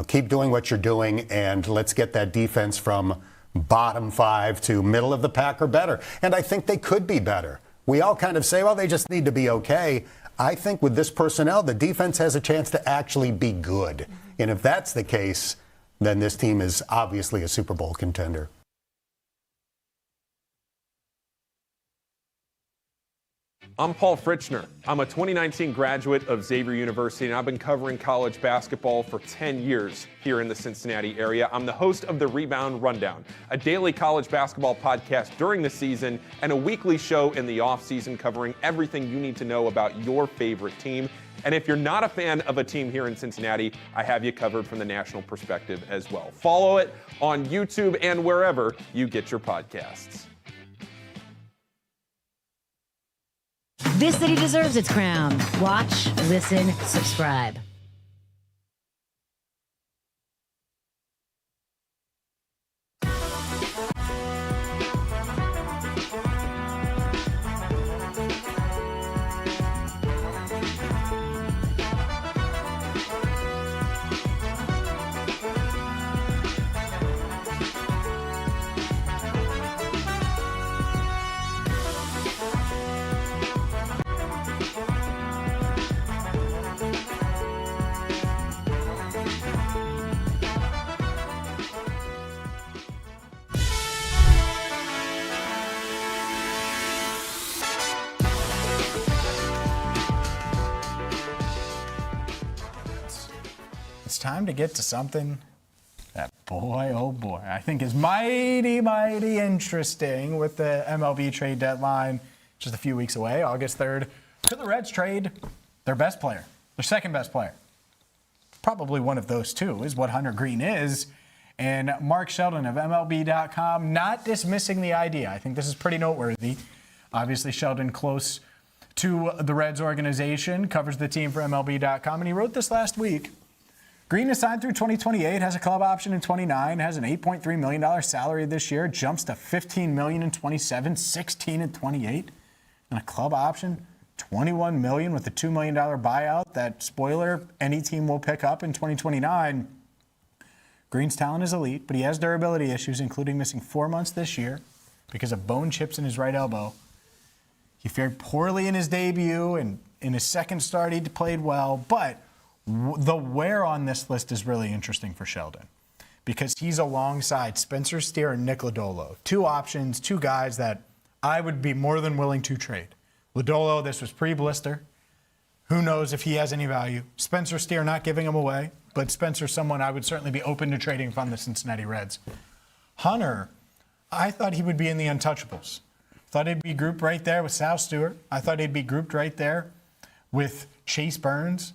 Keep doing what you're doing, and let's get that defense from bottom 5 to middle of the pack or better. And I think they could be better. We all kind of say, well, they just need to be okay. I think with this personnel, the defense has a chance to actually be good. And if that's the case, then this team is obviously a Super Bowl contender. I'm Paul Fritchner. I'm a 2019 graduate of Xavier University, and I've been covering college basketball for 10 years here in the Cincinnati area. I'm the host of the Rebound Rundown, a daily college basketball podcast during the season and a weekly show in the off-season covering everything you need to know about your favorite team. And if you're not a fan of a team here in Cincinnati, I have you covered from the national perspective as well. Follow it on YouTube and wherever you get your podcasts. This city deserves its crown. Watch, listen, subscribe. time to get to something that, boy, oh boy, I think is mighty, mighty interesting with the MLB trade deadline just a few weeks away, August 3rd. Could the Reds trade their best player, their second best player? Probably one of those two is what Hunter Greene is. And Mark Sheldon of MLB.com not dismissing the idea. I think this is pretty noteworthy. Obviously, Sheldon close to the Reds organization, covers the team for MLB.com, and he wrote this last week. Greene is signed through 2028, has a club option in 29, has an $8.3 million salary this year, jumps to $15 million in 27, 16 in 28, and a club option, $21 million with a $2 million buyout. That, spoiler, any team will pick up in 2029. Greene's talent is elite, but he has durability issues, including missing 4 months this year because of bone chips in his right elbow. He fared poorly in his debut, and in his second start, he played well. But the where on this list is really interesting for Sheldon because he's alongside Spencer Steer and Nick Lodolo. Two options, two guys that I would be more than willing to trade. Lodolo, this was pre-blister. Who knows if he has any value. Spencer Steer, not giving him away, but Spencer's someone I would certainly be open to trading from the Cincinnati Reds. Hunter, I thought he would be in the untouchables. Thought he'd be grouped right there with Sal Stewart. I thought he'd be grouped right there with Chase Burns.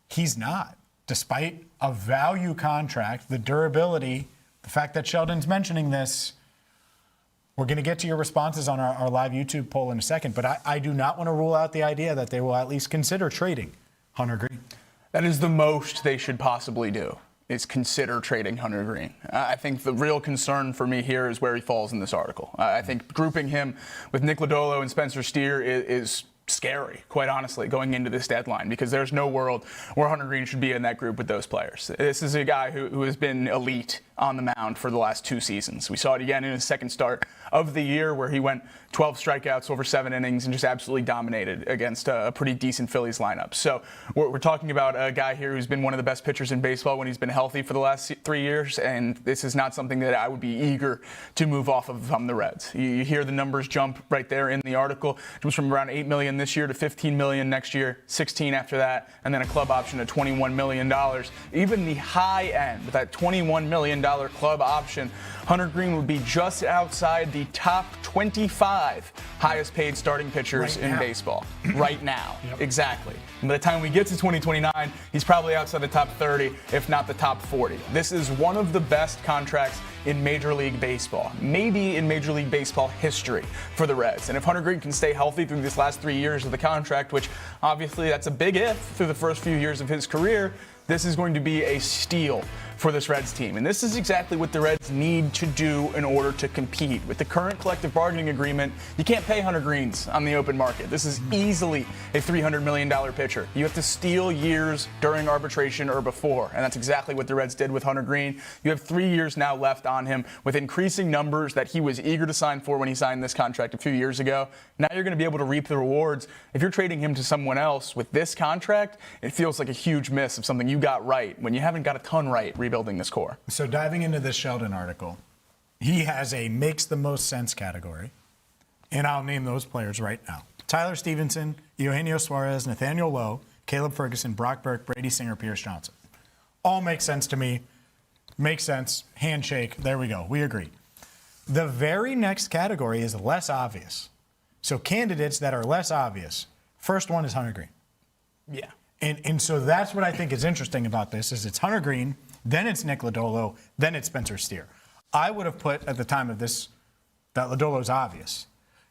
He's not. Despite a value contract, the durability, the fact that Sheldon's mentioning this, we're going to get to your responses on our live YouTube poll in a second, but I do not want to rule out the idea that they will at least consider trading Hunter Greene. That is the most they should possibly do, is consider trading Hunter Greene. I think the real concern for me here is where he falls in this article. I think grouping him with Nick Lodolo and Spencer Steer is scary, quite honestly, going into this deadline, because there's no world where Hunter Greene should be in that group with those players. This is a guy who has been elite on the mound for the last 2 seasons. We saw it again in his second start of the year where he went 12 strikeouts over 7 innings and just absolutely dominated against a pretty decent Phillies lineup. So we're talking about a guy here who's been one of the best pitchers in baseball when he's been healthy for the last 3 years, and this is not something that I would be eager to move off of from the Reds. You hear the numbers jump right there in the article. It was from around $8 million this year to $15 million next year, 16 after that, and then a club option of $21 million. Even the high end, with that $21 million club option, Hunter Greene would be just outside the top 25 highest paid starting pitchers in baseball right now. Yep. Exactly. And by the time we get to 2029, he's probably outside the top 30, if not the top 40. This is one of the best contracts in Major League Baseball, maybe in Major League Baseball history for the Reds. And if Hunter Greene can stay healthy through this last 3 years of the contract, which obviously that's a big if through the first few years of his career, this is going to be a steal for this Reds team. And this is exactly what the Reds need to do in order to compete. With the current collective bargaining agreement, you can't pay Hunter Greenes on the open market. This is easily a $300 million pitcher. You have to steal years during arbitration or before, and that's exactly what the Reds did with Hunter Greene. You have 3 years now left on him with increasing numbers that he was eager to sign for when he signed this contract a few years ago. Now you're going to be able to reap the rewards. If you're trading him to someone else with this contract, it feels like a huge miss of something you got right when you haven't got a ton right rebuilding this core. So diving into this Sheldon article, he has a makes the most sense category, and I'll name those players right now. Tyler Stevenson, Eugenio Suarez, Nathaniel Lowe, Caleb Ferguson, Brock Burke, Brady Singer, Pierce Johnson. All make sense to me. Makes sense. Handshake. There we go. We agree. The very next category is less obvious. So candidates that are less obvious. First one is Hunter Greene. Yeah. And so that's what I think is interesting about this is it's Hunter Greene, then it's Nick Lodolo, then it's Spencer Steer. I would have put at the time of this that Lodolo's obvious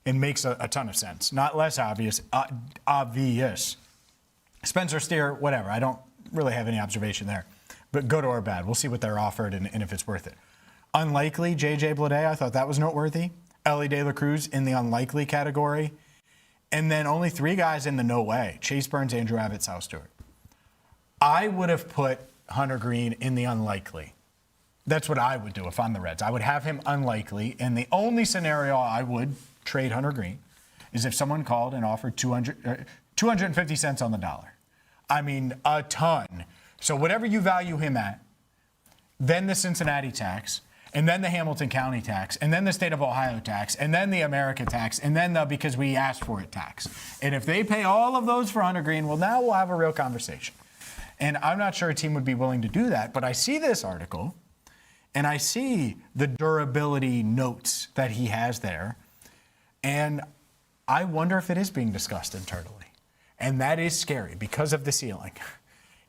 and makes a ton of sense. Not less obvious, obvious. Spencer Steer, whatever. I don't really have any observation there. But good or bad. We'll see what they're offered and if it's worth it. Unlikely, J.J. Bleday, I thought that was noteworthy. Ellie De La Cruz in the unlikely category. And then only 3 guys in the no way. Chase Burns, Andrew Abbott, Sal Stewart. I would have put Hunter Greene in the unlikely. That's what I would do if I'm the Reds. I would have him unlikely. And the only scenario I would trade Hunter Greene is if someone called and offered 250 cents on the dollar. I mean, a ton. So whatever you value him at, then the Cincinnati tax, and then the Hamilton County tax, and then the state of Ohio tax, and then the America tax, and then the because we asked for it tax. And if they pay all of those for Hunter Greene, well, now we'll have a real conversation. And I'm not sure a team would be willing to do that, but I see this article and I see the durability notes that he has there. And I wonder if it is being discussed internally. And that is scary because of the ceiling.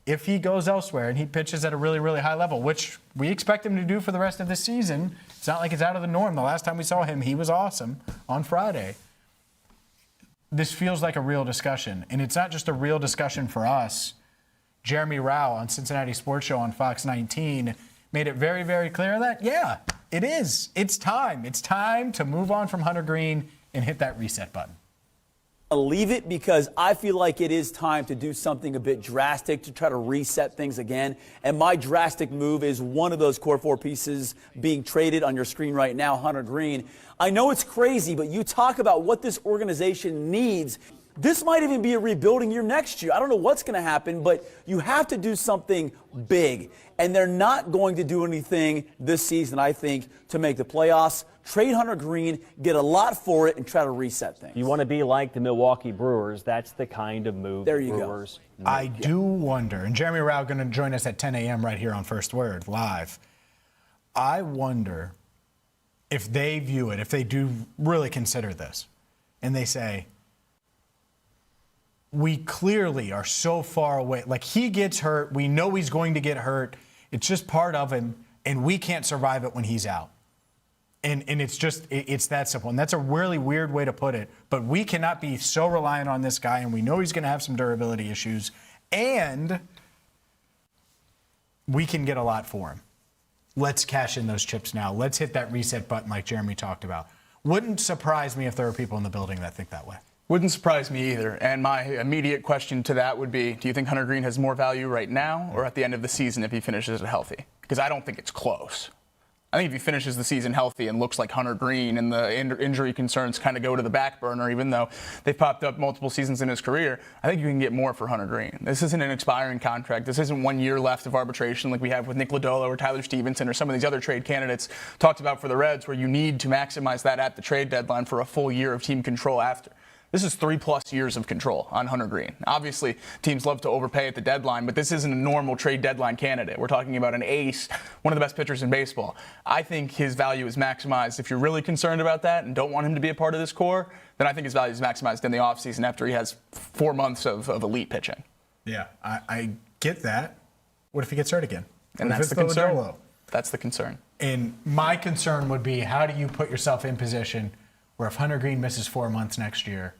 If he goes elsewhere and he pitches at a really, really high level, which we expect him to do for the rest of the season, it's not like it's out of the norm. The last time we saw him, he was awesome on Friday. This feels like a real discussion. And it's not just a real discussion for us. Jeremy Rauch on Cincinnati Sports Show on FOX19 made it very, very clear that, yeah, it is. It's time. It's time to move on from Hunter Greene and hit that reset button. Leave it because I feel like it is time to do something a bit drastic to try to reset things again. And my drastic move is one of those core four pieces being traded on your screen right now, Hunter Greene. I know it's crazy, but you talk about what this organization needs. This might even be a rebuilding year next year. I don't know what's going to happen, but you have to do something big. And they're not going to do anything this season, I think, to make the playoffs. Trade Hunter Greene, get a lot for it, and try to reset things. You want to be like the Milwaukee Brewers. That's the kind of move there you Brewers go. make. I do wonder, and Jeremy Rauch going to join us at 10 a.m. right here on First Word live. I wonder if they view it, if they do really consider this, and they say, we clearly are so far away. Like, he gets hurt. We know he's going to get hurt. It's just part of him, and we can't survive it when he's out. And it's that simple. And that's a really weird way to put it. But we cannot be so reliant on this guy, and we know he's going to have some durability issues. And we can get a lot for him. Let's cash in those chips now. Let's hit that reset button like Jeremy talked about. Wouldn't surprise me if there are people in the building that think that way. Wouldn't surprise me either. And my immediate question to that would be, do you think Hunter Greene has more value right now or at the end of the season if he finishes it healthy? Because I don't think it's close. I think if he finishes the season healthy and looks like Hunter Greene and the injury concerns kind of go to the back burner, even though they've popped up multiple seasons in his career, I think you can get more for Hunter Greene. This isn't an expiring contract. This isn't 1 year left of arbitration like we have with Nick Lodolo or Tyler Stevenson or some of these other trade candidates talked about for the Reds, where you need to maximize that at the trade deadline for a full year of team control after. This is 3+ years of control on Hunter Greene. Obviously, teams love to overpay at the deadline, but this isn't a normal trade deadline candidate. We're talking about an ace, one of the best pitchers in baseball. I think his value is maximized. If you're really concerned about that and don't want him to be a part of this core, then I think his value is maximized in the offseason after he has 4 months of elite pitching. Yeah, I get that. What if he gets hurt again? And that's the concern. That's the concern. And my concern would be, how do you put yourself in position where if Hunter Greene misses 4 months next year,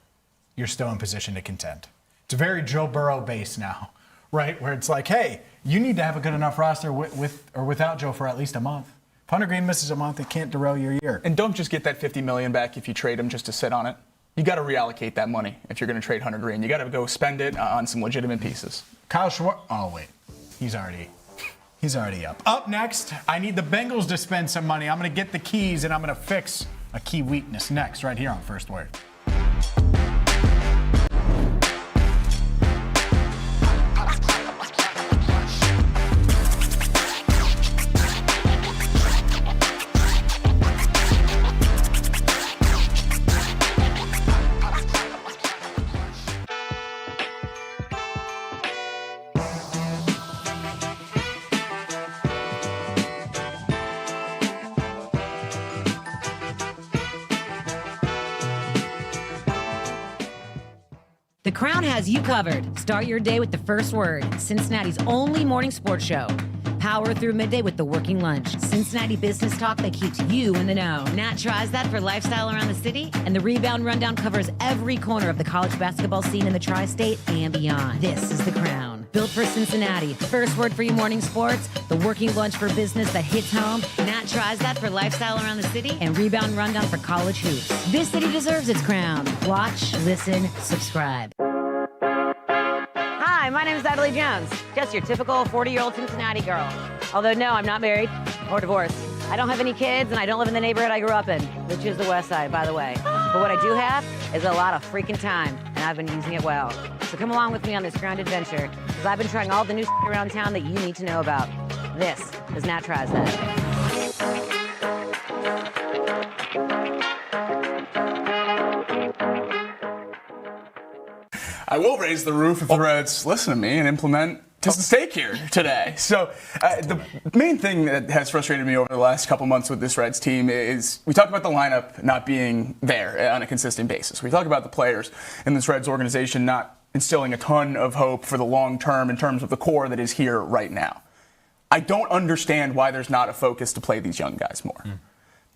you're still in position to contend? It's very Joe Burrow based now, right? Where it's like, hey, you need to have a good enough roster with or without Joe for at least a month. If Hunter Greene misses a month, it can't derail your year. And don't just get that $50 million back if you trade him just to sit on it. You got to reallocate that money if you're going to trade Hunter Greene. You got to go spend it on some legitimate pieces. Kyle Schwarber. Oh wait, he's already up. Up next, I need the Bengals to spend some money. I'm going to get the keys and I'm going to fix a key weakness next, right here on First Word. The Crown has you covered. Start your day with the First Word, Cincinnati's only morning sports show. Power through midday with the Working Lunch, Cincinnati business talk that keeps you in the know. Nat tries that for lifestyle around the city, and the Rebound Rundown covers every corner of the college basketball scene in the tri-state and beyond. This is The Crown, built for Cincinnati. First Word for your morning sports, the Working Lunch for business that hits home. Nat tries that for lifestyle around the city, and Rebound Rundown for college hoops. This city deserves its crown. Watch, listen, subscribe. Hi, my name is Natalie Jones. Just your typical 40-year-old Cincinnati girl. Although, no, I'm not married or divorced. I don't have any kids, and I don't live in the neighborhood I grew up in, which is the West Side, by the way. But what I do have is a lot of freaking time, and I've been using it well. So come along with me on this grand adventure, because I've been trying all the new around town that you need to know about. This is Nat Tries That. I will raise the roof if the Reds listen to me and implement to stake here today. So the main thing that has frustrated me over the last couple months with this Reds team is we talk about the lineup not being there on a consistent basis. We talk about the players in this Reds organization not instilling a ton of hope for the long term in terms of the core that is here right now. I don't understand why there's not a focus to play these young guys more.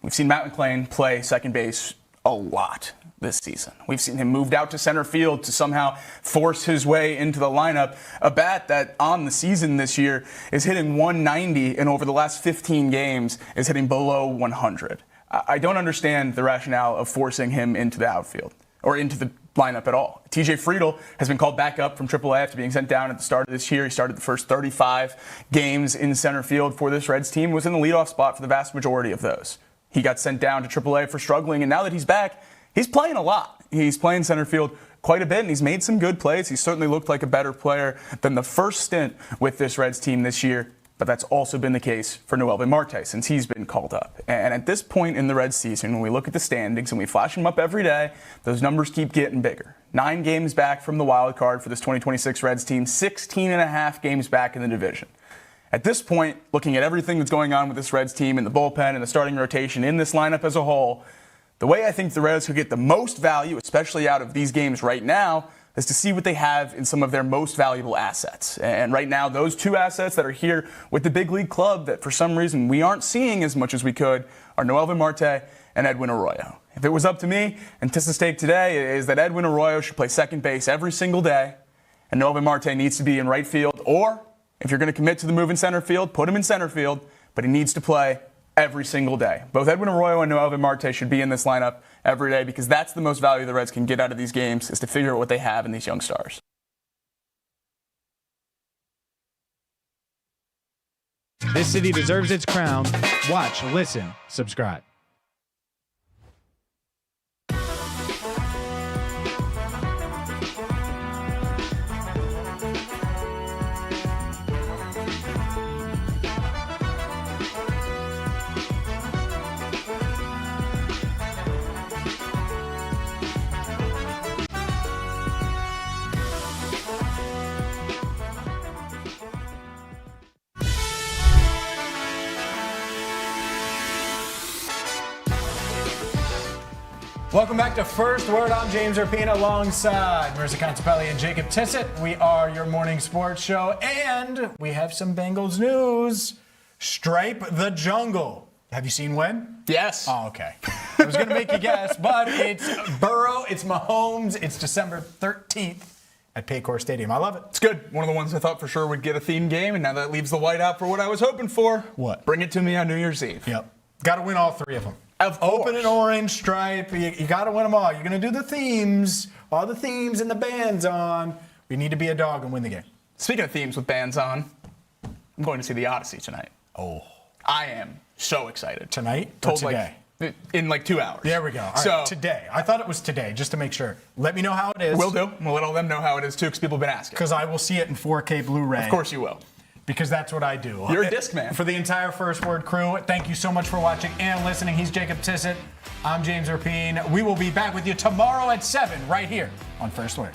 We've seen Matt McClain play second base a lot this season. We've seen him moved out to center field to somehow force his way into the lineup. A bat that on the season this year is hitting 190 and over the last 15 games is hitting below 100. I don't understand the rationale of forcing him into the outfield or into the lineup at all. TJ Friedl has been called back up from AAA after being sent down at the start of this year. He started the first 35 games in center field for this Reds team, was in the leadoff spot for the vast majority of those. He got sent down to AAA for struggling, and now that he's back, he's playing a lot. He's playing center field quite a bit, and he's made some good plays. He certainly looked like a better player than the first stint with this Reds team this year, but that's also been the case for Noelvi Marte since he's been called up. And at this point in the Reds season, when we look at the standings and we flash them up every day, those numbers keep getting bigger. 9 games back from the wild card for this 2026 Reds team, 16.5 games back in the division. At this point, looking at everything that's going on with this Reds team and the bullpen and the starting rotation in this lineup as a whole, the way I think the Reds could get the most value, especially out of these games right now, is to see what they have in some of their most valuable assets. And right now, those 2 assets that are here with the big league club that for some reason we aren't seeing as much as we could are Noelvi Marte and Edwin Arroyo. If it was up to me, and Tissa's take today is that Edwin Arroyo should play second base every single day, and Noelvi Marte needs to be in right field, or if you're going to commit to the move in center field, put him in center field, but he needs to play every single day. Both Edwin Arroyo and Noelvi Marte should be in this lineup every day because that's the most value the Reds can get out of these games is to figure out what they have in these young stars. This city deserves its crown. Watch, listen, subscribe. Welcome back to First Word. I'm James Rapien alongside Marisa, Contipelli, and Jacob Tissot. We are your morning sports show, and we have some Bengals news. Stripe the Jungle. Have you seen when? Yes. Oh, okay. I was going to make you guess, but it's Burrow, it's Mahomes, it's December 13th at Paycor Stadium. I love it. It's good. One of the ones I thought for sure would get a theme game, and now that leaves the white out for what I was hoping for. What? Bring it to me on New Year's Eve. Yep. Got to win all 3 of them. Of course. Open and orange stripe. You got to win them all. You're going to do the themes, all the themes and the bands on. We need to be a dog and win the game. Speaking of themes with bands on, I'm going to see the Odyssey tonight. Oh. I am so excited. Tonight or today? In like 2 hours. There we go. All right, today. I thought it was today, just to make sure. Let me know how it is. Will do. We'll let all them know how it is, too, because people have been asking. Because I will see it in 4K Blu-ray. Of course you will. Because that's what I do. You're a disc man. For the entire First Word crew, thank you so much for watching and listening. He's Jacob Tissot. I'm James Rapien. We will be back with you tomorrow at 7 right here on First Word.